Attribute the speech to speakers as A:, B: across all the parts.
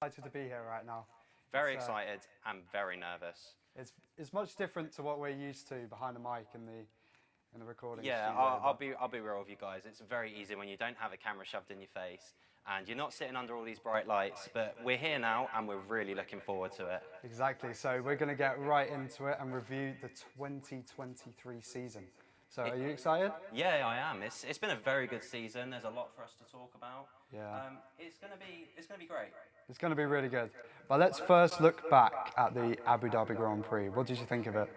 A: Excited to be here right now.
B: Very excited and very nervous.
A: It's much different to what we're used to behind the mic in the recording
B: Yeah,
A: studio.
B: I'll be real with you guys. It's very easy when you don't have a camera shoved in your face and you're not sitting under all these bright lights. But we're here now and we're really looking forward to it.
A: Exactly. So we're going to get right into it and review the 2023 season. So are you excited?
B: Yeah, I am. It's been a very good season. There's a lot for us to talk about.
A: Yeah.
B: It's gonna be great.
A: It's going to be really good. But let's first look back at the Abu Dhabi Grand Prix. What did you think of it?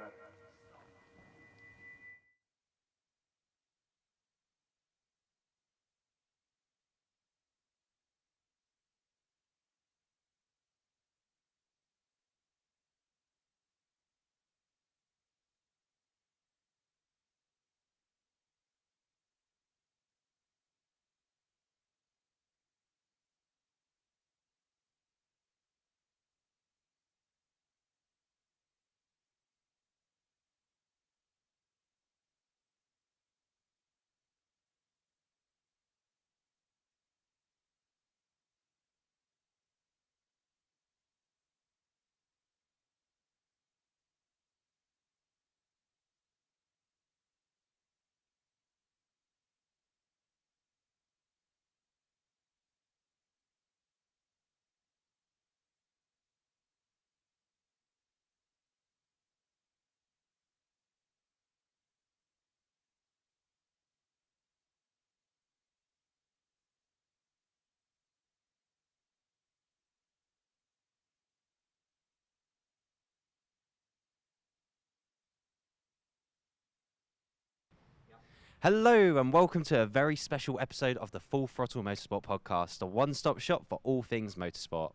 C: Hello and welcome to a very special episode of the Full Throttle Motorsport Podcast, a one-stop shop for all things motorsport.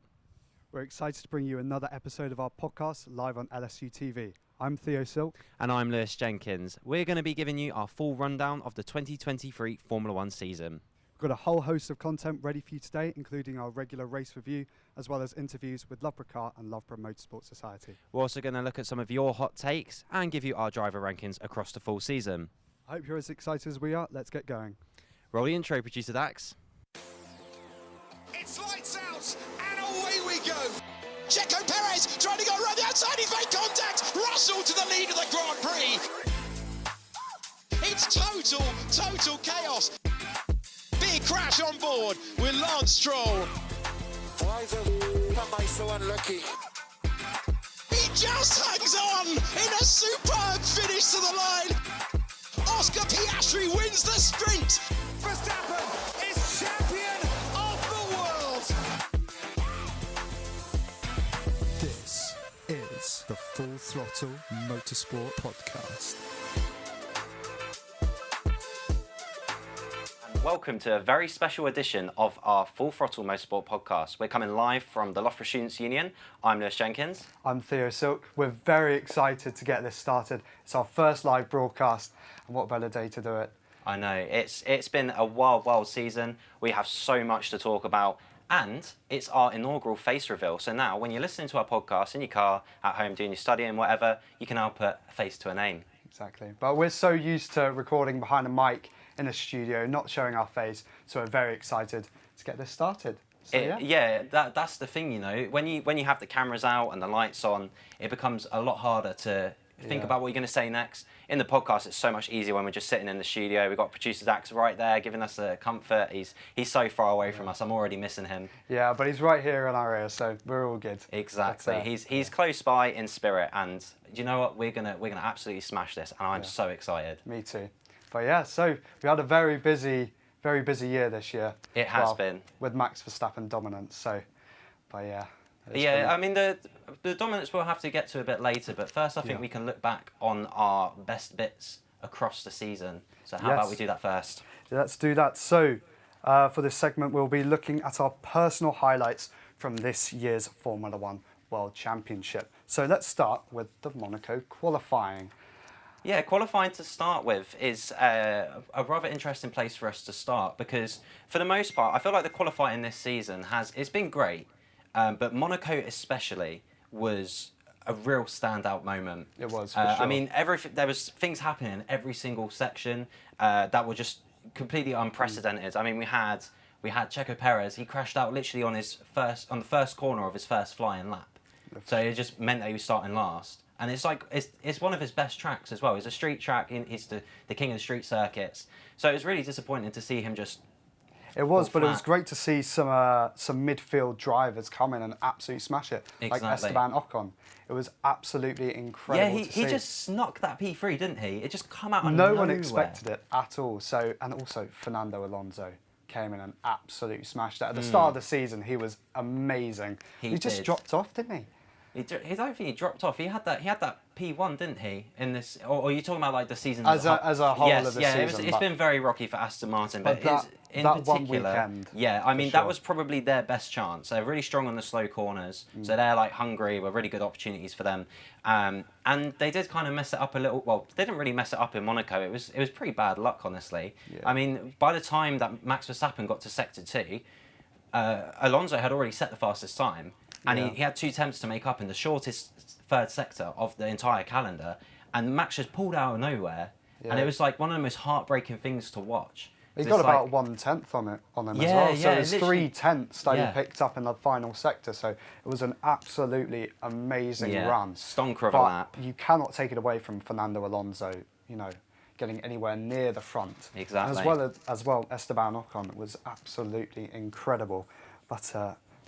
A: We're excited to bring you another episode of our podcast live on LSUTV. I'm Theo Silk.
C: And I'm Lewis Jenkins. We're going to be giving you our full rundown of the 2023 Formula One season.
A: We've got a whole host of content ready for you today, including our regular race review, as well as interviews with Loughborough Car and Loughborough Motorsport Society.
C: We're also going to look at some of your hot takes and give you our driver rankings across the full season.
A: I hope you're as excited as we are. Let's get going.
C: Roll the intro, Producer Daxx.
D: It's lights out, and away we go. Checo Perez trying to go around the outside. He's made contact. Russell to the lead of the Grand Prix. It's total chaos. Big crash on board with Lance Stroll.
E: Why am I so unlucky?
D: He just hangs on in a superb finish to the line. Oscar Piastri wins the sprint. Verstappen is champion of the world.
F: This is the Full Throttle Motorsport Podcast.
B: And welcome to a very special edition of our Full Throttle Motorsport Podcast. We're coming live from the Loughborough Students' Union. I'm Lewis Jenkins.
A: I'm Theo Silk. We're very excited to get this started. It's our first live broadcast, and what better day to do it?
B: I know, it's been a wild season. We have so much to talk about, and it's our inaugural face reveal. So now, when you're listening to our podcast in your car, at home, doing your studying, whatever, you can now put a face to a name.
A: Exactly. But we're so used to recording behind a mic in a studio, not showing our face, so we're very excited to get this started. So,
B: That's the thing, you know. When you have the cameras out and the lights on, it becomes a lot harder to think about what you're going to say next. In the podcast, it's so much easier when we're just sitting in the studio. We've got Producer Daxx right there, giving us the comfort. He's so far away from us. I'm already missing him.
A: Yeah, but he's right here in our ear, so we're all good.
B: Exactly.
A: But,
B: he's close by in spirit, and you know what? We're gonna absolutely smash this, and I'm so excited.
A: Me too. But yeah, so we had a very busy year this year.
B: It has been.
A: With Max Verstappen dominance. So, but yeah.
B: I mean, the dominance we'll have to get to a bit later, but first I think we can look back on our best bits across the season. So how about we do that first?
A: Yeah, let's do that. So for this segment, we'll be looking at our personal highlights from this year's Formula One World Championship. So let's start with the Monaco qualifying.
B: Yeah, qualifying to start with is a rather interesting place for us to start because for the most part, I feel like the qualifying this season it's been great. But Monaco especially was a real standout moment.
A: It was, for sure.
B: I mean, there was things happening in every single section that were just completely unprecedented. I mean, we had we had Checo Perez. He crashed out literally on the first corner of his first flying lap. So it just meant that he was starting last. And it's like it's one of his best tracks as well. It's a street track. He's the king of the street circuits. So it was really disappointing to see him just.
A: It was,
B: fall
A: but it was
B: flat.
A: great to see some midfield drivers come in and absolutely smash it, like
B: Exactly.
A: Esteban Ocon. It was absolutely incredible.
B: Yeah,
A: to
B: he
A: see.
B: just snuck that P3, didn't he? It just come out of
A: No
B: nowhere.
A: one expected it at all. So, and also Fernando Alonso came in and absolutely smashed it. At the start of the season, he was amazing.
B: He
A: just
B: did.
A: dropped off, didn't he?
B: I don't think he dropped off. He had that P1, didn't he? In this, or are you talking about like the season
A: As a whole
B: yes,
A: of the
B: yeah,
A: season,
B: it's
A: but-
B: been very rocky for Aston Martin, but
A: that-
B: in
A: that one
B: particular,
A: weekend,
B: yeah, I mean
A: for
B: that
A: sure.
B: was probably their best chance. They're really strong on the slow corners, so they're like Hungary were really good opportunities for them, and they did kind of mess it up a little. Well, they didn't really mess it up in Monaco. It was pretty bad luck, honestly.
A: Yeah.
B: I mean, by the time that Max Verstappen got to sector 2, Alonso had already set the fastest time, and
A: Yeah.
B: he had 2 attempts to make up in the shortest third sector of the entire calendar, and Max just pulled out of nowhere, and
A: Yeah.
B: it was like one of the most heartbreaking things to watch.
A: He
B: It's
A: got about
B: like-
A: 1/10 on him as
B: Yeah,
A: well. So
B: yeah,
A: it was
B: literally-
A: 3/10 that
B: yeah.
A: he picked up in the final sector. So it was an absolutely amazing
B: Yeah,
A: run.
B: stonker of a
A: But
B: lap.
A: you cannot take it away from Fernando Alonso, getting anywhere near the front.
B: Exactly.
A: As well, Esteban Ocon was absolutely incredible. But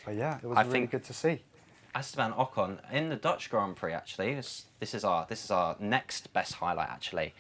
A: yeah, it was
B: I
A: really
B: think-
A: good to see.
B: Esteban Ocon in the Dutch Grand Prix. Actually, this is our next best highlight. Actually,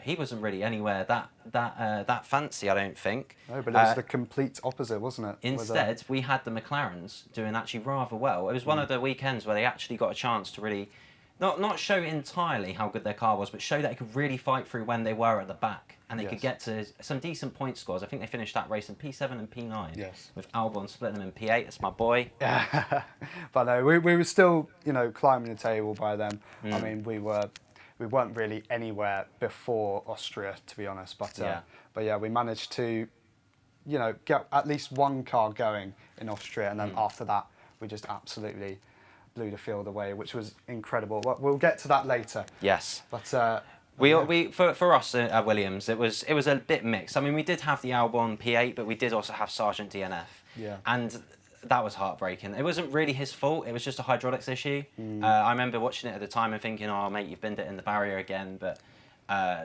B: he wasn't really anywhere that fancy. I don't think.
A: No, but it was the complete opposite, wasn't it? With,
B: Instead, we had the McLarens doing actually rather well. It was one of the weekends where they actually got a chance to really, not show entirely how good their car was, but show that it could really fight through when they were at the back. And they could get to some decent point scores. I think they finished that race in P7 and P9.
A: Yes.
B: With Albon splitting them in P8. That's my boy.
A: But no, we were still, climbing the table by then.
B: Mm.
A: I mean, we weren't really anywhere before Austria, to be honest. But yeah, we managed to, get at least one car going in Austria, and then
B: Mm.
A: after that, we just absolutely blew the field away, which was incredible. But we'll get to that later.
B: Yes.
A: But
B: For us at Williams, it was a bit mixed. I mean, we did have the Albon P8, but we did also have Sargent DNF.
A: Yeah.
B: And that was heartbreaking. It wasn't really his fault. It was just a hydraulics issue. I remember watching it at the time and thinking, "Oh, mate, you've binned it in the barrier again," but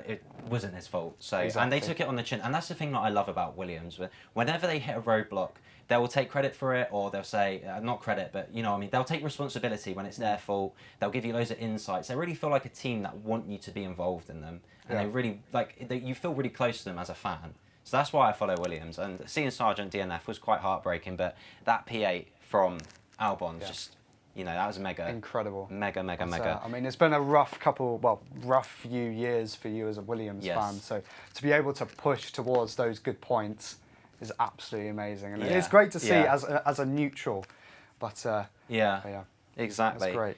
B: it wasn't his fault. So and they
A: Exactly.
B: took it on the chin, and that's the thing that I love about Williams. Whenever they hit a roadblock, they will take credit for it, or they'll say not credit, but you know what I mean. They'll take responsibility when it's their fault. They'll give you loads of insights. They really feel like a team that want you to be involved in them, and
A: Yeah.
B: they really you feel really close to them as a fan. So that's why I follow Williams. And seeing Sargent DNF was quite heartbreaking, but that P8 from Albon just, that was mega.
A: incredible.
B: Mega.
A: I mean, it's been a rough few years for you as a Williams
B: Yes.
A: fan. So to be able to push towards those good points is absolutely amazing, and
B: Yeah.
A: it's great to see
B: Yeah.
A: as a neutral. But
B: Yeah, exactly.
A: That's great.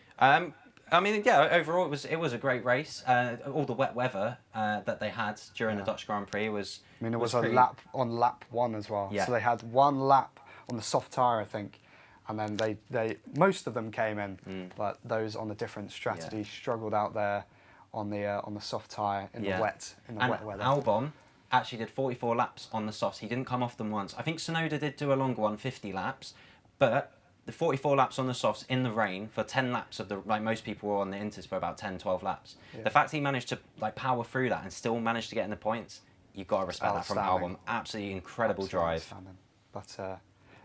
B: I mean, yeah, overall it was a great race. All the wet weather that they had during the Dutch Grand Prix was.
A: I mean, it was a
B: pretty-
A: lap on lap 1 as well.
B: Yeah.
A: So they had one lap on the soft tyre, I think, and then they most of them came in, but those on the different strategy struggled out there on the soft tyre in the wet weather.
B: Albon actually did 44 laps on the softs. He didn't come off them once. I think Tsunoda did do a longer one, 50 laps, but the 44 laps on the softs in the rain for 10 laps of most people were on the inters for about 10, 12 laps.
A: Yeah.
B: The fact he managed to power through that and still managed to get in the points, you've got to respect that from
A: Outstanding.
B: Albon. Absolutely incredible
A: Absolutely
B: drive.
A: outstanding.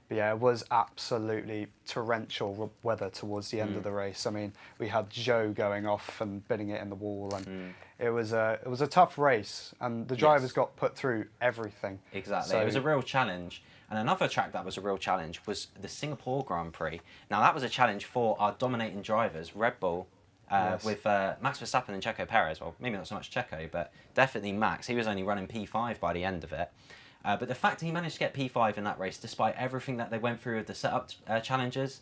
A: But yeah, it was absolutely torrential weather towards the end of the race. I mean, we had Joe going off and bidding it in the wall, and it was a tough race, and the drivers got put through everything.
B: Exactly.
A: So,
B: It was a real challenge. And another track that was a real challenge was the Singapore Grand Prix. Now, that was a challenge for our dominating drivers, Red Bull, with Max Verstappen and Checo Perez. Well, maybe not so much Checo, but definitely Max. He was only running P5 by the end of it. But the fact he managed to get P5 in that race, despite everything that they went through with the setup challenges,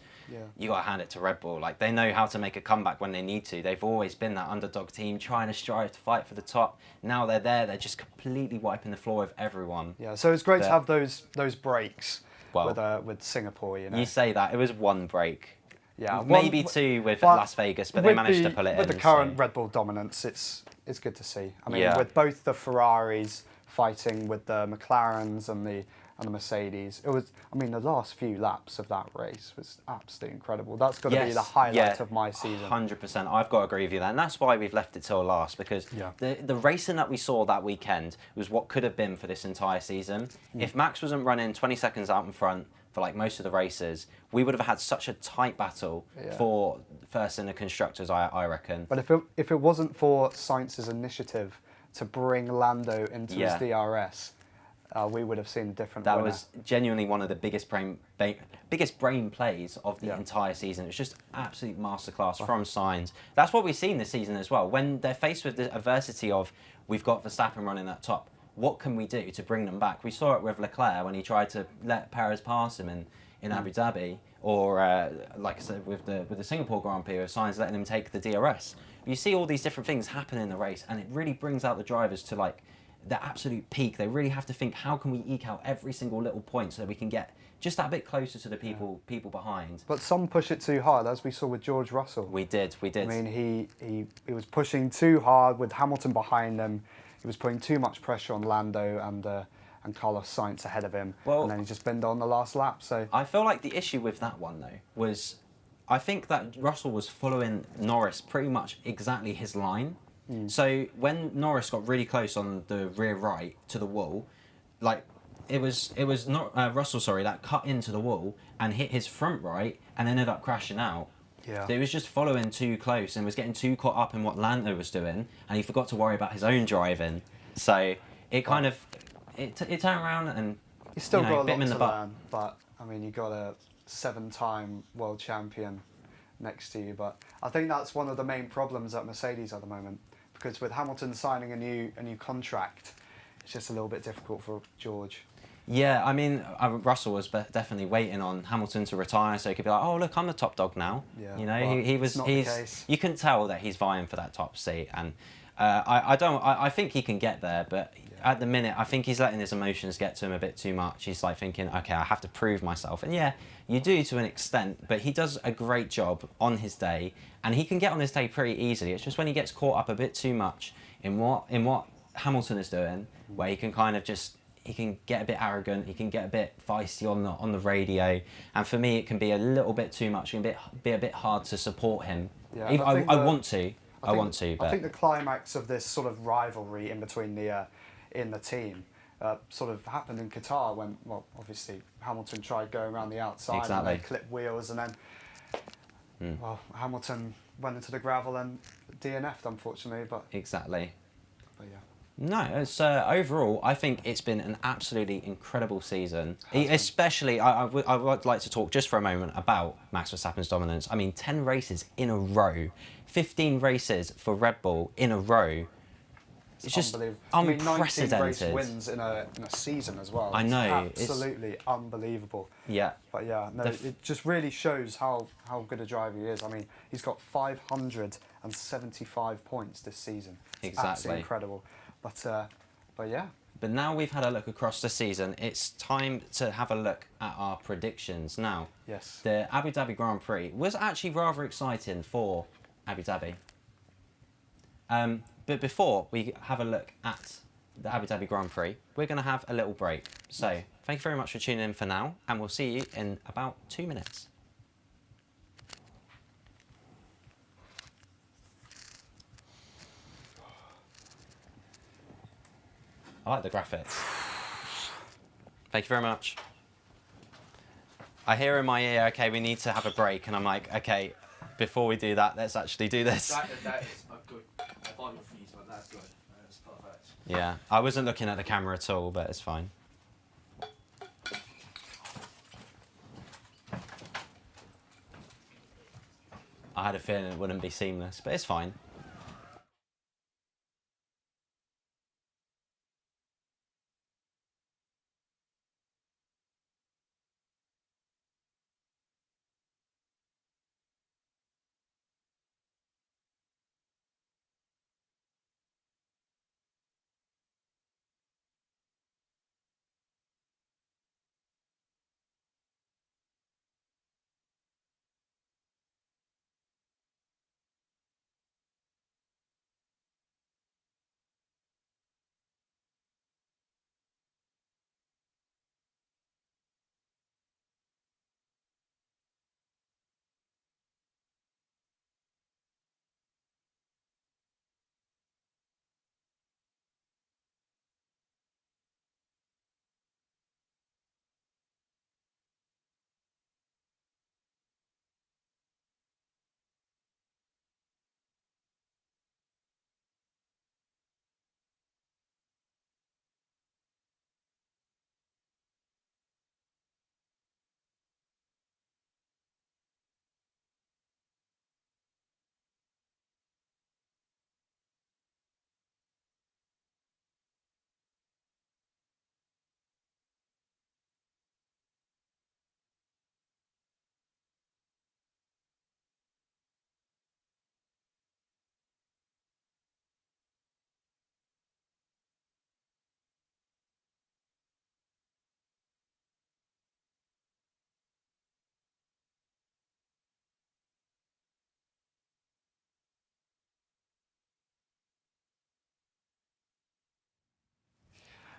B: you got to hand it to Red Bull. Like, they know how to make a comeback when they need to. They've always been that underdog team, trying to strive to fight for the top. Now they're there, they're just completely wiping the floor with everyone.
A: Yeah, so it's great to
B: But-
A: have those breaks
B: Well,
A: with Singapore.
B: You say that, it was one break.
A: Yeah,
B: Maybe
A: one-
B: two with
A: but
B: Las Vegas, but they
A: with
B: managed to pull it in.
A: With the current
B: so-
A: Red Bull dominance, it's good to see. I mean,
B: Yeah.
A: with both the Ferraris fighting with the McLarens and the Mercedes. It was, I mean, the last few laps of that race was absolutely incredible. That's got to be the highlight of my season.
B: 100%. I've got to agree with you there. And that's why we've left it till last, because the racing that we saw that weekend was what could have been for this entire season. If Max wasn't running 20 seconds out in front for like most of the races, we would have had such a tight battle for first in the constructors, I reckon.
A: But if it wasn't for Sainz's initiative to bring Lando into his DRS, we would have seen a different winner.
B: That was genuinely one of the biggest brain plays of the entire season. It was just absolute masterclass from Sainz. That's what we've seen this season as well. When they're faced with the adversity of, we've got Verstappen running at top, what can we do to bring them back? We saw it with Leclerc when he tried to let Perez pass him in Abu Dhabi, or like I said with the Singapore Grand Prix, with Sainz letting him take the DRS. You see all these different things happen in the race, and it really brings out the drivers to like the absolute peak. They really have to think, how can we eke out every single little point so that we can get just that bit closer to the people behind.
A: But some push it too hard, as we saw with George Russell.
B: We did.
A: I mean, he was pushing too hard with Hamilton behind him. He was putting too much pressure on Lando and Carlos Sainz ahead of him, and then he just binned on the last lap. So
B: I feel like the issue with that one though was, I think that Russell was following Norris pretty much exactly his line. So when Norris got really close on the rear right to the wall, like it was not Russell, sorry, that cut into the wall and hit his front right and ended up crashing out.
A: Yeah.
B: So he was just following too close and was getting too caught up in what Lando was doing, and he forgot to worry about his own driving. So it kind of it turned around and
A: he's still got a
B: bit him
A: lot
B: in the
A: to
B: butt.
A: learn. But I mean, you got a 7-time world champion next to you. But I think that's one of the main problems at Mercedes at the moment, because with Hamilton signing a new contract, it's just a little bit difficult for George.
B: Yeah, I mean, Russell was definitely waiting on Hamilton to retire so he could be like, oh, look, I'm the top dog now.
A: Yeah,
B: you know, he was. You can tell that he's vying for that top seat, and I think he can get there, but at the minute, I think he's letting his emotions get to him a bit too much. He's like thinking, okay, I have to prove myself, and yeah, you do to an extent, but he does a great job on his day, and he can get on his day pretty easily. It's just when he gets caught up a bit too much in what Hamilton is doing, where he can kind of just. He can get a bit arrogant. He can get a bit feisty on the radio, and for me, it can be a little bit too much. It can be a bit hard to support him.
A: Yeah,
B: I want to. But
A: I think the climax of this sort of rivalry in between in the team sort of happened in Qatar when, well, obviously Hamilton tried going around the outside and they clipped wheels, and then well, Hamilton went into the gravel and DNF'd, unfortunately. But
B: exactly.
A: But yeah.
B: No, it's overall, I think it's been an absolutely incredible season. Especially, I would like to talk just for a moment about Max Verstappen's dominance. I mean, 10 races in a row, 15 races for Red Bull in a row. It's just unprecedented.
A: I mean, 19 race wins in a season as well.
B: I know.
A: It's absolutely unbelievable.
B: Yeah.
A: But yeah, no, it just really shows how good a driver he is. I mean, he's got 575 points this season. It's absolutely incredible. But yeah.
B: But now we've had a look across the season, it's time to have a look at our predictions. Now,
A: yes,
B: the Abu Dhabi Grand Prix was actually rather exciting for Abu Dhabi. But before we have a look at the Abu Dhabi Grand Prix, we're going to have a little break. So thank you very much for tuning in for now, and we'll see you in about 2 minutes. I like the graphics. Thank you very much. I hear in my ear, okay, we need to have a break, and I'm like, okay, before we do that, let's actually do this.
G: That is a good final feed, but that's good. That's perfect.
B: Yeah, I wasn't looking at the camera at all, but it's fine. I had a feeling it wouldn't be seamless, but it's fine.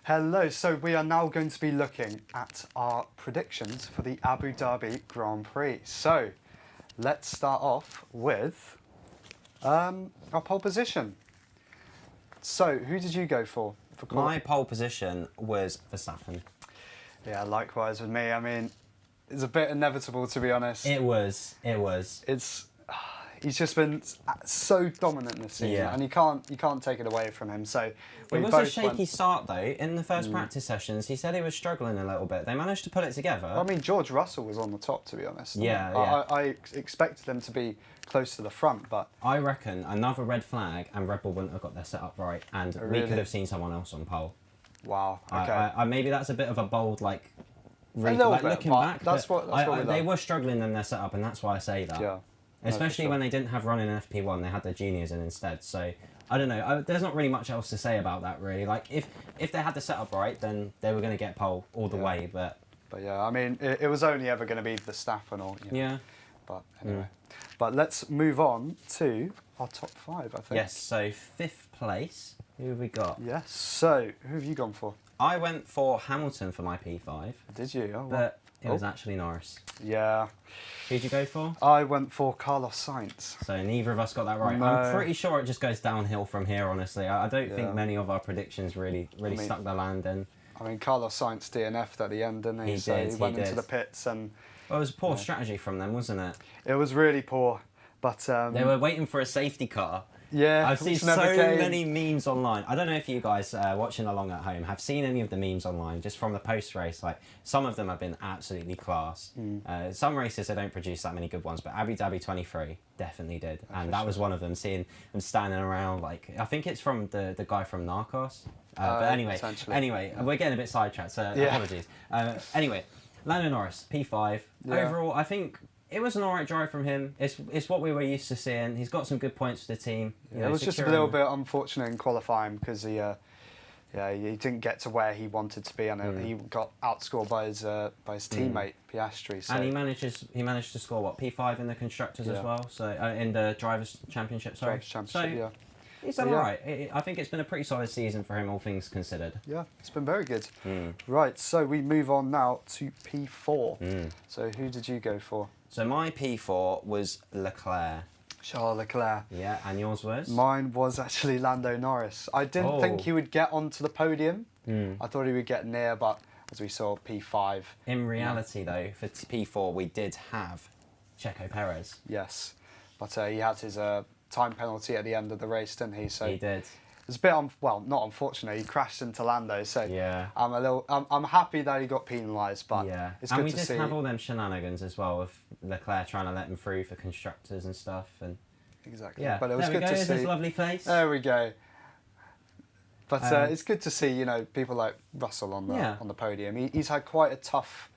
A: Hello, so we are now going to be looking at our predictions for the Abu Dhabi Grand Prix. So, let's start off with our pole position. So, who did you go for?
C: My pole position was Verstappen.
A: Yeah, likewise with me. I mean, it's a bit inevitable, to be honest.
C: It was.
A: He's just been so dominant this season, and you can't take it away from him. So
C: it was a shaky start though. In the first practice sessions, he said he was struggling a little bit. They managed to put it together.
A: I mean, George Russell was on the top, to be honest.
C: Yeah.
A: I expected them to be close to the front, but
C: I reckon another red flag and Red Bull wouldn't have got their setup right, and we
A: Really?
C: could have seen someone else on pole.
A: wow. Okay.
C: Maybe that's a bit of a bold
A: little bit,
C: looking
A: but
C: back.
A: that's
C: but
A: what we
C: they
A: like.
C: were struggling in their setup, and that's why I say that.
A: Yeah.
C: Especially when they didn't have running in FP1, they had their juniors in instead. So I don't know. There's not really much else to say about that, really. Like if they had the setup right, then they were going to get pole all the way. But
A: yeah, I mean, it was only ever going to be Verstappen or
C: yeah.
A: But anyway, but let's move on to our top 5. I think.
C: Yes. So 5th place. Who have we got?
A: Yes. So who have you gone for?
C: I went for Hamilton for my P5.
A: Did you? Oh,
C: But it was actually Norris.
A: Yeah.
C: Who'd you go for?
A: I went for Carlos Sainz.
C: So neither of us got that right.
A: No.
C: I'm pretty sure it just goes downhill from here, honestly. I don't
A: Yeah.
C: think many of our predictions really stuck the landing.
A: I mean, Carlos Sainz DNF'd at the end, didn't he?
C: He did,
A: he went
C: he
A: into
C: did.
A: the pits and
C: Well, it was a poor strategy from them, wasn't it?
A: it was really poor. But
C: They were waiting for a safety car.
A: yeah,
C: I've seen
A: which
C: so
A: never came.
C: many memes online. I don't know if you guys watching along at home have seen any of the memes online just from the post race. Like some of them have been absolutely class. Some races they don't produce that many good ones, but Abu Dhabi 23 definitely did, and that was one of them. Seeing them standing around, like I think it's from the guy from Narcos. But anyway, we're getting a bit sidetracked, so apologies. Anyway, Lando Norris P5.
A: Yeah.
C: Overall, I think it was an alright drive from him. It's what we were used to seeing. He's got some good points for the team.
A: It was just a little bit unfortunate in qualifying because he didn't get to where he wanted to be, and he got outscored by his teammate Piastri. So.
C: And he managed to score what P5 in the constructors as well. So in the drivers' championship. Sorry.
A: Drivers' Championship,
C: so he's done alright. I think it's been a pretty solid season for him, all things considered.
A: Yeah, it's been very good. Right, so we move on now to P4. So who did you go for?
C: So my P4 was Leclerc.
A: Charles Leclerc.
C: Yeah, and yours was?
A: Mine was actually Lando Norris. I didn't think he would get onto the podium. I thought he would get near, but as we saw, P5.
C: In reality, though, for P4, we did have Checo Perez.
A: Yes, but he had his time penalty at the end of the race, didn't he? So
C: He did.
A: it's a bit not unfortunate. He crashed into Lando, so
C: Yeah.
A: I'm happy that he got penalised, but it's
C: and
A: good
C: we
A: to
C: did
A: see.
C: have all them shenanigans as well with Leclerc trying to let him through for constructors and stuff. And
A: Exactly.
C: yeah,
A: But it was
C: there we
A: good
C: go.
A: to
C: There's
A: see.
C: this lovely face.
A: There we go. But it's good to see, people like Russell on the podium. He's had quite a tough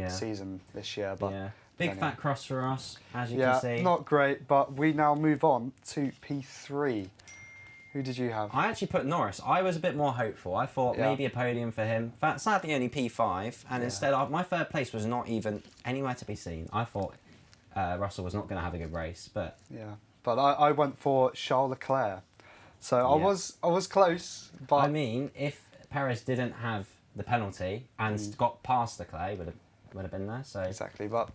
A: season this year. But
C: Big
A: anyway.
C: fat cross for us, as you can see.
A: Not great. But we now move on to P3. Who did you have?
C: I actually put Norris. I was a bit more hopeful. I thought maybe a podium for him. But sadly, only P5. And instead, my third place was not even anywhere to be seen. I thought Russell was not going to have a good race. But
A: But I went for Charles Leclerc. So I was close. But
C: I mean, if Perez didn't have the penalty and got past Leclerc, would have been there. So
A: exactly. But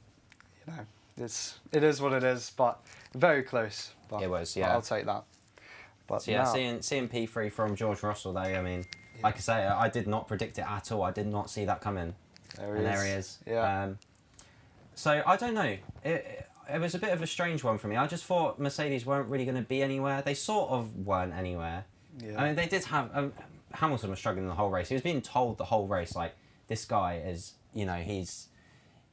A: it is what it is. But very close. But
C: it was.
A: I'll take that. But
C: so seeing P3 from George Russell though, I mean, like I say, I did not predict it at all. I did not see that coming. There he is.
A: Yeah.
C: So I don't know. It was a bit of a strange one for me. I just thought Mercedes weren't really going to be anywhere. They sort of weren't anywhere.
A: Yeah.
C: I mean, they did have Hamilton was struggling the whole race. He was being told the whole race like this guy is, he's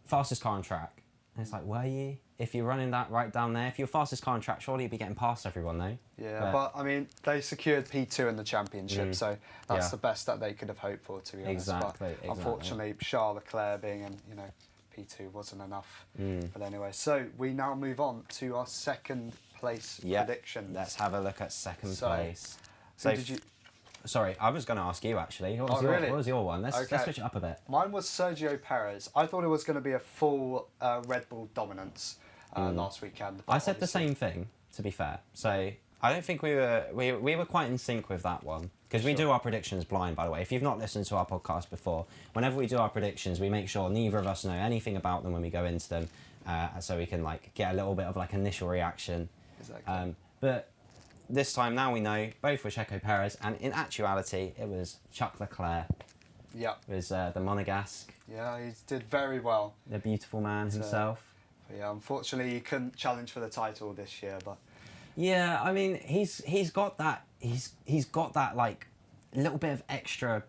C: fastest car on track. And it's like, were you? If you're running that right down there, if you're fastest car on track, surely you'd be getting past everyone, though.
A: Yeah, but I mean, they secured P2 in the championship, so that's the best that they could have hoped for, to be honest.
C: Exactly.
A: But unfortunately, Charles Leclerc being in, P2 wasn't enough. But anyway, so we now move on to our second place predictions.
C: Let's have a look at second place.
A: So did you?
C: Sorry, I was going to ask you actually. What was your one? Let's switch it up a bit.
A: Mine was Sergio Perez. I thought it was going to be a full Red Bull dominance last weekend.
C: I said the same thing, to be fair. So I don't think we were quite in sync with that one, because we do our predictions blind, by the way. If you've not listened to our podcast before, whenever we do our predictions, we make sure neither of us know anything about them when we go into them, so we can like get a little bit of like initial reaction.
A: Exactly.
C: But this time now we know both were Checo Perez, and in actuality it was Chuck Leclerc.
A: Yeah.
C: It was the Monegasque.
A: Yeah, he did very well.
C: The beautiful man himself.
A: But yeah, unfortunately, he couldn't challenge for the title this year, but.
C: Yeah, I mean, he's got that like little bit of extra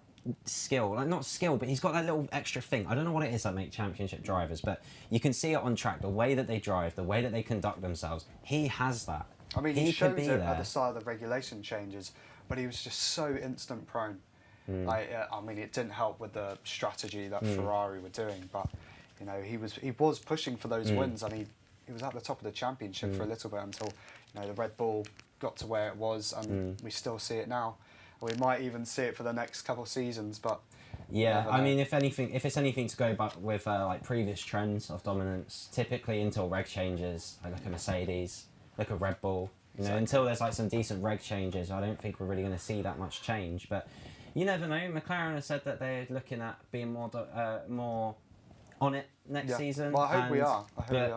C: skill, like not skill, but he's got that little extra thing. I don't know what it is that make championship drivers, but you can see it on track, the way that they drive, the way that they conduct themselves. He has that.
A: I mean, he showed it
C: there
A: at the start of the regulation changes, but he was just so instant prone. Like, I mean, it didn't help with the strategy that Ferrari were doing, but you know, he was pushing for those wins, and he was at the top of the championship for a little bit until, you know, the Red Bull got to where it was, and we still see it now. We might even see it for the next couple of seasons, but
C: yeah, I mean, if it's anything to go back with like previous trends of dominance, typically until reg changes, like a Mercedes, like a Red Bull, you know, until there's like some decent reg changes, I don't think we're really going to see that much change. But you never know. McLaren has said that they're looking at being more on it next season.
A: Well, I hope we are.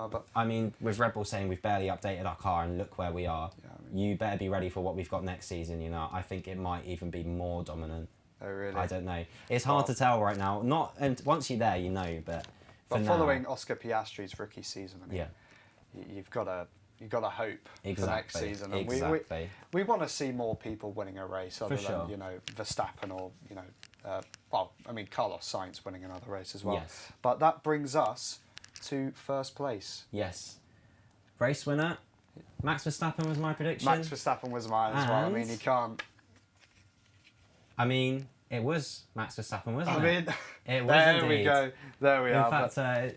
A: But
C: I mean, with Red Bull saying we've barely updated our car and look where we are, you better be ready for what we've got next season. You know, I think it might even be more dominant.
A: Oh, really?
C: I don't know. It's hard to tell right now. And once you're there, you know. But
A: following Oscar Piastri's rookie season, I mean, you've got to hope for next season. And we want to see more people winning a race other than, you know, Verstappen or, you know, well, I mean, Carlos Sainz winning another race as well.
C: Yes.
A: But that brings us to first place.
C: Yes. Race winner, Max Verstappen was my prediction.
A: Max Verstappen was mine as well. I mean, he can't...
C: I mean, it was Max Verstappen, wasn't it?
A: I mean,
C: it was
A: there
C: indeed.
A: we go. There we are.
C: In fact,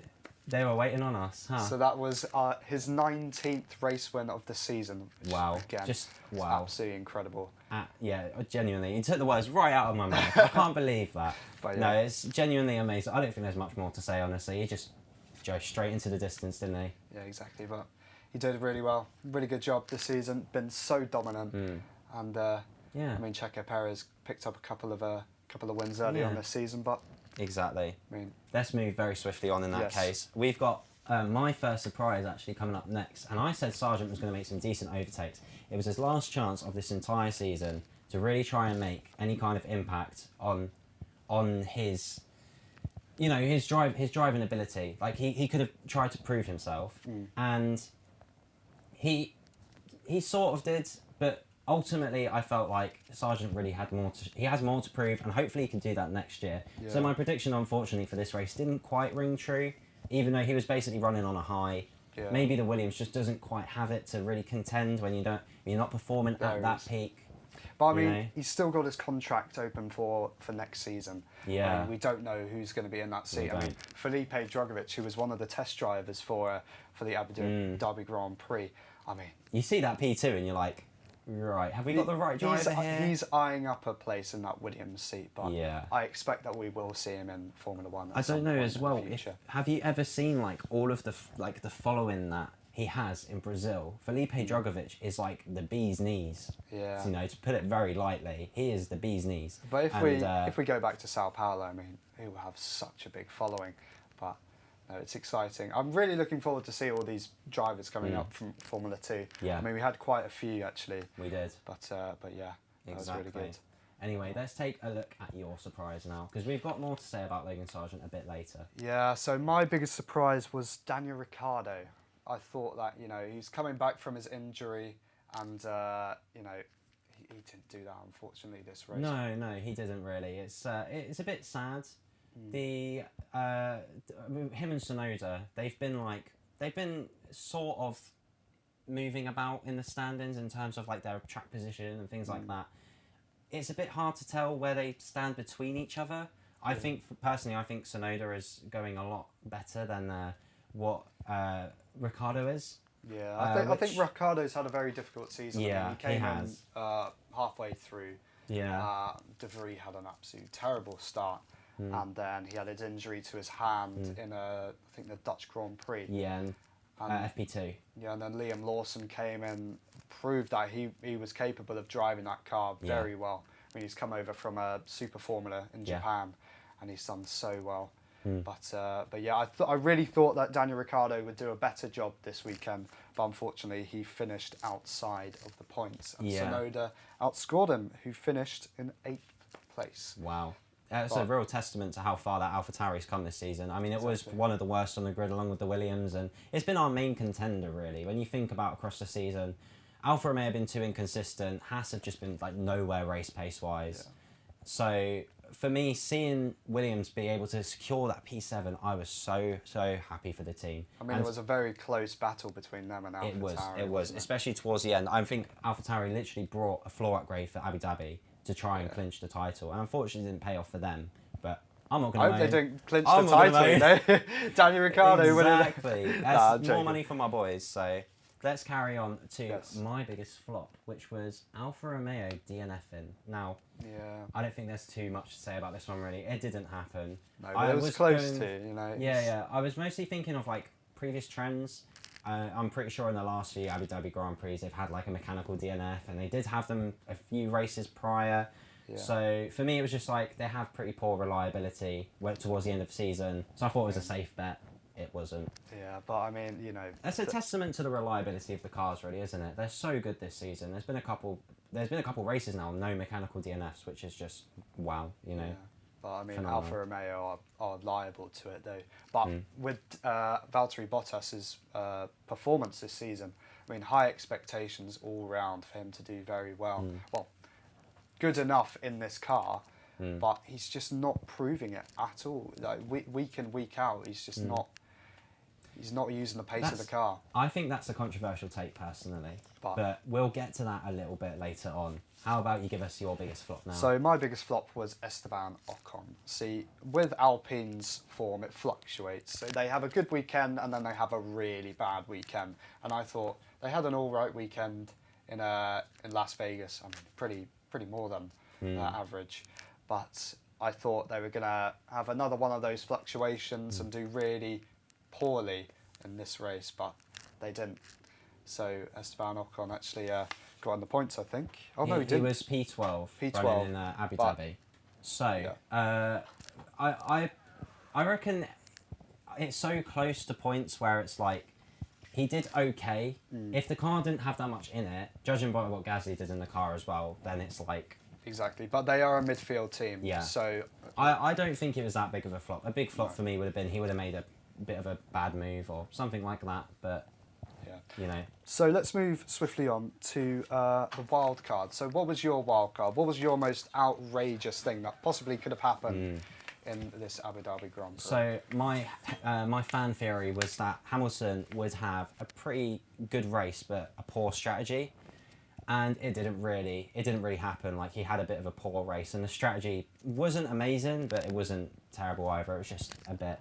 C: they were waiting on us, huh?
A: So that was his 19th race win of the season.
C: Wow.
A: Again,
C: Just wow.
A: Absolutely incredible.
C: Yeah, genuinely. You took the words right out of my mouth. I can't believe that.
A: But yeah.
C: No, it's genuinely amazing. I don't think there's much more to say, honestly. He just drove straight into the distance, didn't he?
A: Yeah, exactly. But he did really well. Really good job this season. Been so dominant. And
C: yeah.
A: I mean, Checo Perez picked up a couple of wins early on this season, but
C: exactly.
A: I mean,
C: let's move very swiftly on in that case. We've got my first surprise actually coming up next, and I said Sargent was going to make some decent overtakes. It was his last chance of this entire season to really try and make any kind of impact on his, you know, his driving ability. Like he could have tried to prove himself, and he sort of did, but ultimately I felt like Sargent really had he has more to prove, and hopefully he can do that next year. Yeah. So my prediction, unfortunately, for this race didn't quite ring true, even though he was basically running on a high. Yeah. Maybe the Williams just doesn't quite have it to really contend when you're not performing at that peak.
A: But I mean, he's still got his contract open for next season.
C: Yeah.
A: We don't know who's going to be in that seat. I mean, Felipe Drugovich, who was one of the test drivers for the Abu Dhabi Grand Prix. I mean,
C: you see that P2 and you're like, right, have we got the right driver here?
A: He's eyeing up a place in that Williams seat, but
C: yeah.
A: I expect that we will see him in Formula One.
C: I don't know as well. Have you ever seen like all of the following that he has in Brazil? Felipe Drugovich is like the bee's knees.
A: Yeah.
C: You know, to put it very lightly, he is the bee's knees.
A: But if we go back to Sao Paulo, I mean, he will have such a big following. But no, it's exciting. I'm really looking forward to see all these drivers coming up from Formula 2.
C: Yeah.
A: I mean, we had quite a few actually.
C: We did.
A: But yeah, that was really good.
C: Anyway, let's take a look at your surprise now, because we've got more to say about Logan Sargent a bit later.
A: Yeah, so my biggest surprise was Daniel Ricciardo. I thought that, you know, he's coming back from his injury and, you know, he didn't do that, unfortunately, this race.
C: No, he didn't really. It's a bit sad. Him and Tsunoda, they've been sort of moving about in the standings in terms of like their track position and things like that. It's a bit hard to tell where they stand between each other. I think Tsunoda is going a lot better than what Ricciardo is.
A: Yeah, I think Ricciardo's had a very difficult season.
C: Yeah,
A: I mean, he came
C: in
A: halfway through.
C: Yeah.
A: De Vries had an absolute terrible start. And then he had an injury to his hand in I think the Dutch Grand Prix.
C: Yeah, FP2.
A: Yeah, and then Liam Lawson came in, proved that he was capable of driving that car very well. I mean, he's come over from a Super Formula in Japan, and he's done so well. But yeah, I really thought that Daniel Ricciardo would do a better job this weekend, but unfortunately he finished outside of the points. And Tsunoda outscored him, who finished in 8th place.
C: Wow. It's a real testament to how far that AlphaTauri's come this season. I mean, it was one of the worst on the grid along with the Williams, and it's been our main contender, really. When you think about across the season, Alfa may have been too inconsistent, Haas have just been like nowhere race pace-wise. Yeah. So for me, seeing Williams be able to secure that P7, I was so happy for the team.
A: I mean, it was a very close battle between them and AlphaTauri.
C: It was, especially towards the end. I think AlphaTauri literally brought a floor upgrade for Abu Dhabi to try and clinch the title, and unfortunately didn't pay off for them. But I'm not going to.
A: I hope they didn't clinch the title. You know? Daniel Ricciardo winning.
C: Exactly. That's more money for my boys. So let's carry on to my biggest flop, which was Alfa Romeo DNFing. Now, I don't think there's too much to say about this one, really. It didn't happen.
A: No, but it was close to, you know.
C: Yeah. I was mostly thinking of like previous trends. I'm pretty sure in the last few Abu Dhabi Grand Prix they've had like a mechanical DNF, and they did have them a few races prior. Yeah. So for me it was just like they have pretty poor reliability towards the end of the season. So I thought it was a safe bet. It wasn't.
A: Yeah, but I mean, you know,
C: that's a testament to the reliability of the cars, really, isn't it? They're so good this season. There's been a couple races now, no mechanical DNFs, which is just wow, you know.
A: Yeah. But I mean, phenomenal. Alfa Romeo are liable to it though. But with Valtteri Bottas's performance this season, I mean, high expectations all round for him to do very well. Well, good enough in this car, but he's just not proving it at all. Like week in, week out, he's just not. He's not using the pace of the car.
C: I think that's a controversial take personally, but we'll get to that a little bit later on. How about you give us your biggest flop now?
A: So my biggest flop was Esteban Ocon. See, with Alpine's form, it fluctuates. So they have a good weekend and then they have a really bad weekend. And I thought they had an all right weekend in Las Vegas. I mean, pretty more than average. But I thought they were going to have another one of those fluctuations and do really poorly in this race, but they didn't. So Esteban Ocon actually got on the points, I think. Oh no, he didn't.
C: He was P12 running in Abu Dhabi. So I reckon it's so close to points where it's like he did okay. If the car didn't have that much in it, judging by what Gasly did in the car as well, then it's like
A: exactly. But they are a midfield team. Yeah. So
C: I don't think it was that big of a flop. A big flop for me would have been he would have made a bit of a bad move or something like that, but you know.
A: So let's move swiftly on to the wild card. So what was your wild card? What was your most outrageous thing that possibly could have happened in this Abu Dhabi Grand Prix?
C: So my fan theory was that Hamilton would have a pretty good race but a poor strategy, and it didn't really happen. Like, he had a bit of a poor race and the strategy wasn't amazing, but it wasn't terrible either. It was just a bit.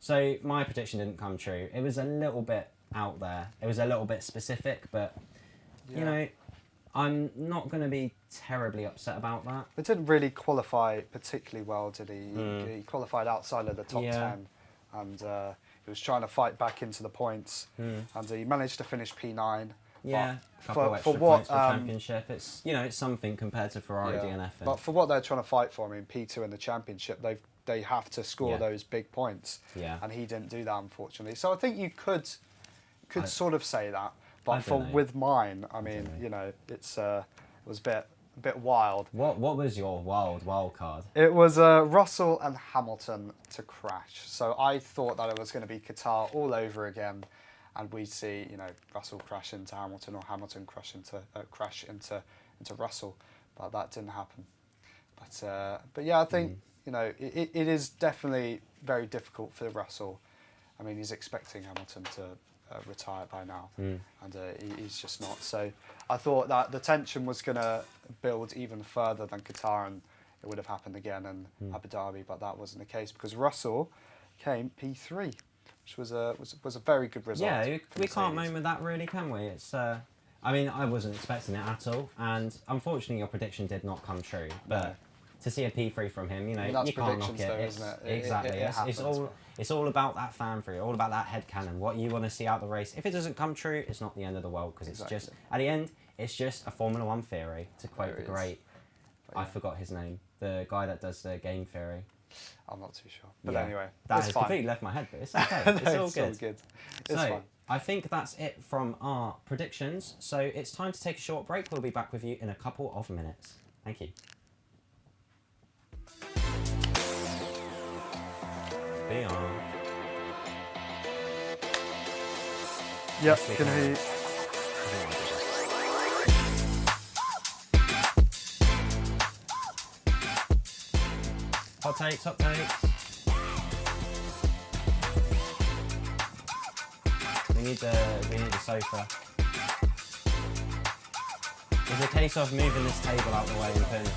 C: So my prediction didn't come true. It was a little bit out there. It was a little bit specific, but you know, I'm not going to be terribly upset about that.
A: It didn't really qualify particularly well, did he? He qualified outside of the top 10, and he was trying to fight back into the points, and he managed to finish P9.
C: Yeah, a couple extra points for championship. It's, you know, it's something compared to Ferrari DNF.
A: But for what they're trying to fight for, I mean, P2 in the championship, they have to score those big points, and he didn't do that, unfortunately. So I think you could sort of say that, but with mine, I mean, you know, it was a bit wild.
C: What was your wild card?
A: It was Russell and Hamilton to crash. So I thought that it was going to be Qatar all over again, and we'd see, you know, Russell crash into Hamilton or Hamilton crash into Russell, but that didn't happen. But yeah, I think you know it is definitely very difficult for Russell. I mean, he's expecting Hamilton to retire by now, and he's just not. So I thought that the tension was going to build even further than Qatar, and it would have happened again in Abu Dhabi, but that wasn't the case because Russell came P3. Which was a very good result.
C: Yeah, we can't moan with that, really, can we? It's I mean, I wasn't expecting it at all, and unfortunately your prediction did not come true. But to see a P3 from him, you know,
A: That's
C: you can't knock
A: predictions
C: it.
A: though,
C: It's,
A: isn't it?
C: exactly.
A: It
C: It's
A: happens.
C: it's all about that fan theory, all about that head cannon, what you want to see out the race. If it doesn't come true, it's not the end of the world, because it's just, at the end, it's just a Formula One theory, to quote
A: There
C: the
A: it
C: great,
A: But
C: I
A: yeah.
C: forgot his name, the guy that does the game theory.
A: I'm not too sure. But
C: Yeah.
A: anyway,
C: That
A: it's
C: has
A: fine.
C: completely left my head, but it's okay.
A: No,
C: It's all
A: it's
C: good.
A: all good. It's
C: So,
A: fine.
C: I think that's it from our predictions. So it's time to take a short break. We'll be back with you in a couple of minutes. Thank you. Be on.
A: Yep,
C: we
A: gonna
C: can.
A: be.
C: Hot takes, hot takes. We need the sofa. It's a case of moving this table out the way and putting.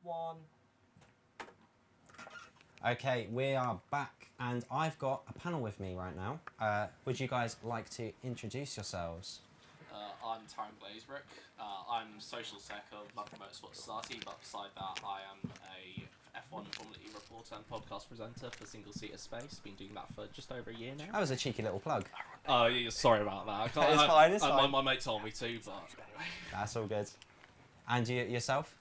C: 1. Okay, we are back, and I've got a panel with me right now. Would you guys like to introduce yourselves?
G: I'm Taryn Glazebrook. I'm social sec of London Motorsport Society, but beside that, I am a F1 Formula E reporter and podcast presenter for Single Seater Space. Been doing that for just over a year now.
C: That was a cheeky little plug.
G: Oh, yeah, sorry about that.
C: It's fine.
G: My mate told me to, but anyway.
C: That's all good. And yourself?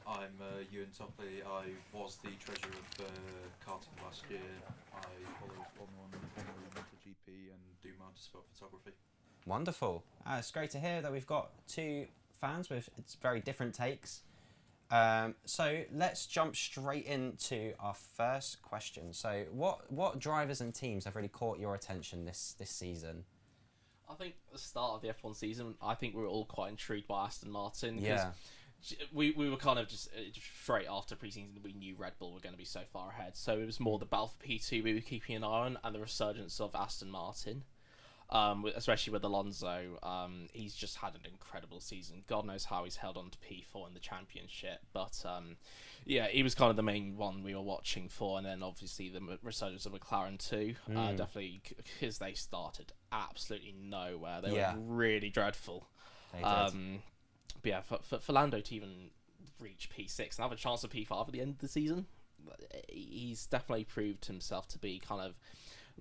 H: I'm Ewan Topley. I was the treasurer of karting last year. I follow Formula MotoGP and do motorsport photography.
C: Wonderful. It's great to hear that we've got two fans with very different takes. So let's jump straight into our first question. So what drivers and teams have really caught your attention this season?
G: I think at the start of the F1 season, I think we were all quite intrigued by Aston Martin.
C: Yeah.
G: We were kind of just straight after pre-season, we knew Red Bull were going to be so far ahead. So it was more the battle for P2 we were keeping an eye on, and the resurgence of Aston Martin, especially with Alonso. He's just had an incredible season. God knows how he's held on to P4 in the championship. But yeah, he was kind of the main one we were watching for. And then obviously the resurgence of McLaren too. Definitely, because they started absolutely nowhere. They were really dreadful.
C: They did.
G: But yeah, for Lando to even reach P6 and have a chance of P5 at the end of the season, he's definitely proved himself to be kind of,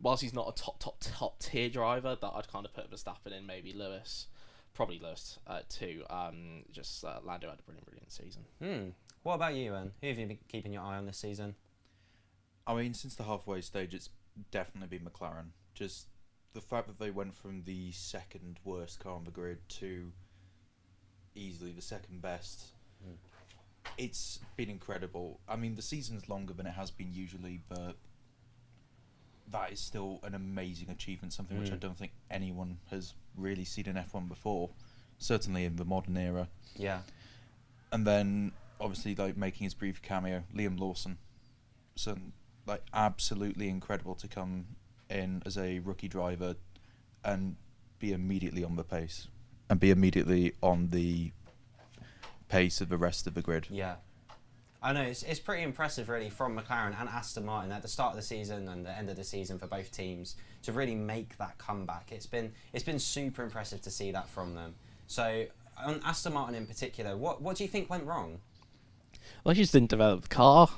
G: whilst he's not a top tier driver, that I'd kind of put Verstappen in, maybe Lewis, probably Lewis too. Lando had a brilliant season.
C: What about you, Ian? Who have you been keeping your eye on this season?
H: I mean, since the halfway stage, it's definitely been McLaren. Just the fact that they went from the second worst car on the grid to easily the second best. It's been incredible. I mean, the season's longer than it has been usually, but that is still an amazing achievement, something which I don't think anyone has really seen in F1 before, certainly in the modern era.
C: Yeah.
H: And then, obviously, like, making his brief cameo, Liam Lawson. So, like, absolutely incredible to come in as a rookie driver and be immediately on the pace. And be immediately on the pace of the rest of the grid.
C: Yeah. I know, it's pretty impressive really from McLaren and Aston Martin at the start of the season and the end of the season for both teams to really make that comeback. It's been super impressive to see that from them. So on Aston Martin in particular, what do you think went wrong?
G: Well, he just didn't develop the car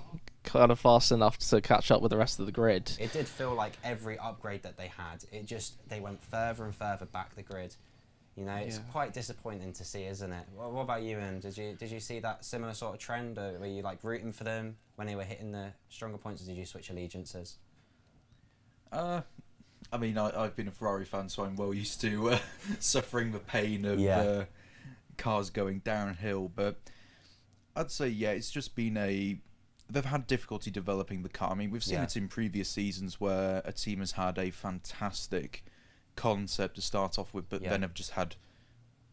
G: kind of fast enough to catch up with the rest of the grid.
C: It did feel like every upgrade that they had, they went further and further back the grid. You know, it's quite disappointing to see, isn't it? What about you, Ian? Did you see that similar sort of trend, or were you like rooting for them when they were hitting the stronger points, or did you switch allegiances?
H: I mean, I've been a Ferrari fan, so I'm well used to suffering the pain of cars going downhill. But I'd say, it's just been they've had difficulty developing the car. I mean, we've seen it in previous seasons where a team has had a fantastic concept to start off with, but then have just had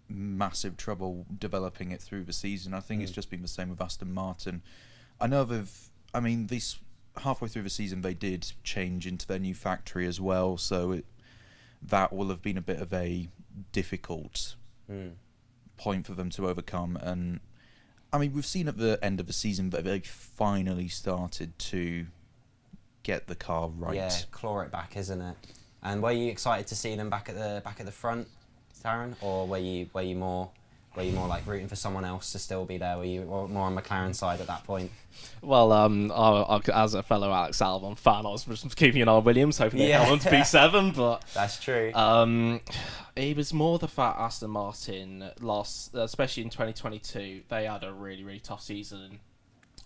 H: massive trouble developing it through the season. I think it's just been the same with Aston Martin. I know these halfway through the season they did change into their new factory as well, so that will have been a bit of a difficult point for them to overcome. And I mean, we've seen at the end of the season that they finally started to get the car right.
C: Yeah, claw it back, isn't it? And were you excited to see them back at the front, Darren, or were you more like rooting for someone else to still be there? Were you more on McLaren side at that point?
G: Well, as a fellow Alex Albon fan, I was just keeping an eye on Williams, hoping they held on to P7, but
C: that's true.
G: It was more the fact Aston Martin lost, especially in 2022. They had a really tough season.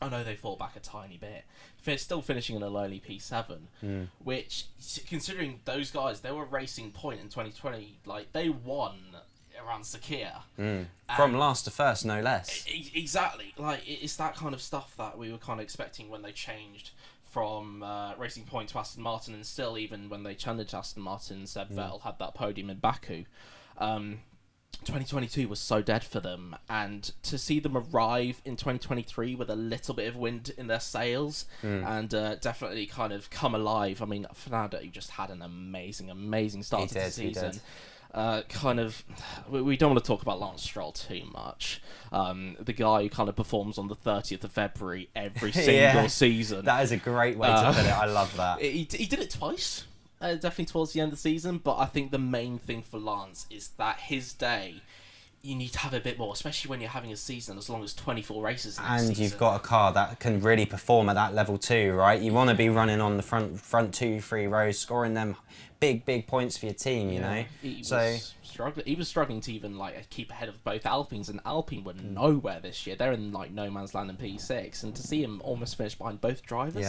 G: I know they fought back a tiny bit. Still finishing in a lowly P7, which, considering those guys, they were racing point in 2020. Like, they won around Sakhir.
C: From last to first, no less.
G: Exactly. Like, it's that kind of stuff that we were kind of expecting when they changed from Racing Point to Aston Martin, and still, even when they challenged Aston Martin, Seb Vettel had that podium in Baku. 2022 was so dead for them, and to see them arrive in 2023 with a little bit of wind in their sails and definitely kind of come alive. I mean, Fernando just had an amazing start to the season. we don't want to talk about Lance Stroll too much. The guy who kind of performs on the 30th of February every single season.
C: That is a great way to put it. I love that.
G: He did it twice, definitely towards the end of the season, but I think the main thing for Lance is that his day, you need to have a bit more, especially when you're having a season as long as 24 races next season.
C: And you've got a car that can really perform at that level too, right? You want to be running on the front 2-3 rows, scoring them big points for your team, you know?
G: He was struggling to even like keep ahead of both Alpines, and Alpine were nowhere this year. They're in like no man's land in P6, and to see him almost finish behind both drivers,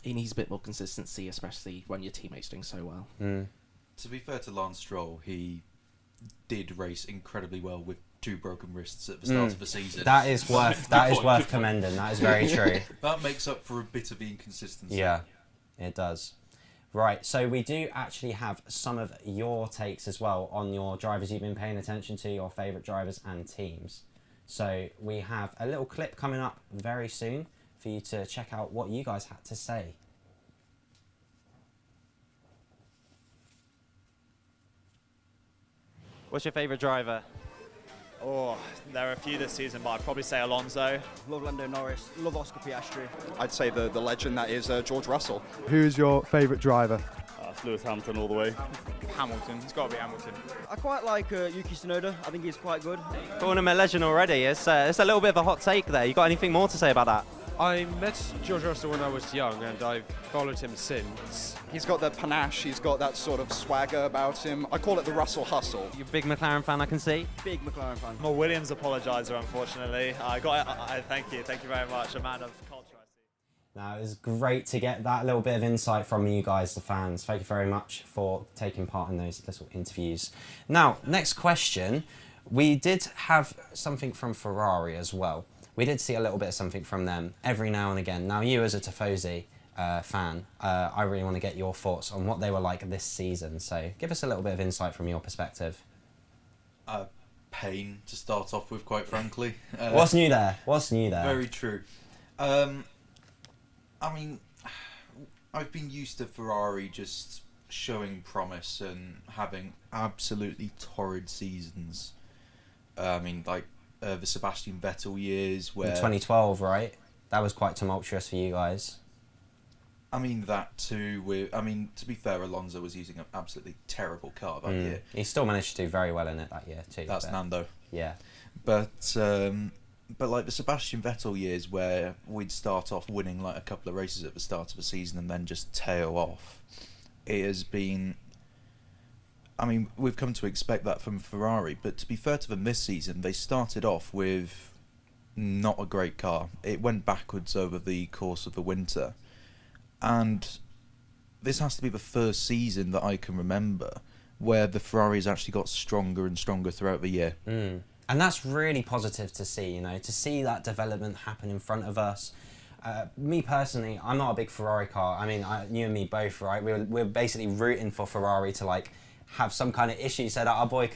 G: he needs a bit more consistency, especially when your teammate's doing so well.
H: To be fair to Lance Stroll, he did race incredibly well with 2 broken wrists at the start of the season.
C: That is worth commending. That is very true.
H: That makes up for a bit of the inconsistency.
C: Yeah, it does. Right, so we do actually have some of your takes as well on your drivers you've been paying attention to, your favourite drivers and teams. So we have a little clip coming up very soon for you to check out what you guys had to say.
I: What's your favourite driver?
J: Oh, there are a few this season, but I'd probably say Alonso.
K: Love Lando, Norris. Love Oscar Piastri.
L: I'd say the legend that is George Russell.
M: Who's your favourite driver?
J: It's Lewis Hamilton all the way.
L: Hamilton. It's got to be Hamilton.
K: I quite like Yuki Tsunoda. I think he's quite good.
I: Calling him a legend already. It's a little bit of a hot take there. You got anything more to say about that?
N: I met George Russell when I was young, and I've followed him since.
L: He's got that panache, he's got that sort of swagger about him. I call it the Russell hustle.
I: You're a big McLaren fan, I can see.
K: Big McLaren fan.
J: I'm a Williams apologiser, unfortunately. Thank you very much. A man of culture, I see.
C: Now, it was great to get that little bit of insight from you guys, the fans. Thank you very much for taking part in those little interviews. Now, next question. We did have something from Ferrari as well. We did see a little bit of something from them every now and again. Now, you as a Tifosi fan, I really want to get your thoughts on what they were like this season. So give us a little bit of insight from your perspective.
H: Pain to start off with, quite frankly.
C: What's new there?
H: Very true. I mean, I've been used to Ferrari just showing promise and having absolutely torrid seasons. I mean, like, the Sebastian Vettel years where...
C: In 2012, right? That was quite tumultuous for you guys.
H: I mean, that too. To be fair, Alonso was using an absolutely terrible car that year.
C: He still managed to do very well in it that year too.
H: That's Lando.
C: Yeah.
H: But like the Sebastian Vettel years where we'd start off winning like a couple of races at the start of the season and then just tail off, it has been... I mean, we've come to expect that from Ferrari, but to be fair to them this season, they started off with not a great car. It went backwards over the course of the winter. And this has to be the first season that I can remember where the Ferraris actually got stronger and stronger throughout the year.
C: And that's really positive to see, you know, to see that development happen in front of us. Me personally, I'm not a big Ferrari car. I mean, you and me both, right? We're basically rooting for Ferrari to, like, have some kind of issue so that our boy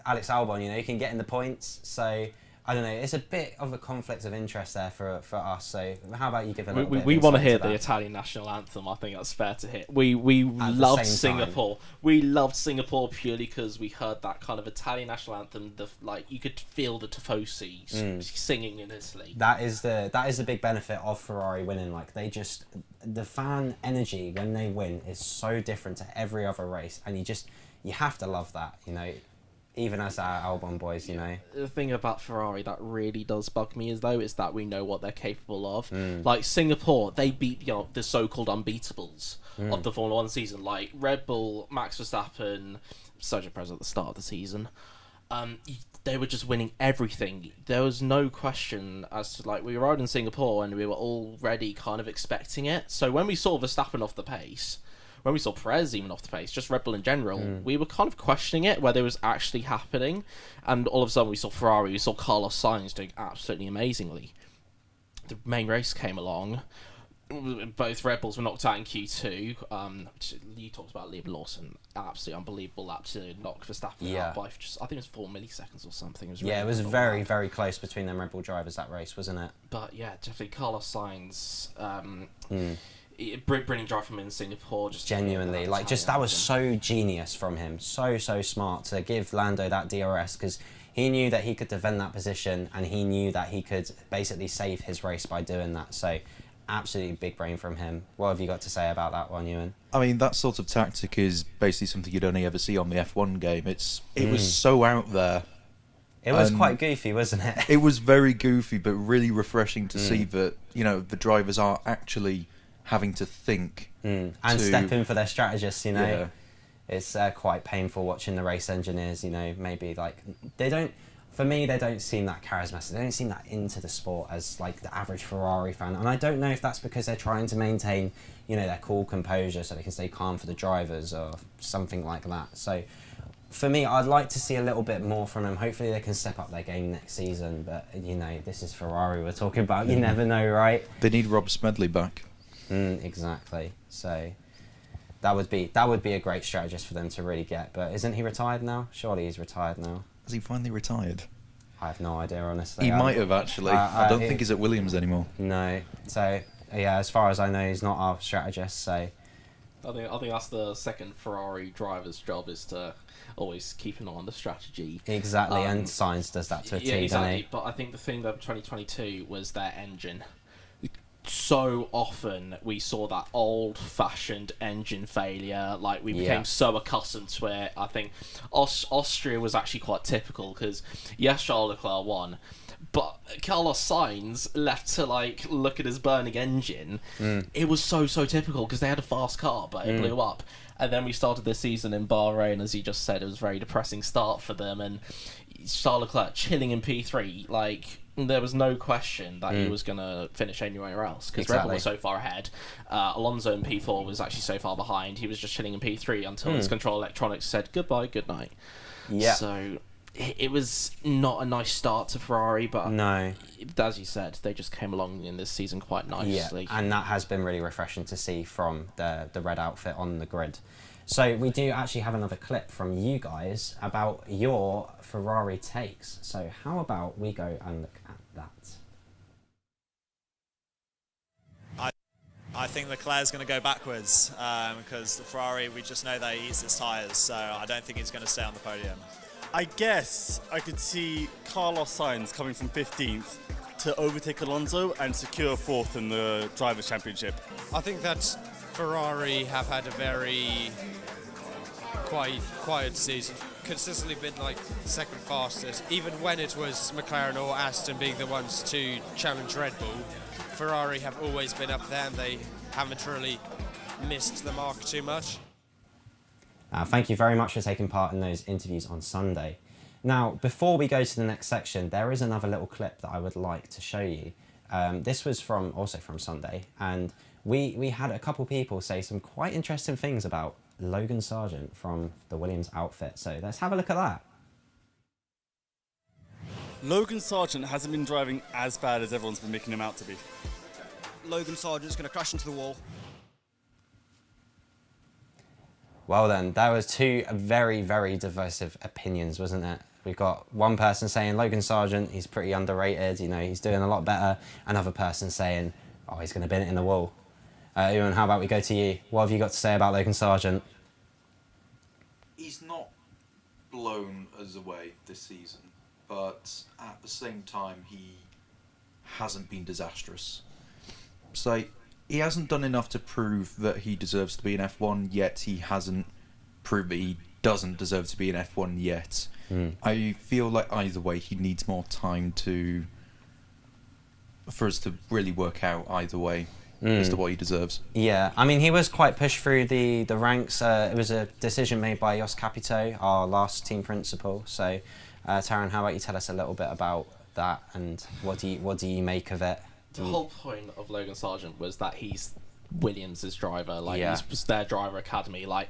C: Alex Albon, you know, he can get in the points. So I don't know, it's a bit of a conflict of interest there for us. So how about you give a little bit of
G: we want to hear
C: that?
G: The Italian national anthem. I think that's fair to hit. We loved Singapore. We loved Singapore purely because we heard that kind of Italian national anthem. You could feel the Tifosi singing in Italy.
C: That is the big benefit of Ferrari winning. Like, the fan energy when they win is so different to every other race, and you have to love that, you know. Even as our Albon boys, you know.
G: The thing about Ferrari that really does bug me is that we know what they're capable of. Like Singapore, they beat the so-called unbeatables of the Formula 1 season, like Red Bull, Max Verstappen, Sergio Perez at the start of the season. They were just winning everything. There was no question as to, like, we arrived in Singapore and we were already kind of expecting it. So when we saw Verstappen off the pace, when we saw Perez even off the pace, just Red Bull in general, we were kind of questioning it, whether it was actually happening. And all of a sudden we saw Ferrari, we saw Carlos Sainz doing absolutely amazingly. The main race came along. Both Red Bulls were knocked out in Q2. You talked about Liam Lawson, absolutely unbelievable lap to knock Verstappen out by I think it was 4 milliseconds or something.
C: It was very, very close between them Red Bull drivers that race, wasn't it?
G: But yeah, definitely Carlos Sainz. brilliant drive from in Singapore. Just
C: genuinely, like, just that was so genius from him. So smart to give Lando that DRS, because he knew that he could defend that position, and he knew that he could basically save his race by doing that. So absolutely big brain from him. What have you got to say about that one, Ewan?
H: I mean, that sort of tactic is basically something you'd only ever see on the F1 game. It was so out there.
C: It was quite goofy, wasn't it?
H: It was very goofy, but really refreshing to see that, you know, the drivers are actually having to think.
C: And step in for their strategists, you know.
H: Yeah.
C: It's quite painful watching the race engineers, you know, maybe like, for me, they don't seem that charismatic. They don't seem that into the sport as like the average Ferrari fan. And I don't know if that's because they're trying to maintain, you know, their cool composure so they can stay calm for the drivers or something like that. So for me, I'd like to see a little bit more from them. Hopefully they can step up their game next season. But, you know, this is Ferrari we're talking about. You never know, right?
H: They need Rob Smedley back.
C: Exactly. So that would be a great strategist for them to really get. But isn't he retired now? Surely he's retired now.
H: Has he finally retired?
C: I have no idea, honestly.
H: He might have, actually. I don't think he's at Williams anymore.
C: No. So, yeah, as far as I know, he's not our strategist, so...
G: I think that's the second Ferrari driver's job, is to always keep an eye on the strategy.
C: Exactly, and Sainz does that to a T,
G: exactly.
C: doesn't he?
G: But I think the thing that 2022 was their engine. So often we saw that old-fashioned engine failure. Like, we became so accustomed to it. I think Austria was actually quite typical, because yes, Charles Leclerc won, but Carlos Sainz left to like look at his burning engine. It was so typical, because they had a fast car, but it blew up. And then we started this season in Bahrain, as you just said. It was a very depressing start for them, and Charles Leclerc chilling in P3, like, there was no question that he was going to finish anywhere else, because Red Bull was so far ahead. Alonso in P4 was actually so far behind. He was just chilling in P3 until his control electronics said goodbye, good night.
C: Yeah.
G: So it was not a nice start to Ferrari, but
C: no,
G: as you said, they just came along in this season quite nicely.
C: Yeah, and that has been really refreshing to see from the red outfit on the grid. So we do actually have another clip from you guys about your Ferrari takes. So how about we go and look at that?
J: I think Leclerc's going to go backwards because the Ferrari, we just know that he eats his tyres, so I don't think he's going to stay on the podium.
O: I guess I could see Carlos Sainz coming from 15th to overtake Alonso and secure 4th in the Drivers' Championship.
N: I think that Ferrari have had a very quiet season. Consistently been like second fastest, even when it was McLaren or Aston being the ones to challenge Red Bull. Ferrari have always been up there, and they haven't really missed the mark too much.
C: Thank you very much for taking part in those interviews on Sunday. Now, before we go to the next section, there is another little clip that I would like to show you. This was also from Sunday, and we had a couple people say some quite interesting things about Logan Sargeant from the Williams outfit. So let's have a look at that.
O: Logan Sargeant hasn't been driving as bad as everyone's been making him out to be.
K: Logan Sargeant's going to crash into the wall.
C: Well then, that was two very, very divisive opinions, wasn't it? We've got one person saying Logan Sargeant, he's pretty underrated, you know, he's doing a lot better. Another person saying, oh, he's going to bin it in the wall. Ewan, how about we go to you? What have you got to say about Logan Sargeant?
H: He's not blown us away this season, but at the same time, he hasn't been disastrous. So he hasn't done enough to prove that he deserves to be in F1, yet he hasn't proved that he doesn't deserve to be in F1 yet. I feel like either way, he needs more time for us to really work out either way as to what he deserves.
C: Yeah, I mean, he was quite pushed through the ranks. It was a decision made by Jos Capito, our last team principal. So, Taran, how about you tell us a little bit about that, and what do you make of it?
G: The whole point of Logan Sargeant was that he's Williams' driver, like he's their driver academy. Like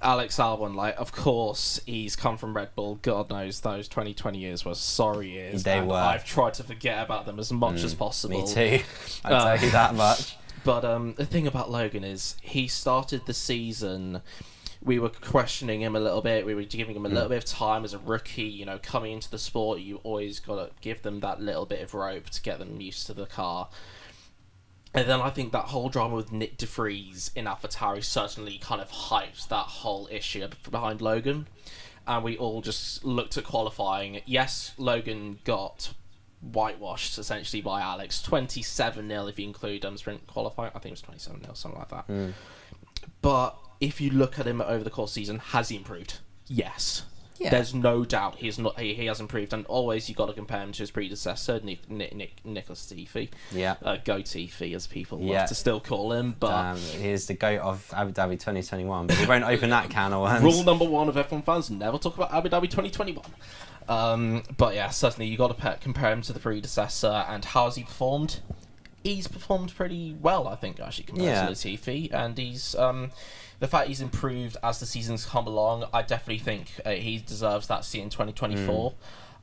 G: Alex Albon, like of course he's come from Red Bull. God knows those 20 years were sorry years.
C: They were.
G: I've tried to forget about them as much as possible.
C: Me too. I'll tell you that much.
G: But the thing about Logan is he started the season. We were questioning him a little bit. We were giving him a little bit of time as a rookie. You know, coming into the sport, you always got to give them that little bit of rope to get them used to the car. And then I think that whole drama with Nick De Vries in AlphaTauri certainly kind of hyped that whole issue behind Logan. And we all just looked at qualifying. Yes, Logan got whitewashed essentially by Alex, 27-0 if you include sprint qualifying. I think it was 27-0, something like that. But if you look at him over the course of the season, has he improved? Yes.
C: Yeah.
G: There's no doubt he has improved, and always you've got to compare him to his predecessor, Nicholas Tiffy.
C: Yeah.
G: Go Tiffy, as people love to still call him. But
C: he is the GOAT of Abu Dhabi 2021, but we won't open that can of worms.
G: Rule number one of F1 fans, never talk about Abu Dhabi 2021. But yeah, certainly you got to compare him to the predecessor, and how has he performed? He's performed pretty well, I think, actually, compared to Latifi, and he's the fact he's improved as the seasons come along. I definitely think he deserves that seat in 2024.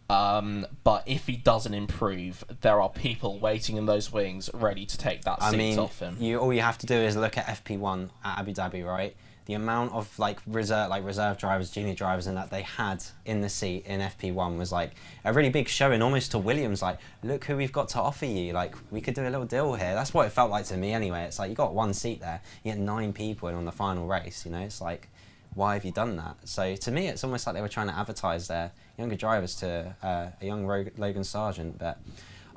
G: But if he doesn't improve, there are people waiting in those wings ready to take that seat off him.
C: All you have to do is look at FP1 at Abu Dhabi, right? The amount of reserve drivers, junior drivers, and that they had in the seat in FP1 was like a really big showing, almost to Williams. Like, look who we've got to offer you. Like, we could do a little deal here. That's what it felt like to me, anyway. It's like you got one seat there, you get 9 people in on the final race. You know, it's like, why have you done that? So to me, it's almost like they were trying to advertise their younger drivers to a young Logan Sargent. But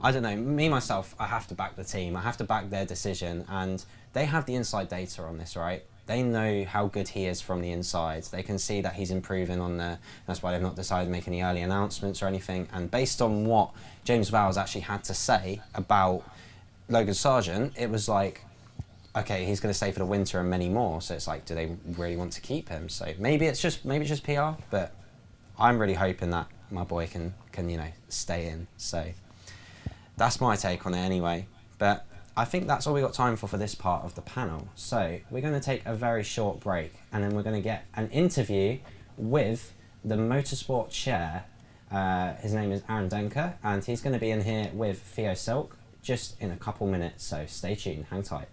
C: I don't know. Me myself, I have to back the team. I have to back their decision, and they have the inside data on this, right? They know how good he is from the inside. They can see that he's improving on there. That's why they've not decided to make any early announcements or anything. And based on what James Vowles actually had to say about Logan Sargent, it was like, okay, he's going to stay for the winter and many more. So it's like, do they really want to keep him? So maybe it's just PR, but I'm really hoping that my boy can stay in. So that's my take on it anyway. But I think that's all we got time for this part of the panel. So we're going to take a very short break, and then we're going to get an interview with the motorsport chair. His name is Aaron Denker, and he's going to be in here with Theo Silk just in a couple minutes. So stay tuned, hang tight.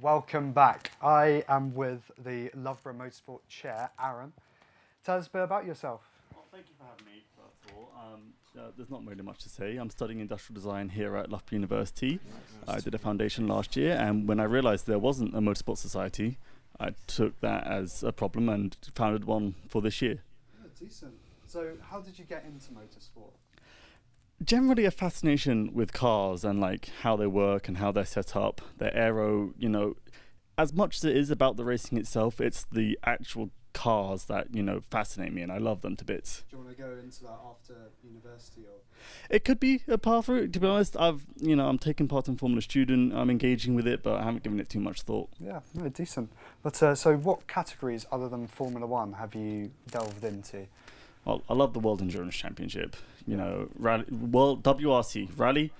A: welcome back. I am with the Loughborough Motorsport Chair, Aaron. Tell us a bit about yourself.
O: Well, thank you for having me, first of all. There's not really much to say. I'm studying industrial design here at Loughborough University. I did a foundation last year, and when I realised there wasn't a motorsport society, I took that as a problem and founded one for this year.
A: Yeah, decent. So how did you get into motorsport?
O: Generally a fascination with cars and like how they work and how they're set up, their aero, you know, as much as it is about the racing itself, it's the actual cars that, you know, fascinate me, and I love them to bits.
A: Do you want to go into that after university, or?
O: It could be a path route, to be honest. I'm taking part in Formula Student, I'm engaging with it, but I haven't given it too much thought.
A: Yeah, no, decent. But so what categories other than Formula One have you delved into?
O: Well, I love the World Endurance Championship. You know, rally, World WRC rally,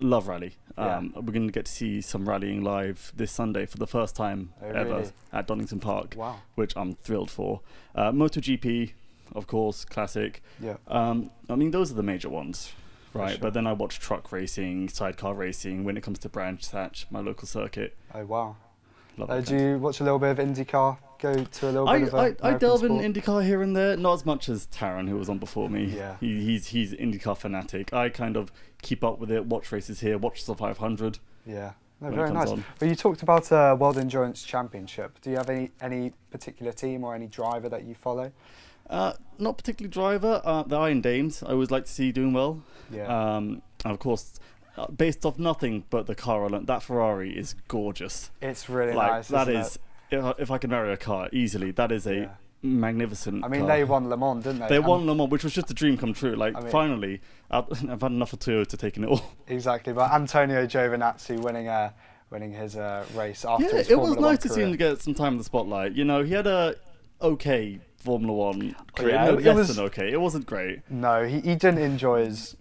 O: love rally. We're going to get to see some rallying live this Sunday for the first time ever
A: really?
O: at Donington Park,
A: Wow.
O: which I'm thrilled for. MotoGP, of course, classic.
A: Yeah.
O: I mean, those are the major ones, right?
A: Sure.
O: But then I watch truck racing, sidecar racing. When it comes to Branch Hatch, my local circuit.
A: Oh wow.
O: Love
A: Do you watch a little bit of IndyCar? Go to a little bit of
O: I delve in
A: American
O: IndyCar here and there, not as much as Taron, who was on before me.
A: Yeah.
O: He's IndyCar fanatic. I kind of keep up with it, watch races here, watch the 500.
A: Yeah. No,
O: when it
A: very
O: comes
A: nice.
O: on.
A: But you talked about World Endurance Championship. Do you have any particular team or any driver that you follow?
O: Not particularly driver. The Iron Dames, I always like to see doing well.
A: Yeah.
O: And of course, based off nothing but the car alone, that Ferrari is gorgeous.
A: It's really
O: like,
A: nice.
O: That
A: isn't
O: is, if I could marry a car easily, that is a magnificent
A: I mean,
O: car.
A: they won Le Mans, didn't they?
O: They won Le Mans, which was just a dream come true. Like,
A: I mean,
O: finally, I've had enough of Toyota taking it all.
A: Exactly, but Antonio Giovinazzi winning his race after his
O: it
A: Formula
O: was
A: One
O: nice to see
A: career.
O: him get some time in the spotlight. You know, he had a okay Formula One career.
A: Yeah,
O: No,
A: it
O: less
A: was-
O: than okay. It wasn't great.
A: No, he didn't enjoy his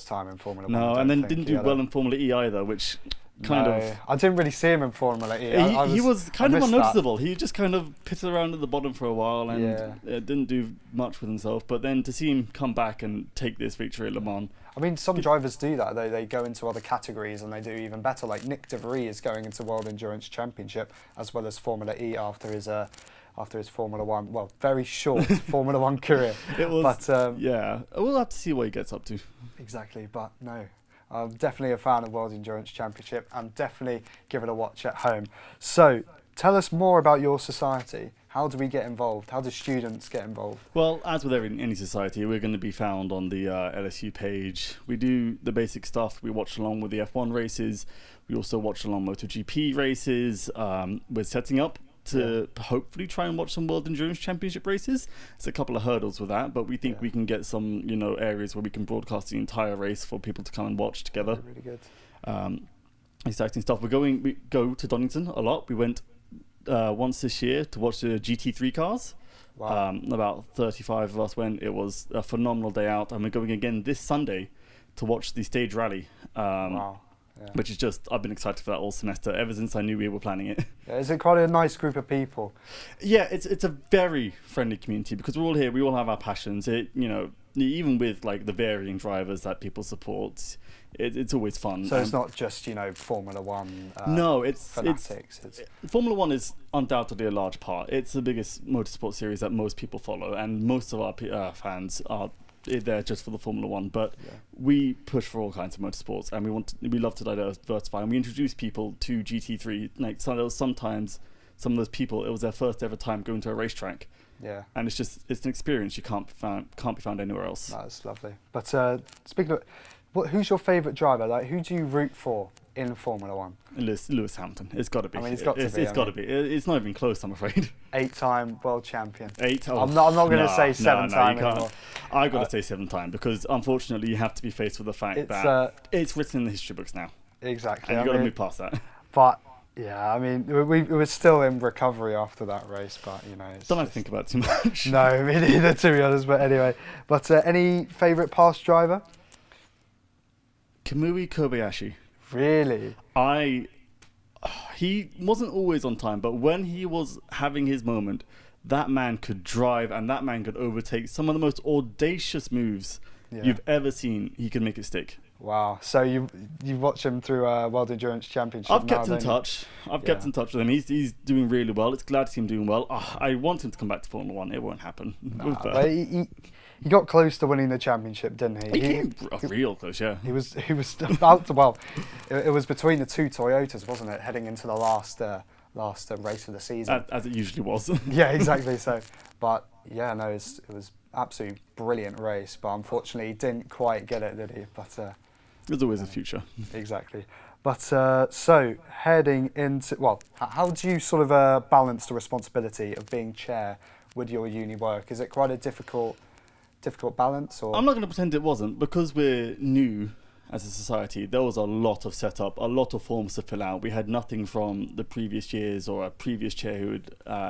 A: time in Formula One.
O: No,
A: I
O: and then
A: don't think.
O: didn't
A: He
O: do
A: had
O: well in Formula E either, which kind
A: No,
O: of...
A: I didn't really see him in Formula E.
O: He was kind
A: I
O: of
A: missed that.
O: unnoticeable. He just kind of pitted around at the bottom for a while and
A: Yeah.
O: didn't do much with himself. But then to see him come back and take this victory at Le Mans...
A: I mean, some drivers do that, though. They go into other categories and they do even better. Like Nick De Vries is going into World Endurance Championship as well as Formula E after his Formula One, well, very short Formula One career.
O: It was,
A: but,
O: yeah, we'll have to see what he gets up to.
A: Exactly, but no. I'm definitely a fan of World Endurance Championship and definitely give it a watch at home. So, tell us more about your society. How do we get involved? How do students get involved?
O: Well, as with any society, we're going to be found on the LSU page. We do the basic stuff. We watch along with the F1 races. We also watch along MotoGP races. We're setting up to hopefully try and watch some World Endurance Championship races. There's a couple of hurdles with that, but we think we can get some, you know, areas where we can broadcast the entire race for people to come and watch together.
A: Really good.
O: Exciting stuff. We go to Donington a lot. We went once this year to watch the GT3 cars.
A: Wow.
O: About 35 of us went. It was a phenomenal day out, and we're going again this Sunday to watch the stage rally.
A: Wow. Yeah.
O: Which is just, I've been excited for that all semester, ever since I knew we were planning it.
A: Yeah, is it quite a nice group of people?
O: Yeah, it's a very friendly community because we're all here, we all have our passions. It, you know, even with like the varying drivers that people support, it's always fun.
A: So it's not just, you know, Formula One
O: no, it's
A: fanatics.
O: Formula One is undoubtedly a large part. It's the biggest motorsport series that most people follow, and most of our fans are there just for the Formula One, but we push for all kinds of motorsports, and we love to diversify, and we introduce people to GT3. Like sometimes some of those people, it was their first ever time going to a racetrack.
A: Yeah.
O: And it's an experience you can't be found anywhere else.
A: That's lovely. But speaking of, who's your favourite driver? Like, who do you root for in Formula One?
O: Lewis Hamilton. It's got to be.
A: I mean, it's got to be.
O: It's got to be. It's not even close, I'm afraid.
A: 8-time world champion.
O: Oh,
A: I'm not going to say 7-time anymore.
O: I've got to say 7-time because unfortunately you have to be faced with the fact that it's written in the history books now.
A: Exactly.
O: And you've got to move past that.
A: But yeah, I mean, we were still in recovery after that race, but you know.
O: Don't have to think about it too much.
A: No, me neither, to be honest. But anyway, any favourite past driver?
O: Kamui Kobayashi.
A: Really?
O: He wasn't always on time, but when he was having his moment, that man could drive and that man could overtake some of the most audacious moves you've ever seen. He could make it stick.
A: Wow. So you watch him through World Endurance Championship?
O: I've kept in touch. I've kept in touch with him. He's doing really well. It's glad to see him doing well. I want him to come back to Formula One. It won't happen.
A: But he got close to winning the championship, didn't he?
O: He came real close, yeah.
A: He was about to. Well, it was between the two Toyotas, wasn't it? Heading into the last race of the season,
O: as it usually was.
A: Yeah, exactly. So, but yeah, no, it was absolutely brilliant race. But unfortunately, he didn't quite get it, did he? But
O: there's always a future.
A: Exactly. But so heading into, well, how do you sort of balance the responsibility of being chair with your uni work? Is it quite a difficult balance? Or?
O: I'm not going to pretend it wasn't, because we're new as a society. There was a lot of setup, a lot of forms to fill out. We had nothing from the previous years or a previous chair who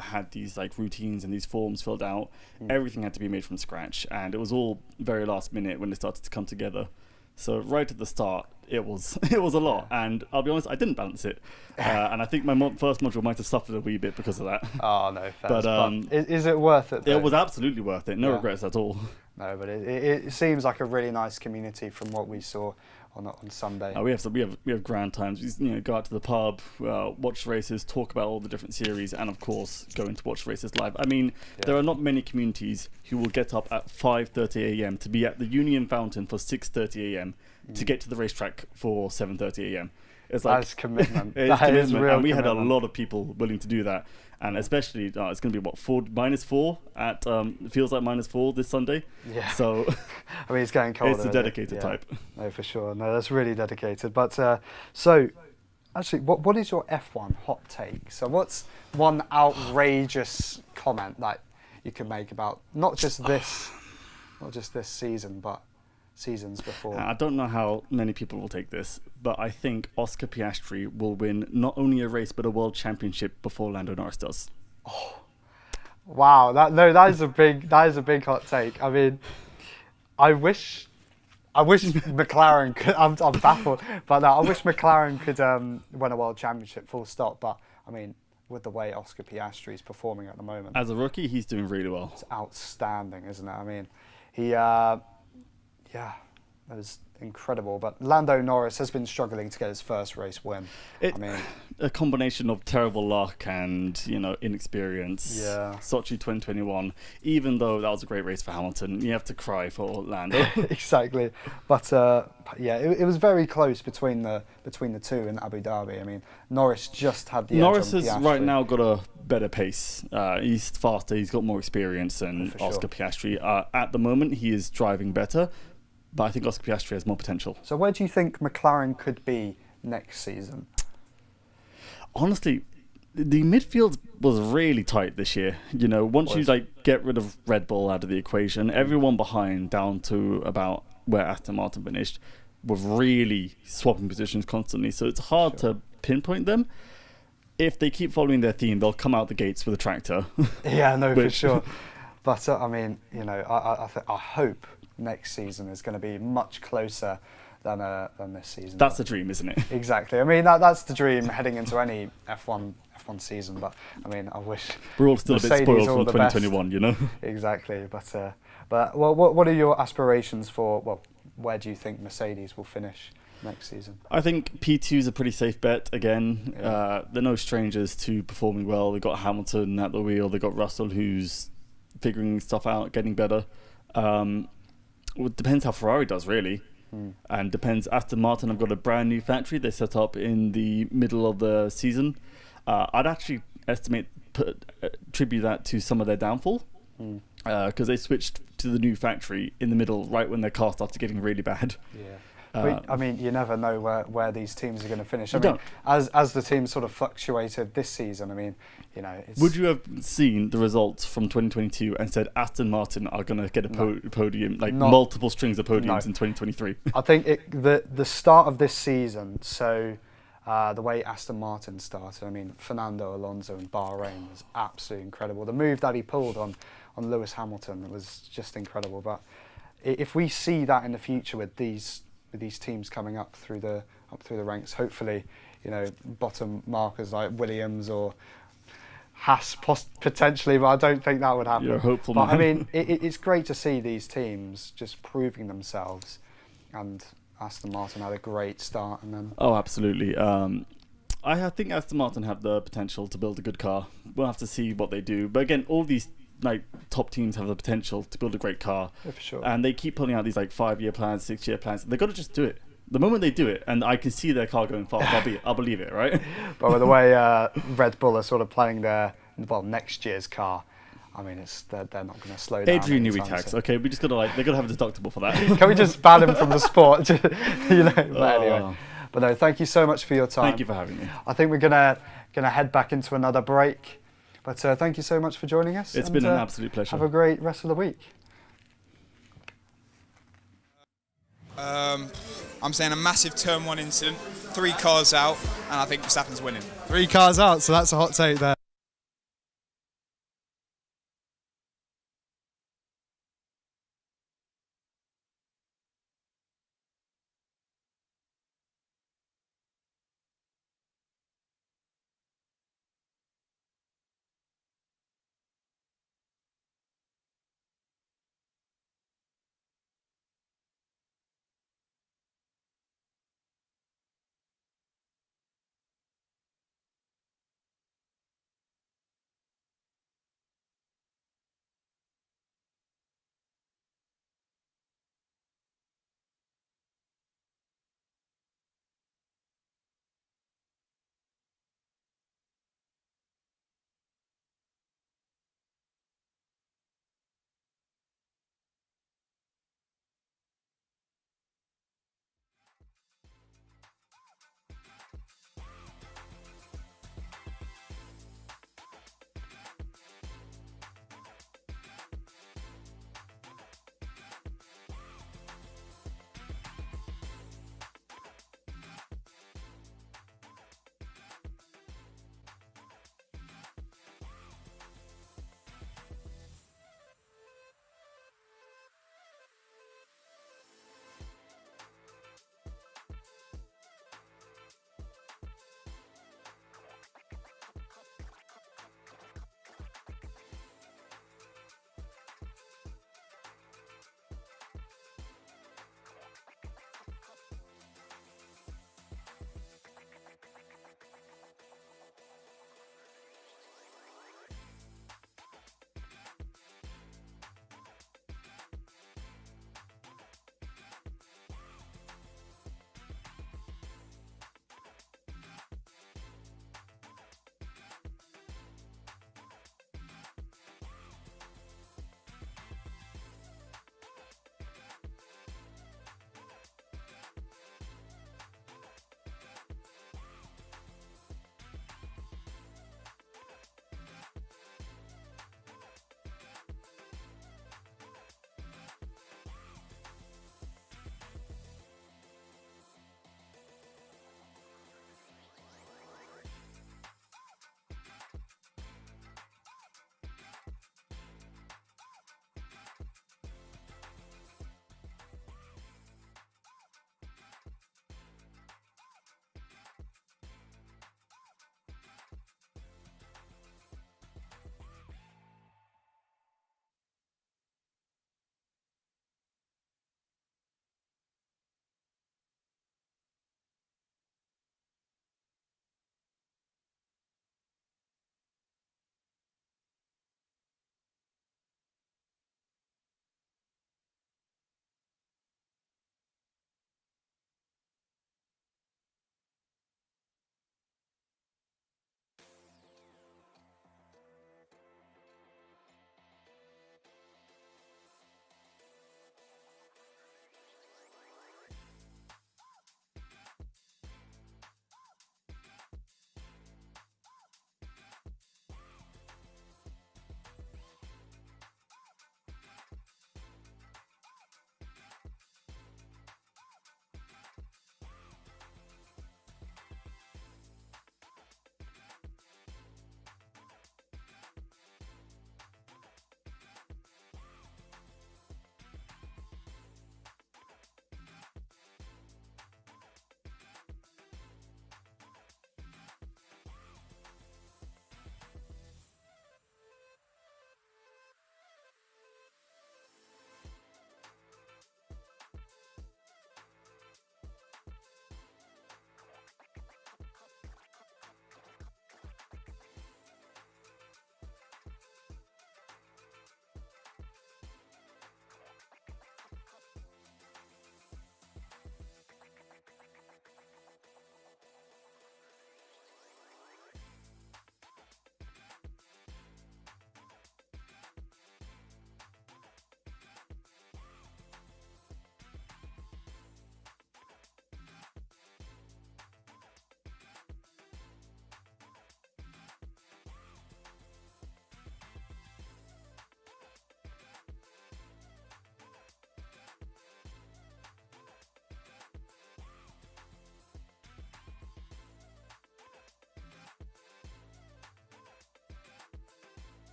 O: had these like routines and these forms filled out. Everything had to be made from scratch, and it was all very last minute when it started to come together. So right at the start, it was a lot, and I'll be honest, I didn't balance it, and I think my first module might have suffered a wee bit because of that.
A: Oh no, fair.
O: But
A: is it worth it, though?
O: It was absolutely worth it. No regrets at all.
A: No, but it seems like a really nice community from what we saw on Sunday.
O: We have grand times. We go out to the pub, watch races, talk about all the different series, and of course go in to watch races live. I mean, there are not many communities who will get up at 5:30 a.m. to be at the Union Fountain for 6:30 a.m. to get to the racetrack for 7:30 a.m. It's like
A: that's commitment.
O: It's commitment, and we had a lot of people willing to do that. And especially, it's going to be -4 at it feels like -4 this Sunday.
A: Yeah.
O: So,
A: I mean, it's getting colder.
O: It's a dedicated type.
A: No, for sure. No, that's really dedicated. But so, actually, what is your F1 hot take? So, what's one outrageous comment that you can make about not just this season, but seasons before?
O: I don't know how many people will take this, but I think Oscar Piastri will win not only a race but a world championship before Lando Norris does.
A: Oh, wow! That is a big hot take. I mean, I wish McLaren could. I'm baffled, but I wish McLaren could win a world championship. Full stop. But I mean, with the way Oscar Piastri is performing at the moment,
O: as a rookie, he's doing really well.
A: It's outstanding, isn't it? I mean, he. Yeah, that was incredible. But Lando Norris has been struggling to get his first race win.
O: I mean, a combination of terrible luck and inexperience.
A: Yeah.
O: Sochi 2021. Even though that was a great race for Hamilton, you have to cry for Lando.
A: Exactly. But yeah, it was very close between the two in Abu Dhabi. I mean, Norris just had the
O: Norris
A: edge on
O: has
A: Piastri.
O: right now got a better pace. He's faster. He's got more experience than Oscar Piastri. At the moment, he is driving better. But I think Oscar Piastri has more potential.
A: So where do you think McLaren could be next season?
O: Honestly, the midfield was really tight this year. Once you get rid of Red Bull out of the equation, everyone behind down to about where Aston Martin finished were really swapping positions constantly. So it's hard to pinpoint them. If they keep following their theme, they'll come out the gates with a tractor.
A: Yeah, no, for sure. But I mean, I hope next season is going to be much closer than this season.
O: That's the dream, isn't it?
A: Exactly. I mean, that's the dream heading into any F1 season. But I mean, I wish
O: we're all still
A: Mercedes
O: a bit spoiled from 2021,
A: Exactly. But what are your aspirations for? Well, where do you think Mercedes will finish next season?
O: I think P2 is a pretty safe bet again. Yeah. They're no strangers to performing well. They've got Hamilton at the wheel. They've got Russell, who's figuring stuff out, getting better. It depends how Ferrari does, really. And depends. Aston Martin have got a brand new factory they set up in the middle of the season. I'd actually attribute that to some of their downfall, because they switched to the new factory in the middle, right when their car started getting really bad.
A: Yeah. I mean, you never know where these teams are going to finish. I mean, as the teams sort of fluctuated this season, I mean,
O: would you have seen the results from 2022 and said Aston Martin are going to get a podium, multiple strings of podiums in 2023?
A: I think the start of this season, so the way Aston Martin started, I mean, Fernando Alonso in Bahrain was absolutely incredible. The move that he pulled on Lewis Hamilton was just incredible. But if we see that in the future with these teams coming up through the ranks, hopefully, bottom markers like Williams or Haas potentially, but I don't think that would happen.
O: You're hopeful,
A: but
O: man.
A: I mean, it's great to see these teams just proving themselves, and Aston Martin had a great start, and then
O: Oh, absolutely. I think Aston Martin have the potential to build a good car. We'll have to see what they do. But again, all these like top teams have the potential to build a great car.
A: Yeah, for sure.
O: And they keep putting out these like 5-year plans, 6-year plans. They've got to just do it. The moment they do it, and I can see their car going fast, I'll believe it, right?
A: But with the way Red Bull are sort of planning their next year's car, I mean, they're not going to slow down.
O: Adrian Newey
A: anytime
O: tax.
A: soon.
O: Okay, we just got to they got to have a deductible for that.
A: Can we just ban him from the sport? But anyway. But no, thank you so much for your time.
O: Thank you for having me.
A: I think we're gonna head back into another break. But thank you so much for joining us.
O: It's been an absolute pleasure.
A: Have a great rest of the week.
P: I'm saying a massive turn 1 incident, 3 cars out, and I think Verstappen's winning.
M: 3 cars out, so that's a hot take there.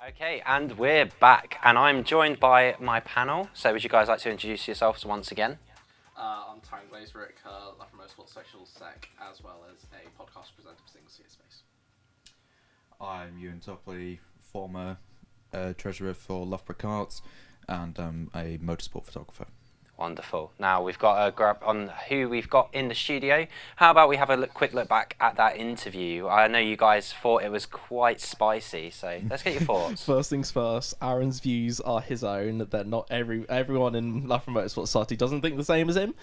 B: Okay, and we're back, and I'm joined by my panel. So would you guys like to introduce yourselves once again?
G: I'm Taryn Glazebrook, Love from Motorsport Social Sec, as well as a podcast presenter for Single Seat Space.
H: I'm Ewan Topley, former treasurer for Loughborough Arts, and a motorsport photographer.
B: Wonderful. Now we've got a grab on who we've got in the studio. How about we have a quick look back at that interview? I know you guys thought it was quite spicy, so let's get your thoughts.
G: First things first, Aaron's views are his own. That not everyone in Love from Motorsport Society doesn't think the same as him.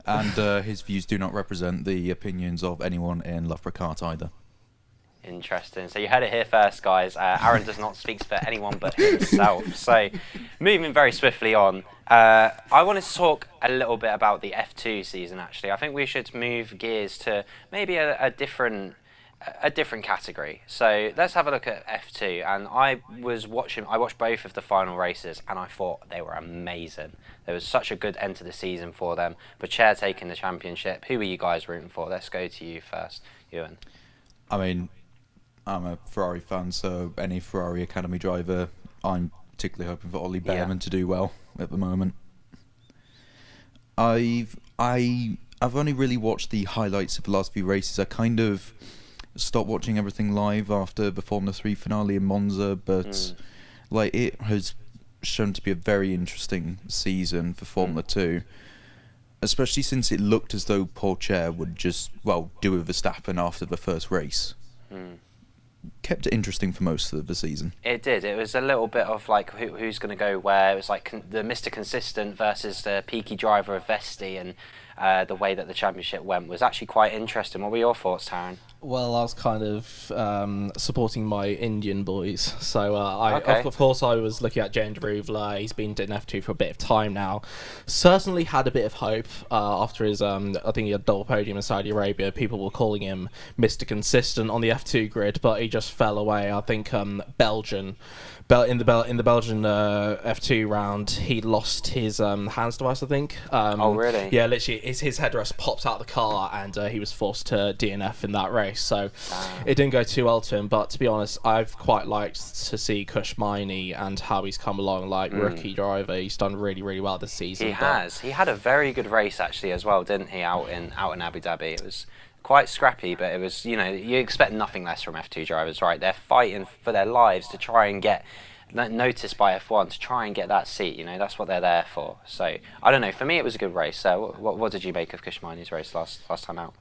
H: And his views do not represent the opinions of anyone in Loughborough Cart either.
B: Interesting. So you heard it here first, guys. Aaron does not speak for anyone but himself. So moving very swiftly on, I wanted to talk a little bit about the F2 season, actually. I think we should move gears to maybe a different category. So let's have a look at F2. And I watched both of the final races, and I thought they were amazing. There was such a good end to the season for them. Papayan taking the championship. Who were you guys rooting for? Let's go to you first, Ewan.
H: I mean, I'm a Ferrari fan, so any Ferrari Academy driver, I'm particularly hoping for Ollie Behrman to do well at the moment. I've only really watched the highlights of the last few races. I kind of stopped watching everything live after the Formula 3 finale in Monza, but like it has shown to be a very interesting season for Formula 2. Especially since it looked as though Papayan would just, do with Verstappen after the first race. Kept it interesting for most of the season.
B: It did. It was a little bit of like who's going to go where. It was like the Mr. Consistent versus the peaky driver of Vesti, and the way that the championship went was actually quite interesting. What were your thoughts, Taryn?
G: Well, I was kind of supporting my Indian boys. So, of course, I was looking at Jayant Ruvla. He's been in F2 for a bit of time now. Certainly had a bit of hope after his, I think he had a double podium in Saudi Arabia. People were calling him Mr. Consistent on the F2 grid, but he just fell away. I think in the Belgian F2 round, he lost his hands device, I think.
B: Oh, really?
G: Yeah, literally, his headrest popped out of the car, and he was forced to DNF in that race. So it didn't go too well to him. But to be honest, I've quite liked to see Kushmaini and how he's come along, like rookie driver. He's done really, really well this season.
B: He has. He had a very good race actually as well, didn't he? Out in Abu Dhabi, it was quite scrappy, but it was, you expect nothing less from F2 drivers, right? They're fighting for their lives to try and get noticed by F1, to try and get that seat. That's what they're there for. So I don't know. For me, it was a good race. So what did you make of Kushmaini's race last time out?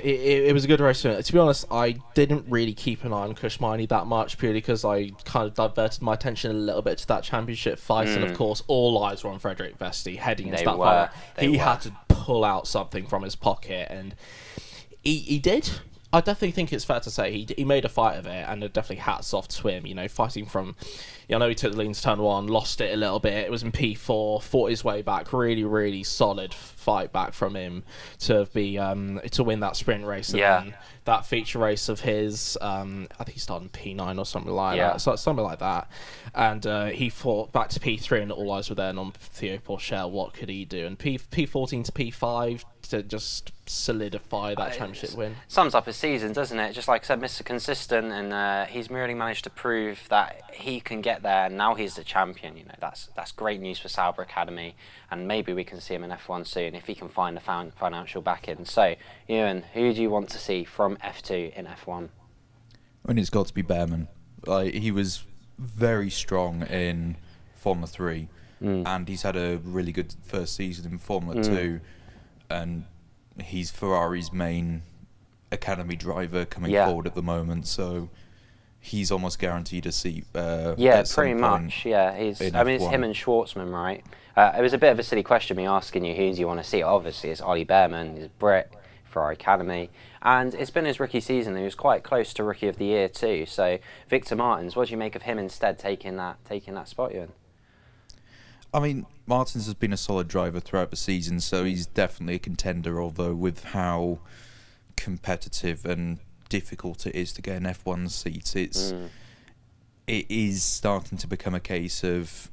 G: It was a good race. To be honest, I didn't really keep an eye on Kushmaini that much, purely because I kind of diverted my attention a little bit to that championship fight, and of course, all eyes were on Frederick Vesti heading into that final. He had to pull out something from his pocket, and he did. I definitely think it's fair to say he made a fight of it, and definitely hats off to him. Fighting from, I know he took the lead into turn 1, lost it a little bit. It was in P4, fought his way back. Really, really solid fight back from him to be to win that sprint race. And then that feature race of his, I think he started in P9 or something like that. So, something like that. And he fought back to P3, and all eyes were then on Theo Porchel. What could he do? And P14 to P5 to just solidify that championship win.
B: Sums up his season, doesn't it? Just like I said, Mr. Consistent, and he's really managed to prove that he can get there, and now he's the champion. That's great news for Sauber Academy, and maybe we can see him in F1 soon if he can find the financial backing. So, Ewan, who do you want to see from F2 in F1?
H: I mean, it's got to be Behrman. He was very strong in Formula 3, and he's had a really good first season in Formula 2. And he's Ferrari's main academy driver coming forward at the moment, so he's almost guaranteed a seat.
B: Pretty much. Yeah, it's him and Schwartzman, right? It was a bit of a silly question me asking you who do you want to see. Obviously, it's Ollie Behrman, he's Brit, Ferrari Academy, and it's been his rookie season. He was quite close to Rookie of the Year too. So Victor Martins, what do you make of him instead taking that spot, Ewan?
H: I mean, Martins has been a solid driver throughout the season, so he's definitely a contender, although with how competitive and difficult it is to get an F1 seat, it is starting to become a case of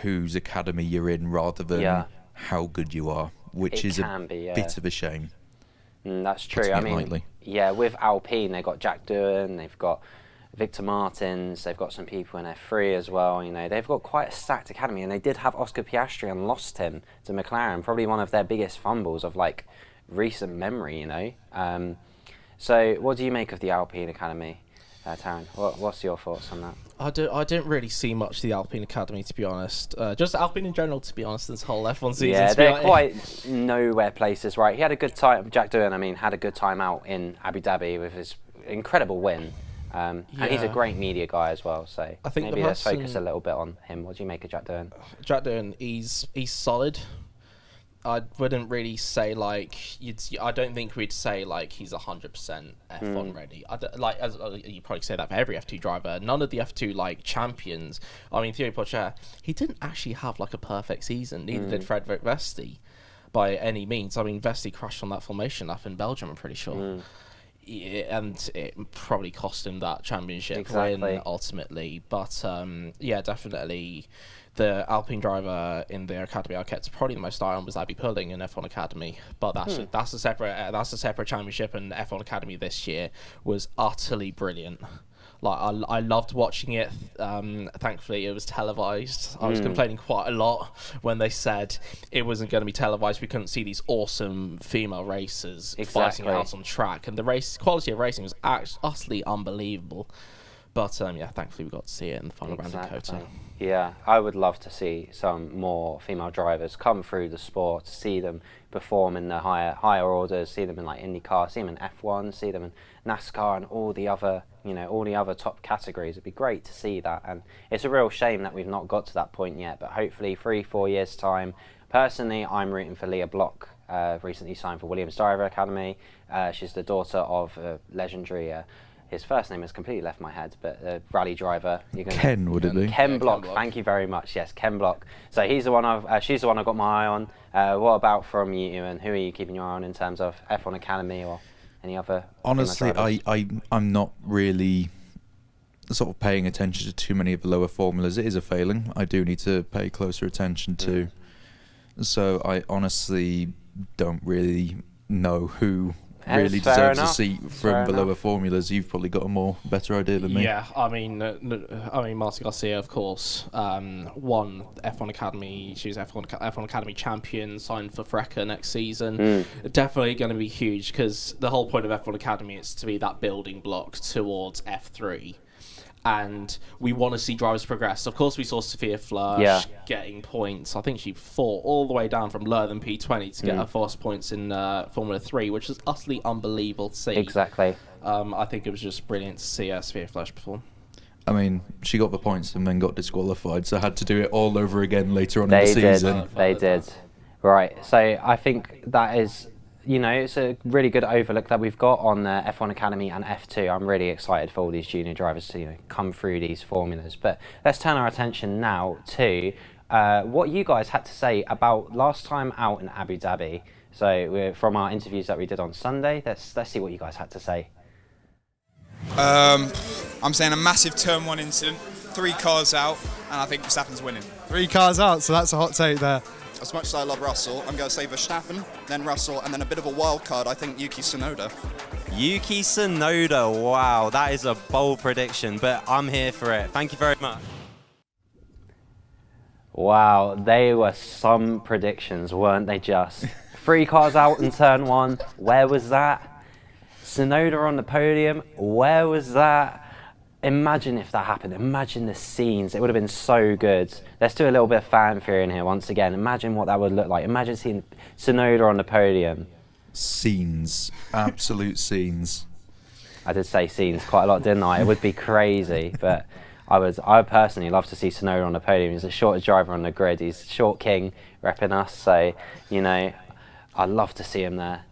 H: whose academy you're in rather than how good you are, which is a bit of a shame.
B: That's true. I mean, with Alpine, they've got Jack Doohan, they've got Victor Martins, they've got some people in F3 as well. You know, they've got quite a stacked academy, and they did have Oscar Piastri and lost him to McLaren, probably one of their biggest fumbles of like recent memory, you know. So what do you make of the Alpine Academy, Taryn? What's your thoughts on that?
G: I didn't really see much of the Alpine Academy, to be honest. Just Alpine in general, to be honest, this whole F1 season.
B: Yeah, they're quite nowhere places, right? He had a good time, Jack Doohan, I mean, had a good time out in Abu Dhabi with his incredible win. And he's a great media guy as well, so I think maybe let's focus a little bit on him. What do you make of Jack Doohan?
G: Jack Doohan, he's solid. I wouldn't really say like I don't think we'd say like he's 100% F1 ready. Like as you probably say that for every F2 driver. None of the F2 like champions. I mean, Thierry Pocher, he didn't actually have like a perfect season. Neither did Frederick Vesti, by any means. I mean, Vesti crashed on that formation lap in Belgium, I'm pretty sure. Yeah, and it probably cost him that championship win ultimately. But yeah, definitely. The Alpine driver in their academy I kept probably the most eye on was Abby Pulling in F1 Academy, but that's a separate championship, and F1 Academy this year was utterly brilliant. Like I loved watching it. Thankfully, it was televised. I was complaining quite a lot when they said it wasn't going to be televised. We couldn't see these awesome female racers fighting out on track, and the quality of racing was utterly unbelievable. But yeah, thankfully we got to see it in the final round in Kota.
B: Yeah, I would love to see some more female drivers come through the sport, see them perform in the higher orders, see them in like IndyCar, see them in F1, see them in NASCAR and all the other, you know, all the other top categories. It'd be great to see that, and it's a real shame that we've not got to that point yet. But hopefully, 3-4 years time. Personally, I'm rooting for Leah Block. Recently signed for Williams Driver Academy. She's the daughter of a legendary. His first name has completely left my head, but rally driver.
H: Ken, would it be?
B: Ken Block. Thank you very much. Yes, Ken Block. So he's the one she's the one I've got my eye on. What about from you, Ewan? Who are you keeping your eye on in terms of F1 Academy or any other?
H: Honestly, I'm not really sort of paying attention to too many of the lower formulas. It is a failing. I do need to pay closer attention to. So I honestly don't really know who really deserves a seat from the lower formulas. You've probably got a better idea than me.
G: Yeah, I mean, Marta Garcia, of course, won F1 Academy. She's F1 Academy champion, signed for Freca next season. Definitely going to be huge, because the whole point of F1 Academy is to be that building block towards F3. And we want to see drivers progress. Of course, we saw Sophia Flörsch getting points. I think she fought all the way down from lower than P20 to get her first points in Formula 3, which is utterly unbelievable to see.
B: Exactly.
G: I think it was just brilliant to see Sophia Flörsch perform.
H: I mean, she got the points and then got disqualified, so had to do it all over again later on in the season.
B: They did. Right. So I think that is... You know, it's a really good overlook that we've got on F1 Academy and F2. I'm really excited for all these junior drivers to come through these formulas. But let's turn our attention now to what you guys had to say about last time out in Abu Dhabi. So from our interviews that we did on Sunday, let's see what you guys had to say.
P: I'm saying a massive turn one incident, 3 cars out, and I think Verstappen's winning.
M: 3 cars out, so that's a hot take there.
L: As much as I love Russell, I'm going to say Verstappen, then Russell, and then a bit of a wild card, I think Yuki Tsunoda.
I: Yuki Tsunoda, wow, that is a bold prediction, but I'm here for it. Thank you very much.
B: Wow, they were some predictions, weren't they just? 3 cars out in turn 1, where was that? Tsunoda on the podium, where was that? Imagine if that happened. Imagine the scenes. It would have been so good. Let's do a little bit of fan theory in here once again. Imagine what that would look like. Imagine seeing Tsunoda on the podium.
H: Scenes. Absolute scenes.
B: I did say scenes quite a lot, didn't I? It would be crazy. But I would personally love to see Tsunoda on the podium. He's the shortest driver on the grid. He's short king repping us. So, you know, I'd love to see him there.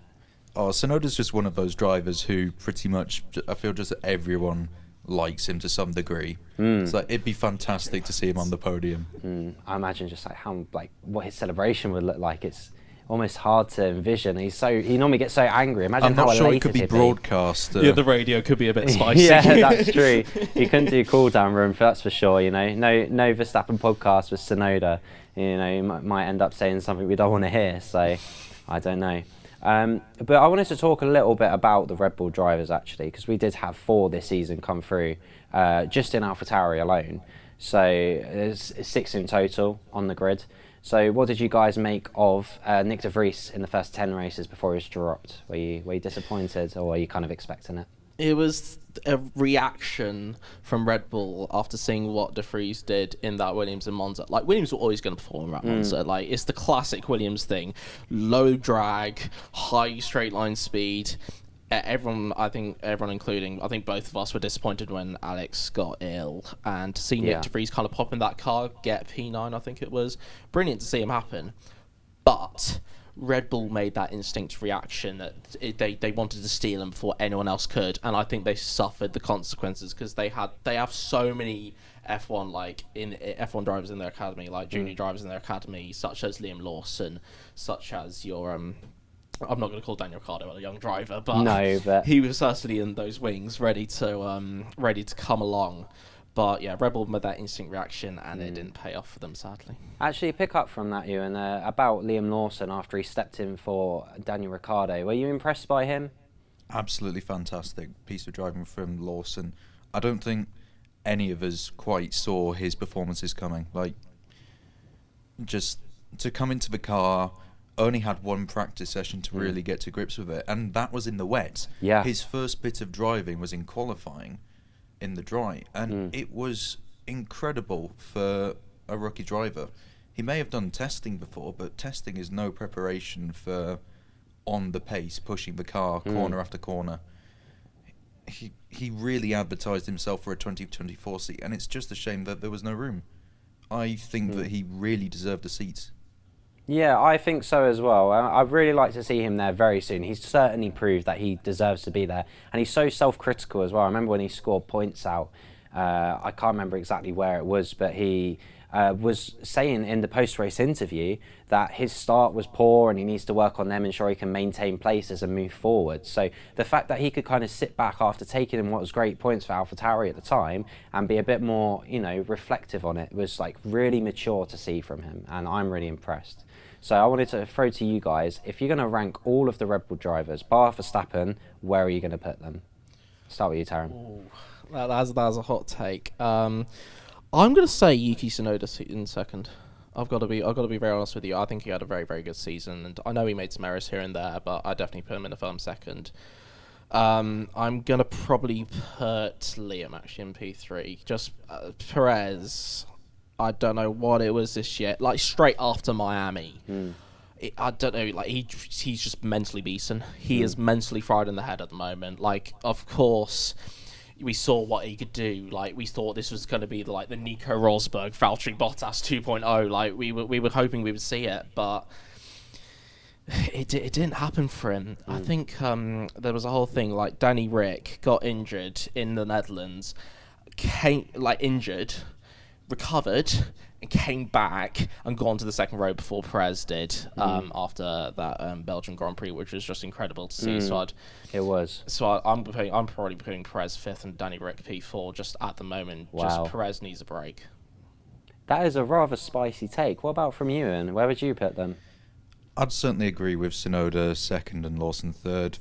H: Oh, Tsunoda's just one of those drivers who pretty much, I feel just everyone likes him to some degree. It's like it'd be fantastic to see him on the podium.
B: I imagine just like what his celebration would look like. It's almost hard to envision. He normally gets so angry. Imagine
H: I'm
B: how
H: not sure
B: elated
H: it could be
B: he'd
G: broadcast. Yeah, the radio could be a bit spicy.
B: Yeah, that's true. You couldn't do cool down room, that's for sure. You know, no Verstappen podcast with Tsunoda. You know, you might end up saying something we don't want to hear. So I don't know.
C: But I wanted to talk a little bit about the Red Bull drivers, actually, because we did have 4 this season come through, just in AlphaTauri alone. So there's 6 in total on the grid. So what did you guys make of Nick de Vries in the first 10 races before he was dropped? Were you disappointed, or were you kind of expecting it?
G: It was a reaction from Red Bull after seeing what de Vries did in that Williams and Monza. Like, Williams were always going to perform at Monza. Like, it's the classic Williams thing. Low drag, high straight line speed. I think everyone, including, I think both of us, were disappointed when Alex got ill, and to see Nick de Vries kind of pop in that car, get P9, I think it was, brilliant to see him happen. But Red Bull made that instinct reaction that they wanted to steal him before anyone else could, and I think they suffered the consequences, because they have so many F1 drivers in their academy, like junior drivers in their academy, such as Liam Lawson, such as your I'm not going to call Daniel Ricciardo a young driver, but he was certainly in those wings, ready to come along. But yeah, Red Bull made that instinct reaction, and it didn't pay off for them, sadly.
C: Actually, pick up from that, Ewan, about Liam Lawson after he stepped in for Daniel Ricciardo. Were you impressed by him?
H: Absolutely fantastic piece of driving from Lawson. I don't think any of us quite saw his performances coming. Like, just to come into the car, only had one practice session to really get to grips with it, and that was in the wet.
C: Yeah.
H: His first bit of driving was in qualifying in the dry, and it was incredible for a rookie driver. He may have done testing before, but testing is no preparation for on the pace, pushing the car corner after corner. He really advertised himself for a 2024 seat, and it's just a shame that there was no room. I think that he really deserved a seat.
C: Yeah, I think so as well. I'd really like to see him there very soon. He's certainly proved that he deserves to be there. And he's so self-critical as well. I remember when he scored points out, I can't remember exactly where it was, but he was saying in the post-race interview that his start was poor and he needs to work on them, ensure he can maintain places and move forward. So the fact that he could kind of sit back after taking in what was great points for AlphaTauri at the time and be a bit more, reflective on it was like really mature to see from him, and I'm really impressed. So I wanted to throw to you guys, if you're going to rank all of the Red Bull drivers, bar Verstappen, where are you going to put them? Start with you, Taron.
G: That's a hot take. I'm going to say Yuki Tsunoda in second. I've got to be very honest with you. I think he had a very, very good season, and I know he made some errors here and there, but I definitely put him in a firm second. I'm going to probably put Liam actually in P3. Just Perez, I don't know what it was this year. Like, straight after Miami, I don't know. Like, he's just mentally beaten. He is mentally fried in the head at the moment. Like, of course, we saw what he could do. Like, we thought this was going to be like the Nico Rosberg, Valtteri Bottas 2.0. Like, we were hoping we would see it, but it didn't happen for him. I think there was a whole thing like Danny Rick got injured in the Netherlands, injured, recovered, and came back and gone to the second row before Perez did after that Belgian Grand Prix, which was just incredible to see. So I'm probably putting Perez 5th and Danny Rick P4 just at the moment.
C: Wow.
G: Just Perez needs a break.
C: That is a rather spicy take. What about from you, Ian? Where would you put them?
H: I'd certainly agree with Tsunoda second and Lawson third.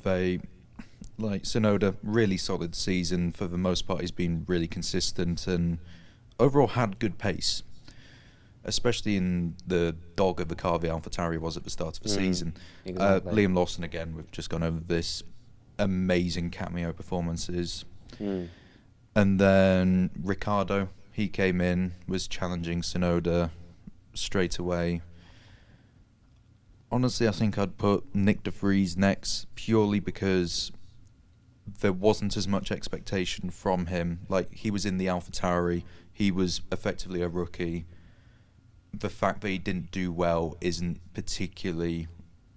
H: Tsunoda, really solid season. For the most part, he's been really consistent and overall had good pace, especially in the dog of the car the AlphaTauri was at the start of the season.
C: Exactly.
H: Liam Lawson, again, we've just gone over this, amazing cameo performances. And then Ricciardo, he came in, was challenging Tsunoda straight away. Honestly, I think I'd put Nick de Vries next, purely because there wasn't as much expectation from him. Like, he was in the AlphaTauri, he was effectively a rookie. The fact that he didn't do well isn't particularly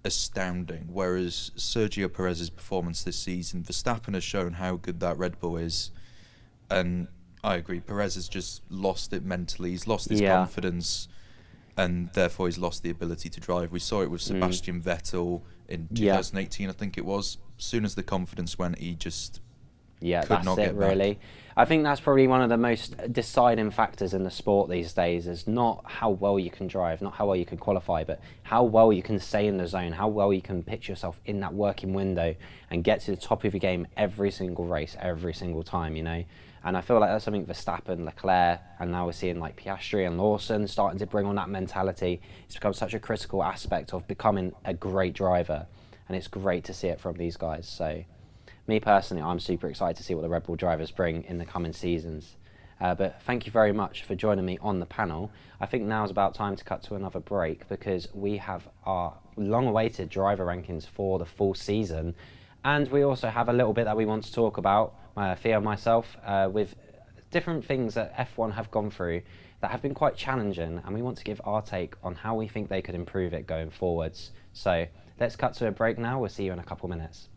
H: astounding, whereas Sergio Perez's performance this season, Verstappen has shown how good that Red Bull is, and I agree, Perez has just lost it mentally, he's lost his confidence, and therefore he's lost the ability to drive. We saw it with Sebastian Vettel in 2018, I think it was. As soon as the confidence went, he just
B: Yeah,
H: could
B: that's
H: not
B: it,
H: get back.
B: really. I think that's probably one of the most deciding factors in the sport these days, is not how well you can drive, not how well you can qualify, but how well you can stay in the zone, how well you can pitch yourself in that working window and get to the top of your game every single race, every single time, you know. And I feel like that's something Verstappen, Leclerc, and now we're seeing like Piastri and Lawson starting to bring on that mentality. It's become such a critical aspect of becoming a great driver, and it's great to see it from these guys. So me personally, I'm super excited to see what the Red Bull drivers bring in the coming seasons. But thank you very much for joining me on the panel. I think now is about time to cut to another break, because we have our long-awaited driver rankings for the full season. And we also have a little bit that we want to talk about, Theo and myself, with different things that F1 have gone through that have been quite challenging. And we want to give our take on how we think they could improve it going forwards. So let's cut to a break now. We'll see you in a couple minutes.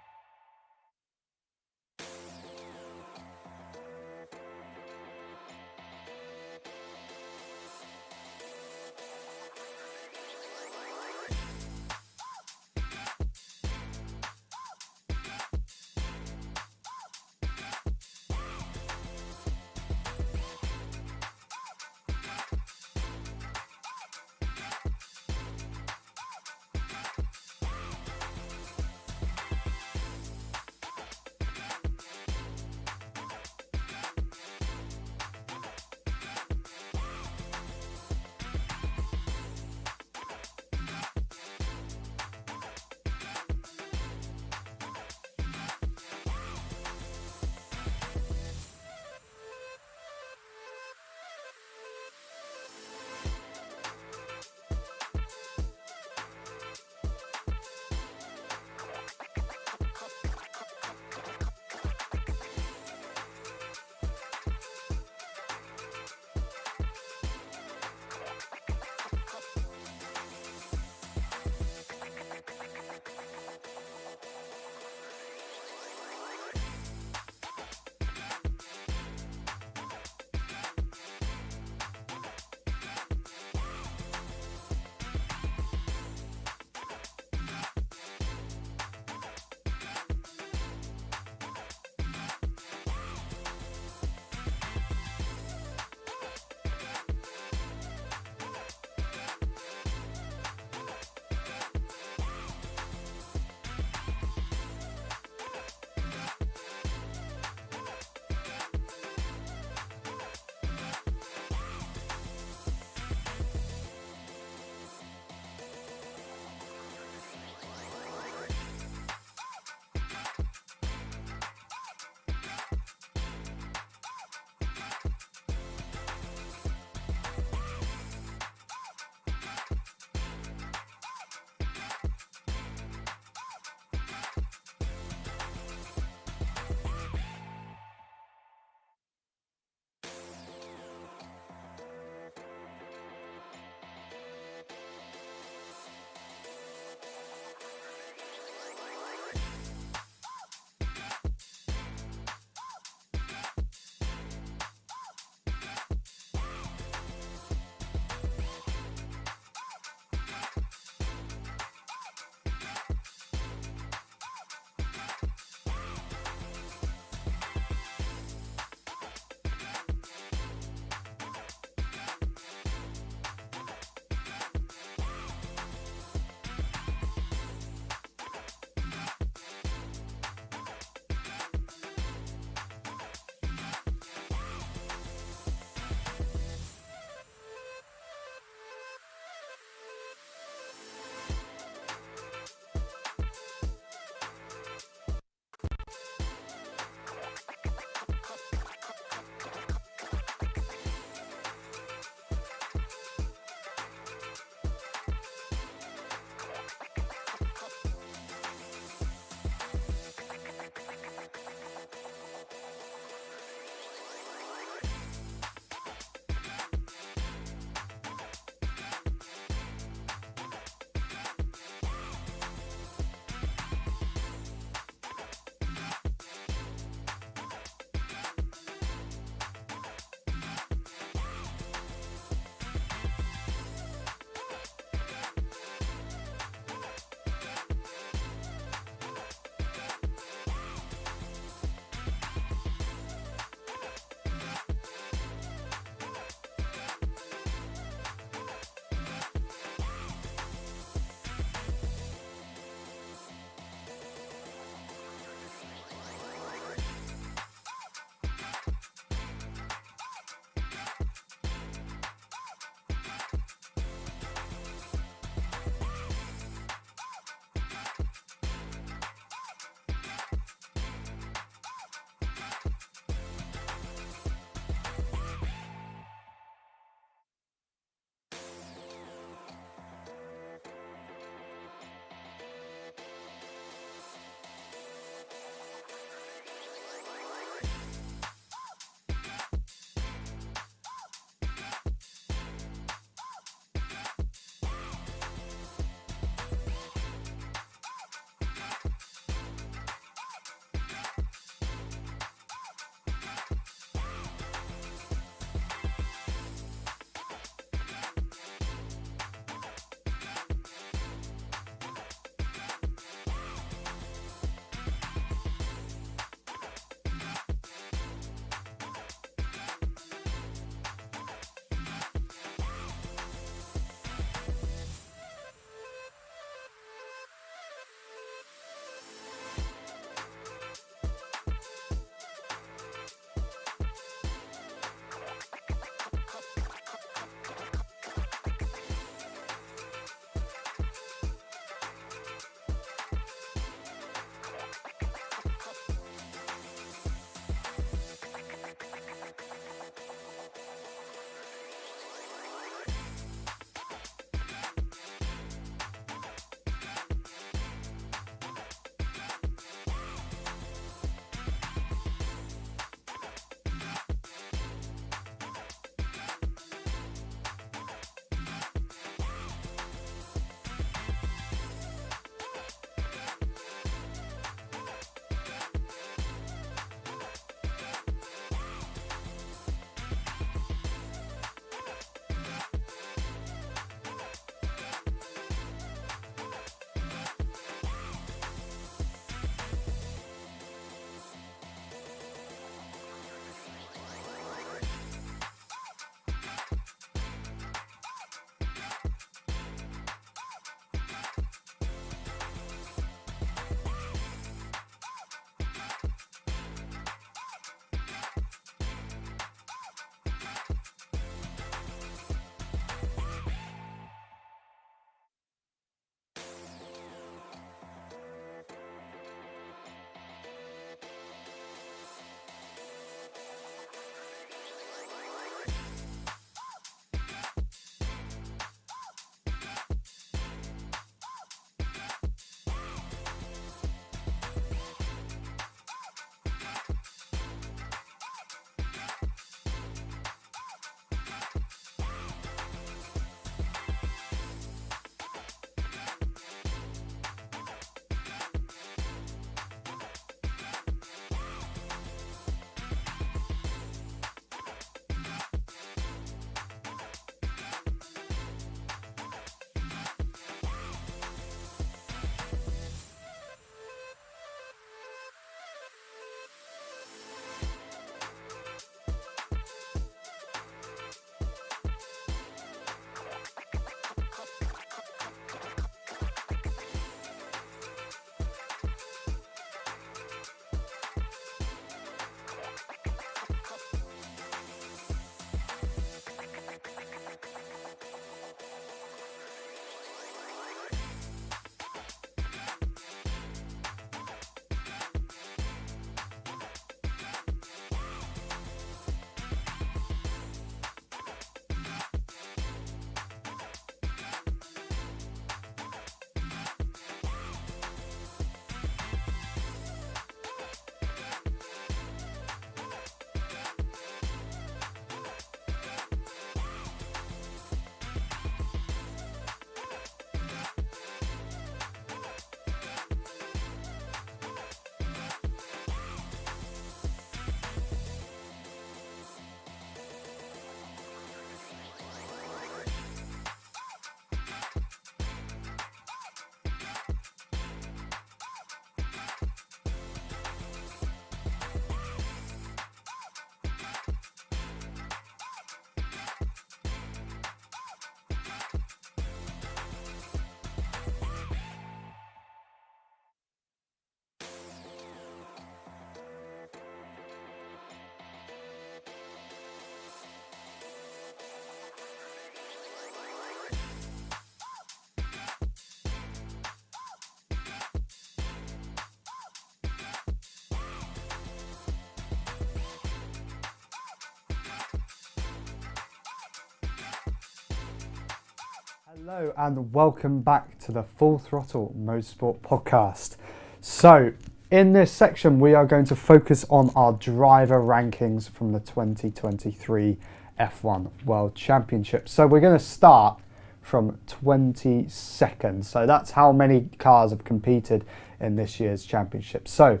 A: Hello and welcome back to the Full Throttle Motorsport Podcast. So, in this section we are going to focus on our driver rankings from the 2023 F1 World Championship. So we're going to start from 22nd. So that's how many cars have competed in this year's championship. So,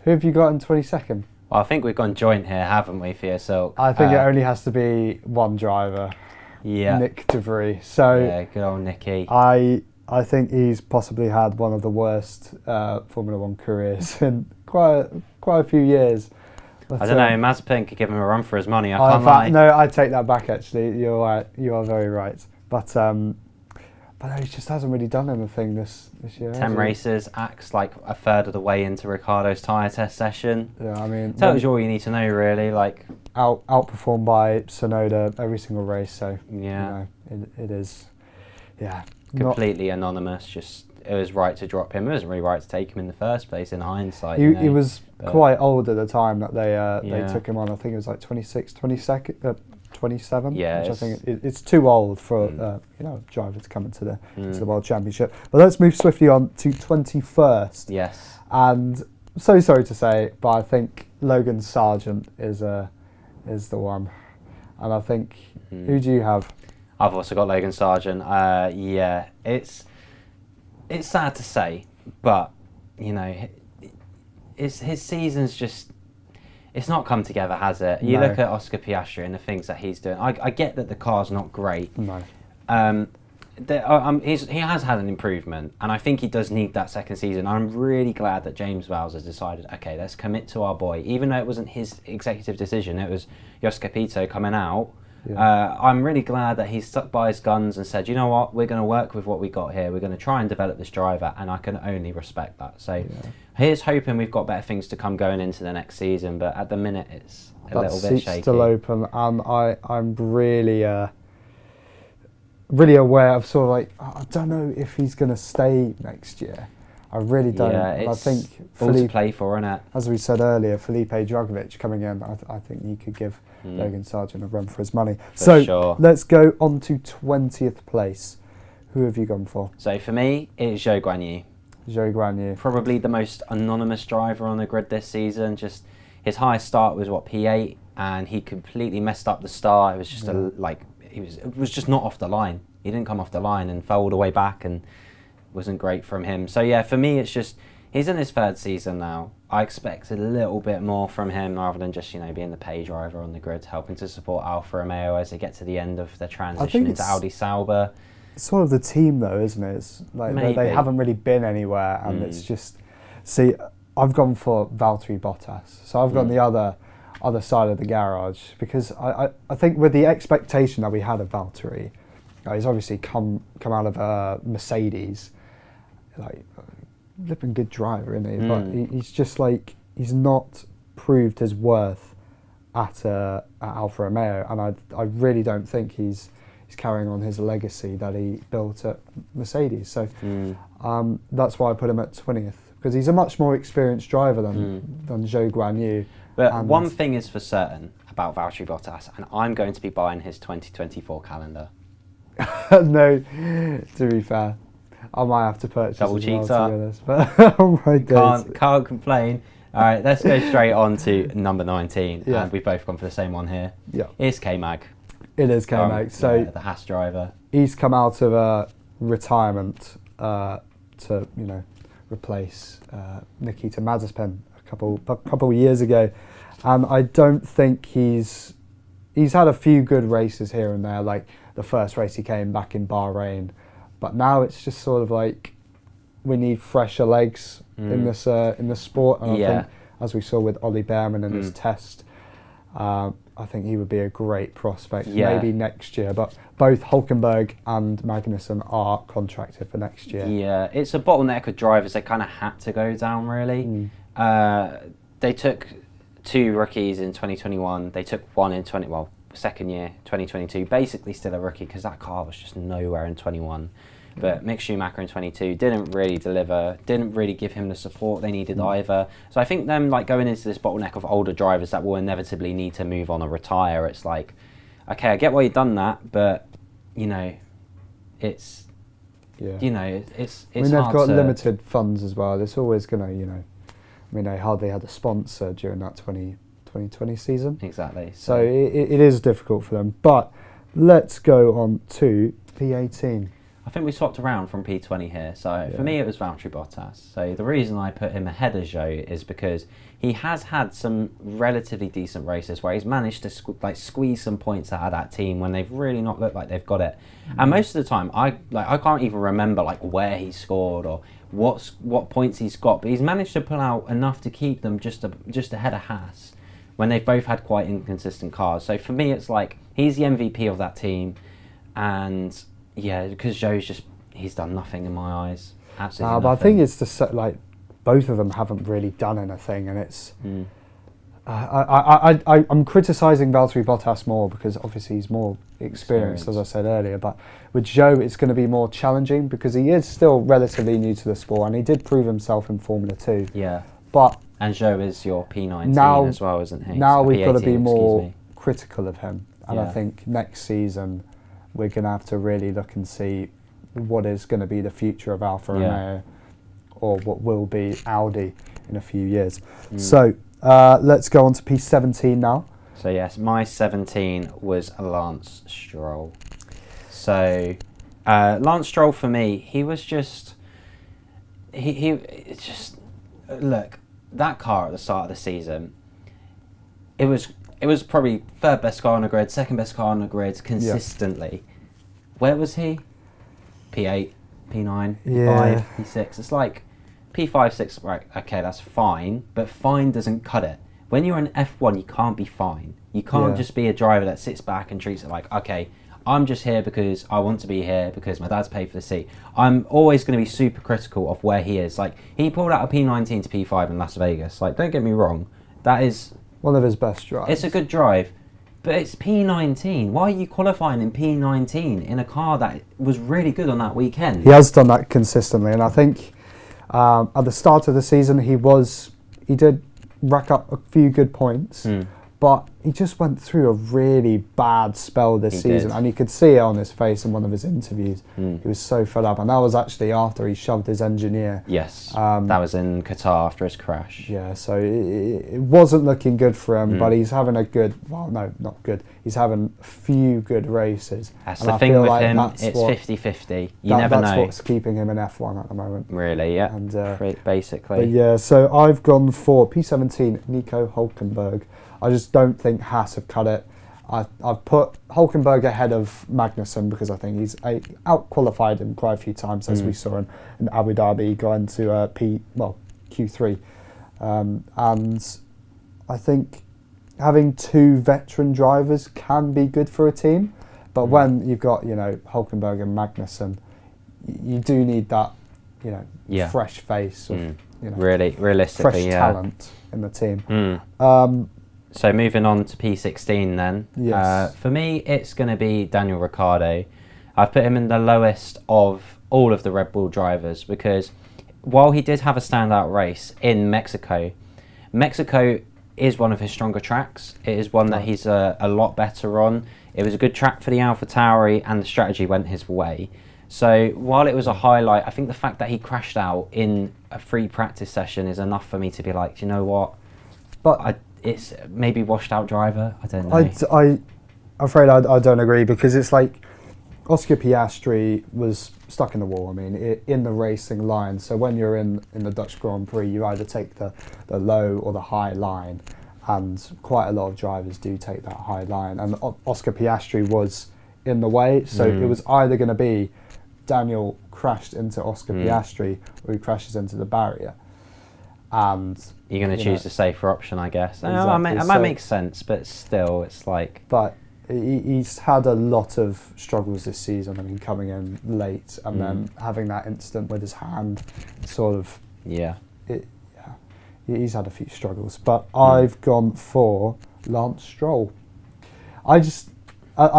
A: who have you got in 22nd?
C: Well, I think we've gone joint here, haven't we, for yourself?
A: I think it only has to be one driver.
C: Yeah.
A: Nick de Vries. So
C: yeah, good old Nicky.
A: I think he's possibly had one of the worst Formula One careers in quite a few years. But,
C: I don't know, Mazepin could give him a run for his money, I can't lie.
A: No, I take that back actually, you're right, you are very right. But no, he just hasn't really done anything this year.
C: 10 races, acts like a third of the way into Ricciardo's tyre test session.
A: Yeah, I mean...
C: Tells you all you need to know, really. Like
A: outperformed by Tsunoda every single race, so...
C: Yeah.
A: You know, it is... Yeah.
C: Completely anonymous, just... It was right to drop him. It wasn't really right to take him in the first place, in hindsight.
A: He was quite old at the time that they took him on. I think it was like 27.
C: Yeah,
A: which I think it's too old for a driver to come into the World Championship. But let's move swiftly on to 21st.
C: Yes.
A: And so sorry to say, but I think Logan Sargent is the one. And I think who do you have?
C: I've also got Logan Sargent. Yeah, it's sad to say, but you know, his season's just. It's not come together, has it? You look at Oscar Piastri and the things that he's doing. I get that the car's not great.
A: No.
C: He has had an improvement, and I think he does need that second season. I'm really glad that James Vowles has decided, okay, let's commit to our boy. Even though it wasn't his executive decision, it was Jos Capito coming out. Yeah. I'm really glad that he's stuck by his guns and said, you know what, we're going to work with what we got here. We're going to try and develop this driver, and I can only respect that. So here's hoping we've got better things to come going into the next season, but at the minute it's a little bit shaky.
A: Still open, and I'm really aware of sort of like, I don't know if he's going to stay next year. I really don't.
C: Yeah,
A: and I think
C: all to play for, isn't it?
A: As we said earlier, Felipe Drugovich coming in, I think you could give Logan Sargent a run for his money. Let's go on to 20th place. Who have you gone for?
C: So for me, it's Zhou Guanyu.
A: Zhou Guanyu.
C: Probably the most anonymous driver on the grid this season. Just his highest start was P8, and he completely messed up the start. It was just it was just not off the line. He didn't come off the line and fell all the way back, and wasn't great from him. So yeah, for me, it's just he's in his third season now. I expect a little bit more from him rather than just being the pay driver on the grid, helping to support Alfa Romeo as they get to the end of their transition into Audi Sauber.
A: It's sort of the team though, isn't it? It's like they haven't really been anywhere, and it's just I've gone for Valtteri Bottas, so I've gone the other side of the garage, because I think with the expectation that we had of Valtteri, he's obviously come out of Mercedes, like flipping good driver, isn't he? But he's just like, he's not proved his worth at Alfa Romeo, and I really don't think he's carrying on his legacy that he built at Mercedes. So that's why I put him at 20th, because he's a much more experienced driver than Zhou Guanyu.
C: But one thing is for certain about Valtteri Bottas, and I'm going to be buying his 2024 calendar.
A: No, to be fair, I might have to purchase
C: double cheater.
A: But oh my God,
C: can't complain. All right, let's go straight on to number 19, and we've both gone for the same one here.
A: Yeah,
C: it's K-Mag.
A: It is K-Mag. So
C: the Haas driver.
A: He's come out of retirement to replace Nikita Mazepin a couple of years ago, and I don't think he's had a few good races here and there, like the first race he came back in Bahrain, but now it's just sort of like we need fresher legs in this sport, and I think, as we saw with Ollie Behrman in his test, I think he would be a great prospect maybe next year, but both Hülkenberg and Magnussen are contracted for next year.
C: Yeah, it's a bottleneck with drivers. They kind of had to go down, really. They took 2 rookies in 2021. They took 1 in second year, 2022. Basically still a rookie, because that car was just nowhere in 21. But Mick Schumacher in 22 didn't really deliver, didn't really give him the support they needed either. So I think them going into this bottleneck of older drivers that will inevitably need to move on or retire, it's like, okay, I get why you've done that, but it's
A: Yeah.
C: you know, it's
A: I mean, they've
C: hard
A: got
C: to,
A: limited funds as well. It's always going to, you know, I mean, they hardly had a sponsor during that 2020 season.
C: Exactly.
A: So it is difficult for them. But let's go on to P18.
C: I think we swapped around from P20 here. So for me, it was Valtteri Bottas. So the reason I put him ahead of Zhou is because he has had some relatively decent races where he's managed to squeeze some points out of that team when they've really not looked like they've got it. And most of the time, I can't even remember like where he scored or what points he's got, but he's managed to pull out enough to keep them just ahead of Haas when they've both had quite inconsistent cars. So for me, it's like he's the MVP of that team, and yeah, because Zhou's he's done nothing in my eyes. Absolutely nothing.
A: But I think it's the like both of them haven't really done anything, and it's. I'm criticising Valtteri Bottas more because obviously he's more experienced, as I said earlier. But with Zhou, it's going to be more challenging because he is still relatively new to the sport, and he did prove himself in Formula 2.
C: Yeah.
A: But
C: and Zhou is your P19 as well, isn't he?
A: Now
C: So
A: we've got to be
C: P18,
A: more critical of him, and I
C: Yeah.
A: think next season we're going to have to really look and see what is going to be the future of Alfa Romeo, or what will be Audi in a few years. So let's go on to P17 now.
C: So yes, my 17 was Lance Stroll. So Lance Stroll for me, he was just look, that car at the start of the season, it was probably third best car on the grid, second best car on the grid consistently. Where was he? P8, P9, P5, P6. It's like P5, 6, right, okay, that's fine, but fine doesn't cut it. When you're in F1, you can't be fine. You can't just be a driver that sits back and treats it like, okay, I'm just here because I want to be here because my dad's paid for the seat. I'm always going to be super critical of where he is. Like, he pulled out a P19 to P5 in Las Vegas. Like, don't get me wrong, that is
A: one of his best drives.
C: It's a good drive, but it's P19. Why are you qualifying in P19 in a car that was really good on that weekend?
A: He has done that consistently, and I think at the start of the season he did rack up a few good points, but he just went through a really bad spell this season, and you could see it on his face in one of his interviews. He was so fed up, and that was actually after he shoved his engineer.
C: Yes, that was in Qatar after his crash.
A: Yeah, so it wasn't looking good for him, but he's having a good, well, no, not good. He's having a few good races.
C: That's
A: and
C: the
A: I
C: thing
A: feel
C: with
A: like
C: him,
A: that's
C: it's
A: what-
C: 50-50. You never know.
A: That's what's keeping him in F1 at the moment.
C: Really, yeah,
A: And,
C: basically.
A: But yeah, so I've gone for P17, Nico Hülkenberg. I just don't think Haas have cut it. I've put Hülkenberg ahead of Magnussen because I think he's out-qualified him quite a few times, as we saw in Abu Dhabi, going to Q3. And I think having two veteran drivers can be good for a team, but when you've got, you know, Hülkenberg and Magnussen, you do need that, you know, fresh face of, you know,
C: really, realistically,
A: fresh talent in the team.
C: So moving on to P16 then.
A: Yes.
C: For me, it's going to be Daniel Ricciardo. I've put him in the lowest of all of the Red Bull drivers because while he did have a standout race in Mexico, Mexico is one of his stronger tracks. It is one that he's a lot better on. It was a good track for the AlphaTauri and the strategy went his way. So while it was a highlight, I think the fact that he crashed out in a free practice session is enough for me to be like, do you know what?
A: But
C: it's maybe washed out driver. I don't know.
A: I'm afraid I don't agree because it's like Oscar Piastri was stuck in the wall. I mean, in the racing line. So when you're in the Dutch Grand Prix, you either take the low or the high line, and quite a lot of drivers do take that high line. And Oscar Piastri was in the way, so it was either going to be Daniel crashed into Oscar Piastri or he crashes into the barrier. And
C: you're going to choose the safer option, I guess.
A: Exactly.
C: That might make sense, but still, it's like.
A: But he's had a lot of struggles this season. I mean, coming in late and then having that incident with his hand, sort of. He's had a few struggles, but I've gone for Lance Stroll. I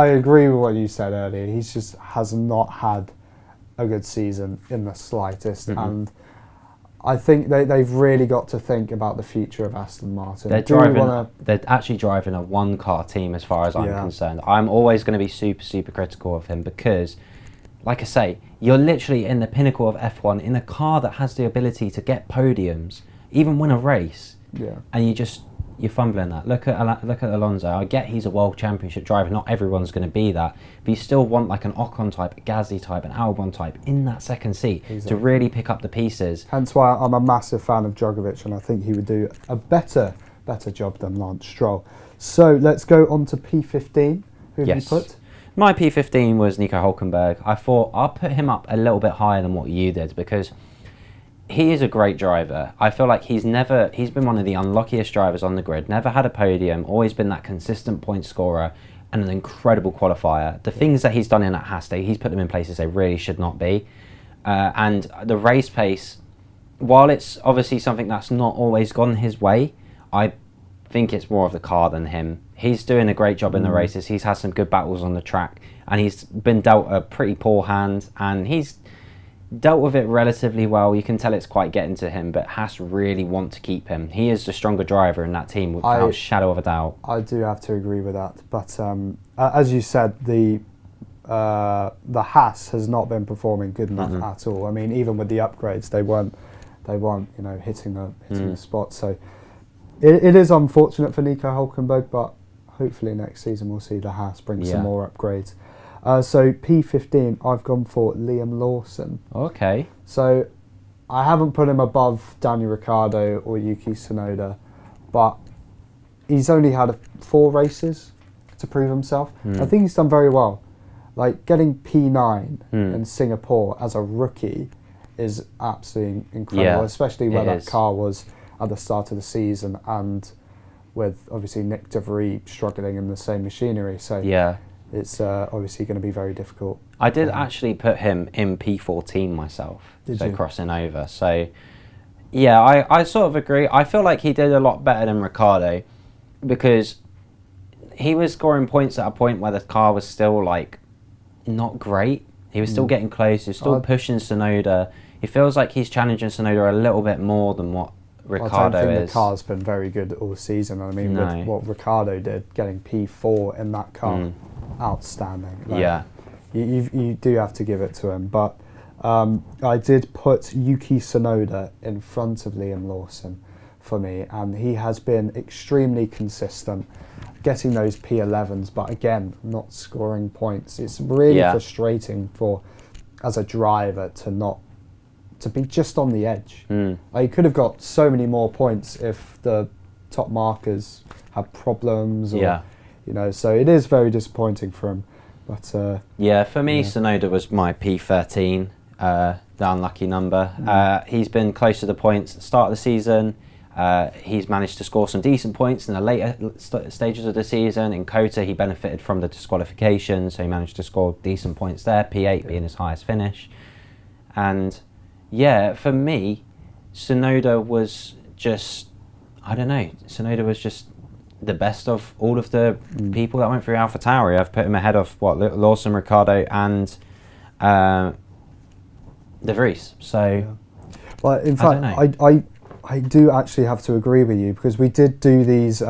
A: agree with what you said earlier. He just has not had a good season in the slightest, and I think they've really got to think about the future of Aston Martin.
C: They're actually driving a one-car team as far as I'm concerned. I'm always going to be super, super critical of him because like I say, you're literally in the pinnacle of F1 in a car that has the ability to get podiums, even win a race.
A: Yeah.
C: And you're fumbling that. Look at Alonso. I get he's a world championship driver. Not everyone's going to be that, but you still want like an Ocon type, a Gasly type, an Albon type in that second seat to really pick up the pieces.
A: Hence why I'm a massive fan of Djokovic, and I think he would do a better job than Lance Stroll. So let's go on to P15. Who have you put?
C: My P15 was Nico Hülkenberg. I thought I'll put him up a little bit higher than what you did because he is a great driver. I feel like he's been one of the unluckiest drivers on the grid, never had a podium, always been that consistent point scorer and an incredible qualifier. The things that he's done in that Haas, he's put them in places they really should not be. And the race pace, while it's obviously something that's not always gone his way, I think it's more of the car than him. He's doing a great job in the races. He's had some good battles on the track and he's been dealt a pretty poor hand and he's dealt with it relatively well. You can tell it's quite getting to him, but Haas really want to keep him. He is the stronger driver in that team without a shadow of a doubt.
A: I do have to agree with that. But as you said, the Haas has not been performing good enough at all. I mean, even with the upgrades, they weren't hitting the spot. So it is unfortunate for Nico Hülkenberg, but hopefully next season we'll see the Haas bring some more upgrades. So P15, I've gone for Liam Lawson.
C: Okay.
A: So I haven't put him above Daniel Ricciardo or Yuki Tsunoda, but he's only had 4 races to prove himself. I think he's done very well. Like getting P9 in Singapore as a rookie is absolutely incredible, especially where that car was at the start of the season and with obviously Nick De Vries struggling in the same machinery. So it's obviously going to be very difficult.
C: I did actually put him in P14 myself, crossing over. So yeah, I sort of agree. I feel like he did a lot better than Ricciardo because he was scoring points at a point where the car was still like not great. He was still getting close. He was still pushing Tsunoda. It feels like he's challenging Tsunoda a little bit more than what Ricciardo
A: I don't think
C: is.
A: the car's been very good all season. I mean, with what Ricciardo did, getting P4 in that car, outstanding. Like, you do have to give it to him. But I did put Yuki Tsunoda in front of Liam Lawson for me, and he has been extremely consistent, getting those P11s, but again, not scoring points. It's really frustrating as a driver to be just on the edge. Like, he could have got so many more points if the top markers had problems, or so it is very disappointing for him. But
C: for me, Tsunoda was my P13, the unlucky number. He's been close to the points at the start of the season. He's managed to score some decent points in the later stages of the season. In Kota, he benefited from the disqualification, so he managed to score decent points there, P8 being his highest finish. And for me, Tsunoda was just, I don't know, Tsunoda was just the best of all of the people that went through AlphaTauri. I've put him ahead of Lawson, Ricciardo and De Vries. So,
A: well, in fact, I do actually have to agree with you, because we did do these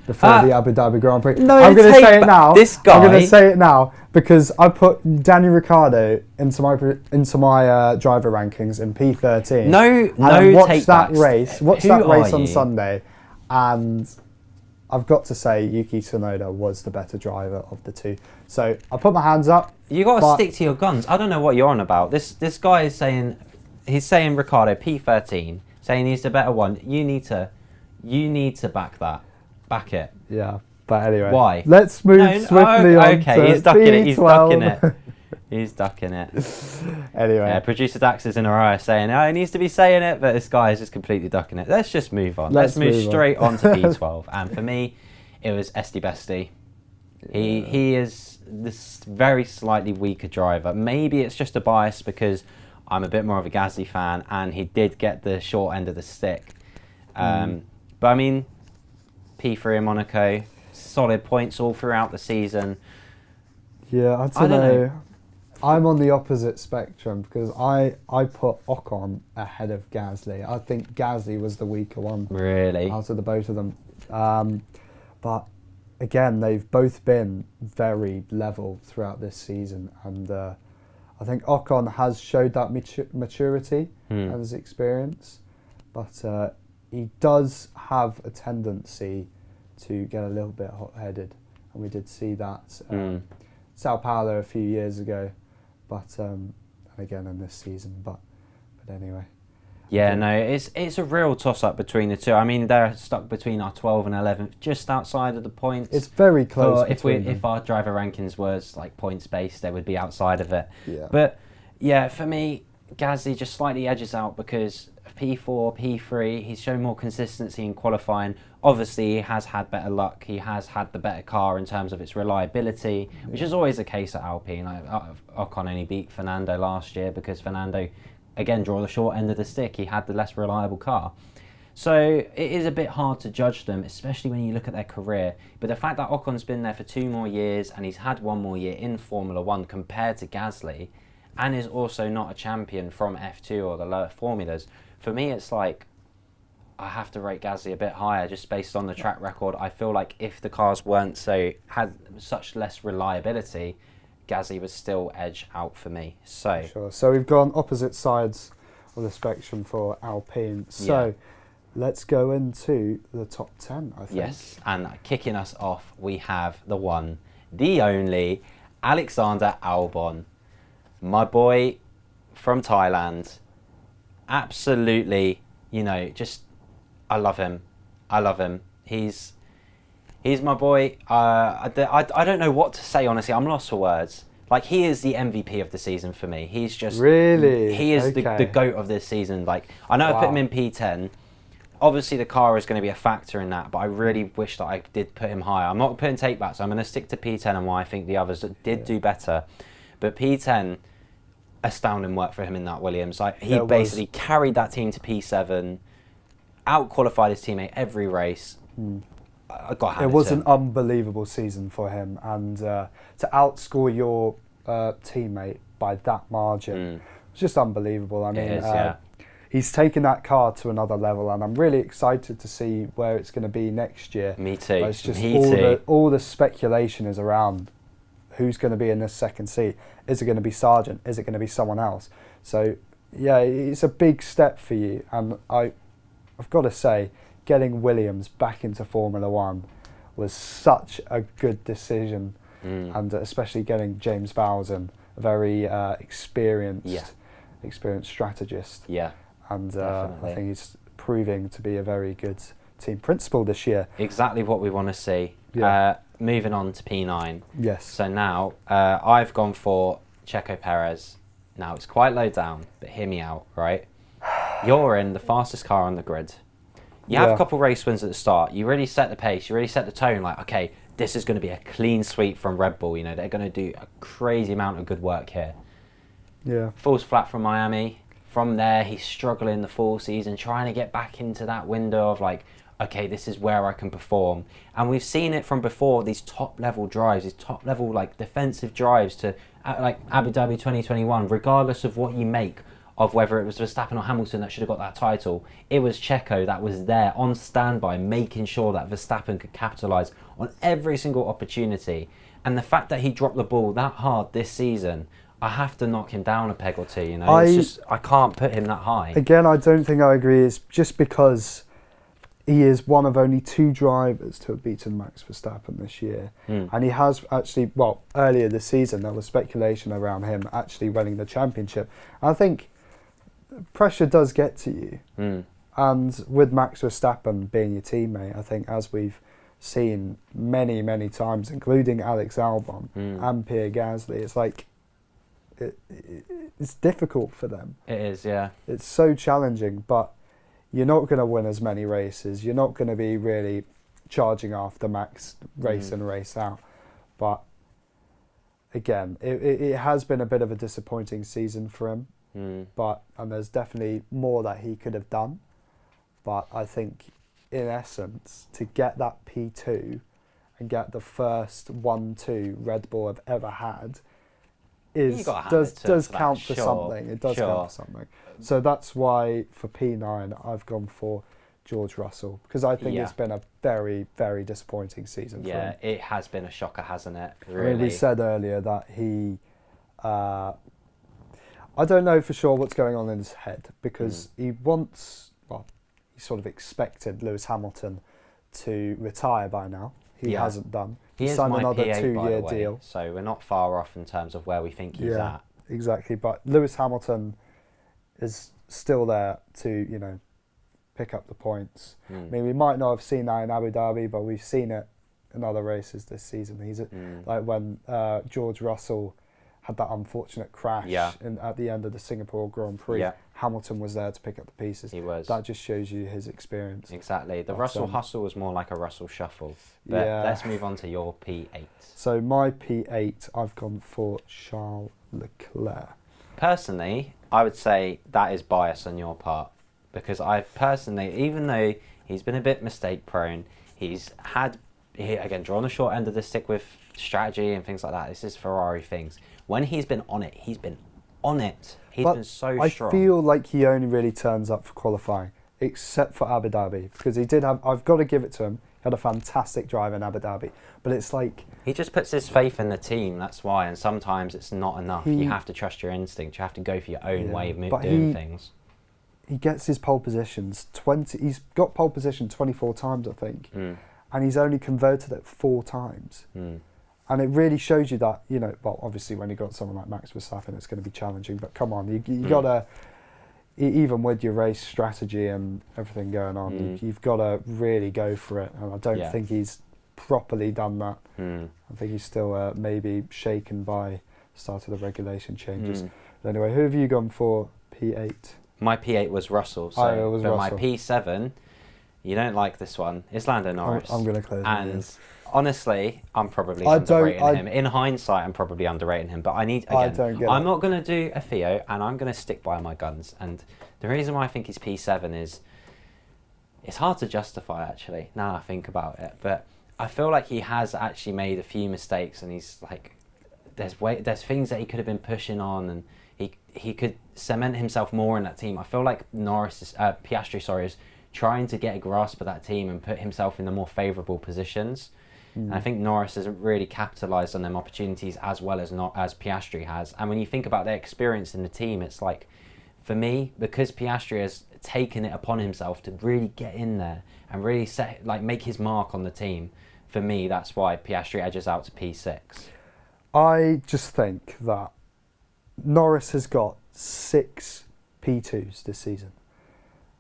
A: before the Abu Dhabi Grand Prix.
C: No,
A: I'm going to say it now.
C: This guy.
A: I'm going to say it now because I put Daniel Ricciardo into my driver rankings in P13. Watched that race on Sunday, and I've got to say Yuki Tsunoda was the better driver of the two. So I put my hands up.
C: You got to stick to your guns. I don't know what you're on about. This guy is saying, he's saying Ricciardo P13, saying he's the better one. You need to back it.
A: Yeah, but anyway.
C: Why?
A: Let's move swiftly on.
C: Okay, he's ducking it. He's ducking it. He's ducking it.
A: Anyway.
C: Producer Daxx is in a riot saying, he needs to be saying it, but this guy is just completely ducking it. Let's just move on. Let's move straight on to P12. And for me, it was Esti Besti. He is this very slightly weaker driver. Maybe it's just a bias because I'm a bit more of a Gasly fan, and he did get the short end of the stick. But I mean, P3 in Monaco, solid points all throughout the season.
A: Yeah, I don't know. I'm on the opposite spectrum because I put Ocon ahead of Gasly. I think Gasly was the weaker one.
C: Really?
A: Out of the both of them. But again, they've both been very level throughout this season, and I think Ocon has showed that maturity and his experience, but he does have a tendency to get a little bit hot-headed, and we did see that Sao Paulo a few years ago, but again in this season. But anyway.
C: Yeah, no, it's a real toss-up between the two. I mean, they're stuck between our 12th and 11th, just outside of the points.
A: It's very close.
C: If our driver rankings was like points-based, they would be outside of it.
A: Yeah.
C: But yeah, for me, Gasly just slightly edges out because P4, P3, he's shown more consistency in qualifying. Obviously, he has had better luck. He has had the better car in terms of its reliability, which is always the case at Alpine. Ocon only beat Fernando last year because Fernando, again, draw the short end of the stick. He had the less reliable car. So it is a bit hard to judge them, especially when you look at their career. But the fact that Ocon's been there for 2 more years and he's had 1 more year in Formula 1 compared to Gasly, and is also not a champion from F2 or the lower formulas, for me it's like, I have to rate Gasly a bit higher just based on the track record. I feel like if the cars had such less reliability, Gasly would still edge out for me. So
A: sure. So we've gone opposite sides of the spectrum for Alpine. So let's go into the top 10, I think.
C: Yes, and kicking us off, we have the one, the only, Alexander Albon. My boy from Thailand. Absolutely, I love him. He's my boy. I don't know what to say, honestly. I'm lost for words. Like, he is the MVP of the season for me. He's just...
A: Really?
C: He is the GOAT of this season. Like, I know I put him in P10. Obviously, the car is going to be a factor in that, but I really wish that I did put him higher. I'm not putting take back, so I'm going to stick to P10 and why I think the others did do better. But P10, astounding work for him in that Williams. Like, he basically carried that team to P7, out-qualified his teammate every race.
A: It was an unbelievable season for him, and to outscore your teammate by that margin was just unbelievable. I mean, he's taken that car to another level, and I'm really excited to see where it's going to be next year.
C: Me too.
A: It's just all the speculation is around who's going to be in this second seat. Is it going to be Sargent? Is it going to be someone else? So yeah, it's a big step for you, and I've got to say, getting Williams back into Formula 1 was such a good decision, and especially getting James Bowden, a very experienced strategist.
C: Yeah,
A: and I think he's proving to be a very good team principal this year.
C: Exactly what we want to see.
A: Yeah.
C: Moving on to P9.
A: Yes.
C: So now I've gone for Checo Perez. Now it's quite low down, but hear me out, right? You're in the fastest car on the grid. You have a couple race wins at the start. You really set the pace. You really set the tone. Like, okay, this is going to be a clean sweep from Red Bull. You know, they're going to do a crazy amount of good work here.
A: Yeah.
C: Falls flat from Miami. From there, he's struggling the full season, trying to get back into that window of like, okay, this is where I can perform. And we've seen it from before, these top-level drives, these top-level like defensive drives to like Abu Dhabi 2021, regardless of what you make of whether it was Verstappen or Hamilton that should have got that title. It was Checo that was there on standby, making sure that Verstappen could capitalise on every single opportunity. And the fact that he dropped the ball that hard this season, I have to knock him down a peg or two, you know. I can't put him that high.
A: Again, I don't think I agree. It's just because he is one of only 2 drivers to have beaten Max Verstappen this year. And he has actually, earlier this season, there was speculation around him actually winning the championship. And I think pressure does get to you. And with Max Verstappen being your teammate, I think as we've seen many, many times, including Alex Albon and Pierre Gasly, it's like, it's difficult for them.
C: It is, yeah.
A: It's so challenging, but you're not going to win as many races. You're not going to be really charging after Max race in, race out. But again, it has been a bit of a disappointing season for him. And there's definitely more that he could have done. But I think, in essence, to get that P2 and get the first 1-2 Red Bull have ever had does count for something. It does count for something. So that's why for P9 I've gone for George Russell, because I think it's been a very, very disappointing season for him.
C: Yeah, it has been a shocker, hasn't it?
A: Really. I mean, we said earlier that he I don't know for sure what's going on in his head, because he sort of expected Lewis Hamilton to retire by now. He hasn't done.
C: He
A: signed another
C: P8,
A: 2-year deal.
C: So we're not far off in terms of where we think he's at.
A: Exactly. But Lewis Hamilton is still there to, pick up the points. I mean, we might not have seen that in Abu Dhabi, but we've seen it in other races this season. He's like when George Russell had that unfortunate crash at the end of the Singapore Grand Prix.
C: Yeah.
A: Hamilton was there to pick up the pieces.
C: He was.
A: That just shows you his experience.
C: Exactly. The Russell hustle was more like a Russell shuffle. But let's move on to your P8.
A: So my P8, I've gone for Charles Leclerc.
C: Personally, I would say that is bias on your part, because I personally, even though he's been a bit mistake prone, he's again drawn the short end of the stick with strategy and things like that. This is Ferrari things. When he's been on it, he's been on it. He's been so strong.
A: I feel like he only really turns up for qualifying, except for Abu Dhabi, because he did have, I've got to give it to him, he had a fantastic drive in Abu Dhabi. But it's like...
C: He just puts his faith in the team, that's why, and sometimes it's not enough. You have to trust your instinct, you have to go for your own way of doing things.
A: He gets his pole positions, he's got pole position 24 times, I think, and he's only converted it 4 times. And it really shows you that, well, obviously when you've got someone like Max Verstappen, it's going to be challenging, but come on, you got to, even with your race strategy and everything going on, you've got to really go for it. And I don't think he's properly done that. I think he's still maybe shaken by the start of the regulation changes. But anyway, who have you gone for P8?
C: My P8 was Russell. So
A: it was Russell.
C: My P7, you don't like this one, it's Lando Norris.
A: I'm going to close my ears.
C: Honestly, I'm probably underrating him. In hindsight, I'm probably underrating him. But I'm not going to do a Theo, and I'm going to stick by my guns. And the reason why I think he's P7 is, it's hard to justify, actually, now I think about it. But I feel like he has actually made a few mistakes, and he's like, there's things that he could have been pushing on, and he could cement himself more in that team. I feel like Piastri is trying to get a grasp of that team and put himself in the more favourable positions. And I think Norris hasn't really capitalised on them opportunities as well as Piastri has. And when you think about their experience in the team, it's like, for me, because Piastri has taken it upon himself to really get in there and really make his mark on the team, for me, that's why Piastri edges out to P6.
A: I just think that Norris has got 6 P2s this season.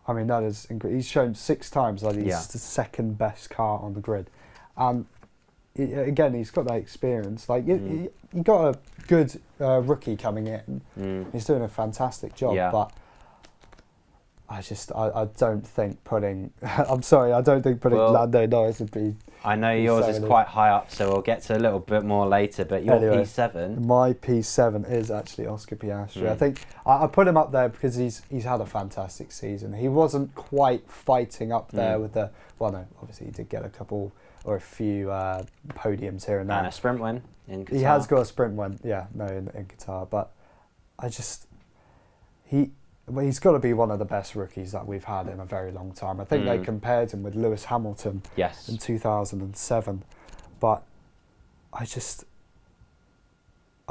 A: I mean, that is incredible. He's shown 6 times that he's the second best car on the grid. And again, he's got that experience. Like you got a good rookie coming in. He's doing a fantastic job, but I don't think putting. I'm sorry, I don't think putting Lando Norris would be.
C: I know yours is quite high up, so we'll get to a little bit more later. But your P7.
A: My P7 is actually Oscar Piastri. I think I put him up there because he's had a fantastic season. He wasn't quite fighting up there with the. Well, no, obviously he did get a couple or a few podiums here and there.
C: And a sprint win in Qatar.
A: He has got a sprint win, in Qatar. But he's got to be one of the best rookies that we've had in a very long time. I think they compared him with Lewis Hamilton in 2007. But I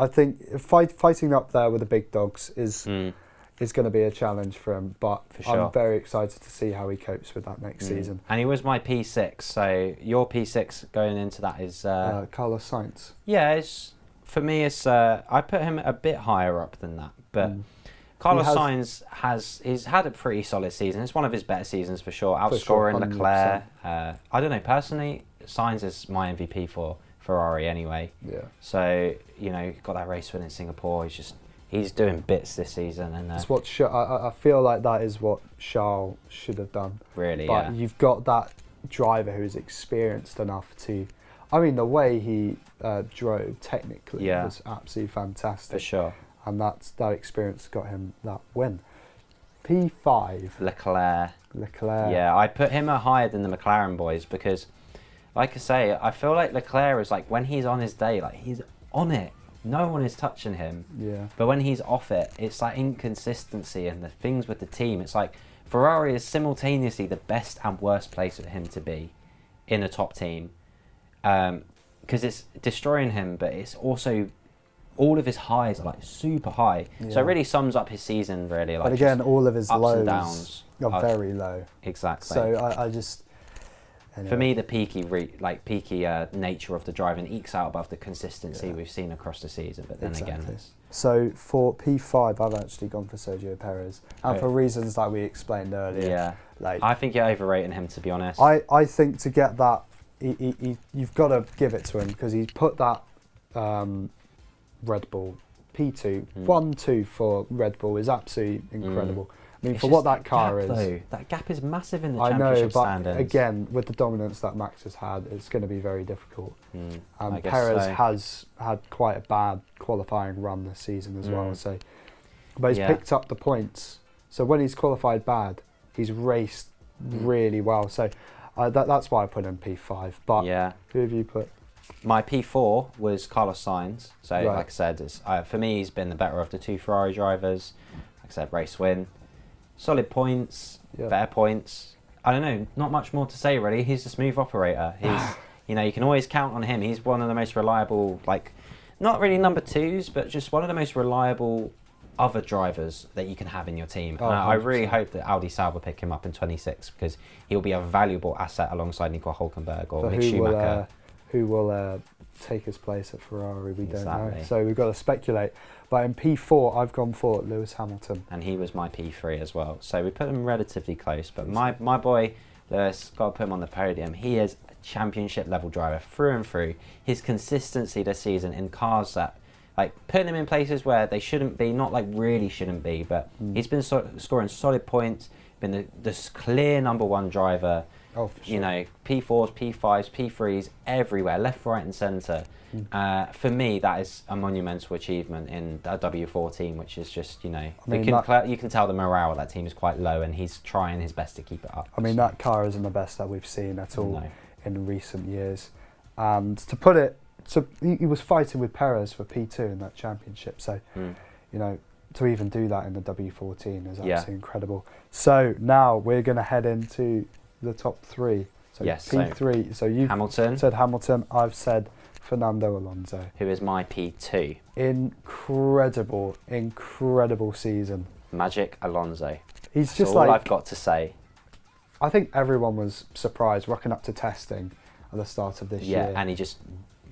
A: think fighting up there with the big dogs is going to be a challenge for him, but I'm very excited to see how he copes with that next season.
C: And he was my P6, so your P6 going into that is...
A: Carlos Sainz.
C: Yeah, for me, I put him a bit higher up than that, but Carlos Sainz he's had a pretty solid season. It's one of his better seasons for sure, outscoring Leclerc. I don't know, personally, Sainz is my MVP for Ferrari anyway.
A: Yeah.
C: So, got that race win in Singapore, he's doing bits this season, and
A: it's what I feel like that is what Charles should have done.
C: Really,
A: but you've got that driver who's experienced enough to. I mean, the way he drove technically was absolutely fantastic.
C: For sure.
A: And that experience got him that win. P5.
C: Leclerc.
A: Yeah,
C: I put him higher than the McLaren boys because, like I say, I feel like Leclerc is like when he's on his day, like he's on it. No one is touching him.
A: Yeah.
C: But when he's off it, it's like inconsistency and the things with the team. It's like Ferrari is simultaneously the best and worst place for him to be in a top team. Because it's destroying him, but it's also all of his highs are like super high. So
A: Yeah.
C: it really sums up his season, really. Like,
A: But again,
C: just
A: all of his
C: ups
A: lows
C: and downs
A: are very low.
C: Exactly.
A: So I just.
C: For me, the peaky nature of the driving ekes out above the consistency we've seen across the season. But then again, it's,
A: so for P5, I've actually gone for Sergio Perez, and for reasons that we explained earlier.
C: yeah,
A: like
C: I think you're overrating him, to be honest.
A: I think to get that, you've got to give it to him because he's put that Red Bull P2 1-2 for Red Bull is absolutely incredible. I mean,
C: It's
A: for what
C: just
A: that car
C: gap,
A: is,
C: though. That gap is massive in the
A: I know,
C: championship
A: but
C: standings.
A: again, with the dominance that Max has had, it's going to be very difficult.
C: I guess
A: Perez
C: so.
A: has had quite a bad qualifying run this season as well. So, but he's
C: Yeah.
A: picked up the points. So when he's qualified bad, he's raced really well. So that's why I put him P5. But who have you put?
C: My P4 was Carlos Sainz. So,
A: Right.
C: like I said, it's, for me, he's been the better of the two Ferrari drivers. Like I said, race win. Solid points, better points. I don't know, not much more to say, really. He's a smooth operator. He's, you can always count on him. He's one of the most reliable, like, not really number twos, but just one of the most reliable other drivers that you can have in your team.
A: Oh,
C: And I really
A: 100%.
C: hope that Audi Sauber pick him up in 26 because he'll be a valuable asset alongside Nico Hülkenberg or
A: But
C: Mick Schumacher.
A: who will take his place at Ferrari? We don't know.
C: Exactly.
A: So we've got to speculate. But in P4, I've gone for Lewis Hamilton.
C: And he was my P3 as well. So we put him relatively close. But my boy, Lewis, got to put him on the podium. He is a championship level driver through and through. His consistency this season in cars that, like, putting him in places where they shouldn't be, not like really shouldn't be, but he's been scoring solid points, been the clear number one driver.
A: Oh, for sure.
C: P4s, P5s, P3s, everywhere, left, right and centre. For me, that is a monumental achievement in a W14, which is just, you can tell the morale of that team is quite low and he's trying his best to keep it up.
A: I mean, that car isn't the best that we've seen at all in recent years. And to put it, he was fighting with Perez for P2 in that championship. So, to even do that in the W14 is absolutely incredible. So now we're going to head into the top three. So P3. So you've said Hamilton. I've said Fernando Alonso.
C: Who is my P2.
A: Incredible season.
C: Magic Alonso.
A: He's
C: That's
A: just
C: all
A: like,
C: I've got to say.
A: I think everyone was surprised rocking up to testing at the start of this year.
C: Yeah, and he just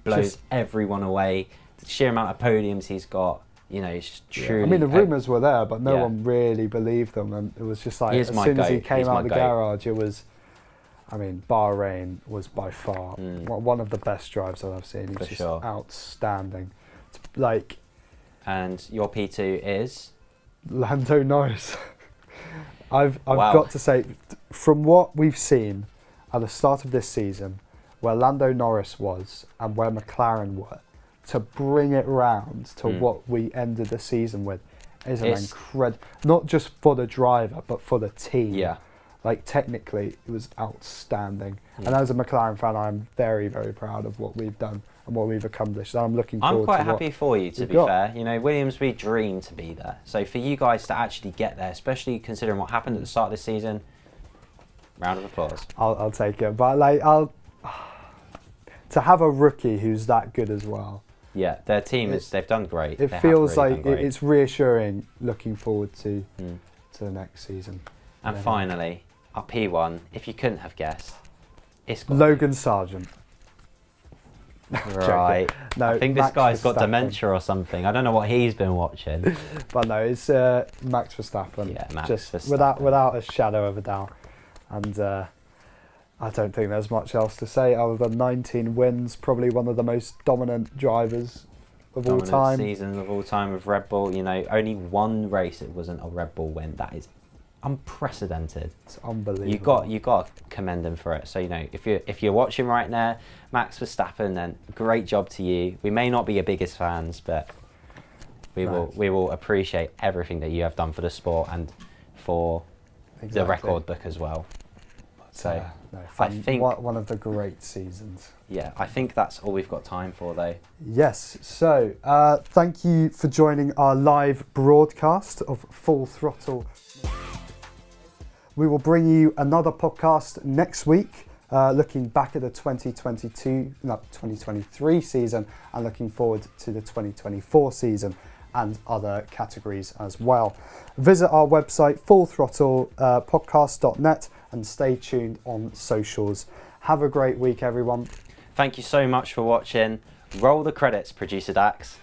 C: blows everyone away. The sheer amount of podiums he's got, it's truly...
A: I mean, the rumours were there, but no one really believed them. And it was just like, as soon as he came out of the garage, it was... I mean, Bahrain was by far one of the best drives that I've seen. He was just outstanding.
C: And your P2 is?
A: Lando Norris. I've got to say, from what we've seen at the start of this season, where Lando Norris was and where McLaren were, to bring it round to what we ended the season with is an incredible, not just for the driver, but for the team.
C: Yeah.
A: Like, technically, it was outstanding. And as a McLaren fan, I'm very, very proud of what we've done and what we've accomplished. And I'm looking forward to
C: I'm quite happy for you, to be
A: got.
C: fair. Williams, we dreamed to be there. So for you guys to actually get there, especially considering what happened at the start of this season, round of applause.
A: I'll take it. But, to have a rookie who's that good as well.
C: Yeah, their team they've done great.
A: It feels like it's reassuring looking forward to the next season.
C: And finally, our P1, if you couldn't have guessed, it's got
A: Logan Sargent.
C: Right.
A: No,
C: I think this
A: Max
C: guy's got
A: Verstappen.
C: dementia or something. I don't know what he's been watching.
A: But no, it's Max Verstappen.
C: Yeah, Max
A: just
C: Verstappen.
A: without a shadow of a doubt. And I don't think there's much else to say other than 19 wins, probably one of the most dominant drivers of all time.
C: Season of all time with Red Bull. Only one race it wasn't a Red Bull win. That is unprecedented.
A: It's unbelievable.
C: You got to commend him for it. So if you're watching right now, Max Verstappen, then great job to you. We may not be your biggest fans, but we will appreciate everything that you have done for the sport and for the record book as well. So
A: I think one of the great seasons.
C: Yeah, I think that's all we've got time for, though.
A: Yes. So thank you for joining our live broadcast of Full Throttle. We will bring you another podcast next week. looking back at the 2023 season and looking forward to the 2024 season and other categories as well. Visit our website, fullthrottlepodcast.net, and stay tuned on socials. Have a great week, everyone.
B: Thank you so much for watching. Roll the credits, Producer Daxx.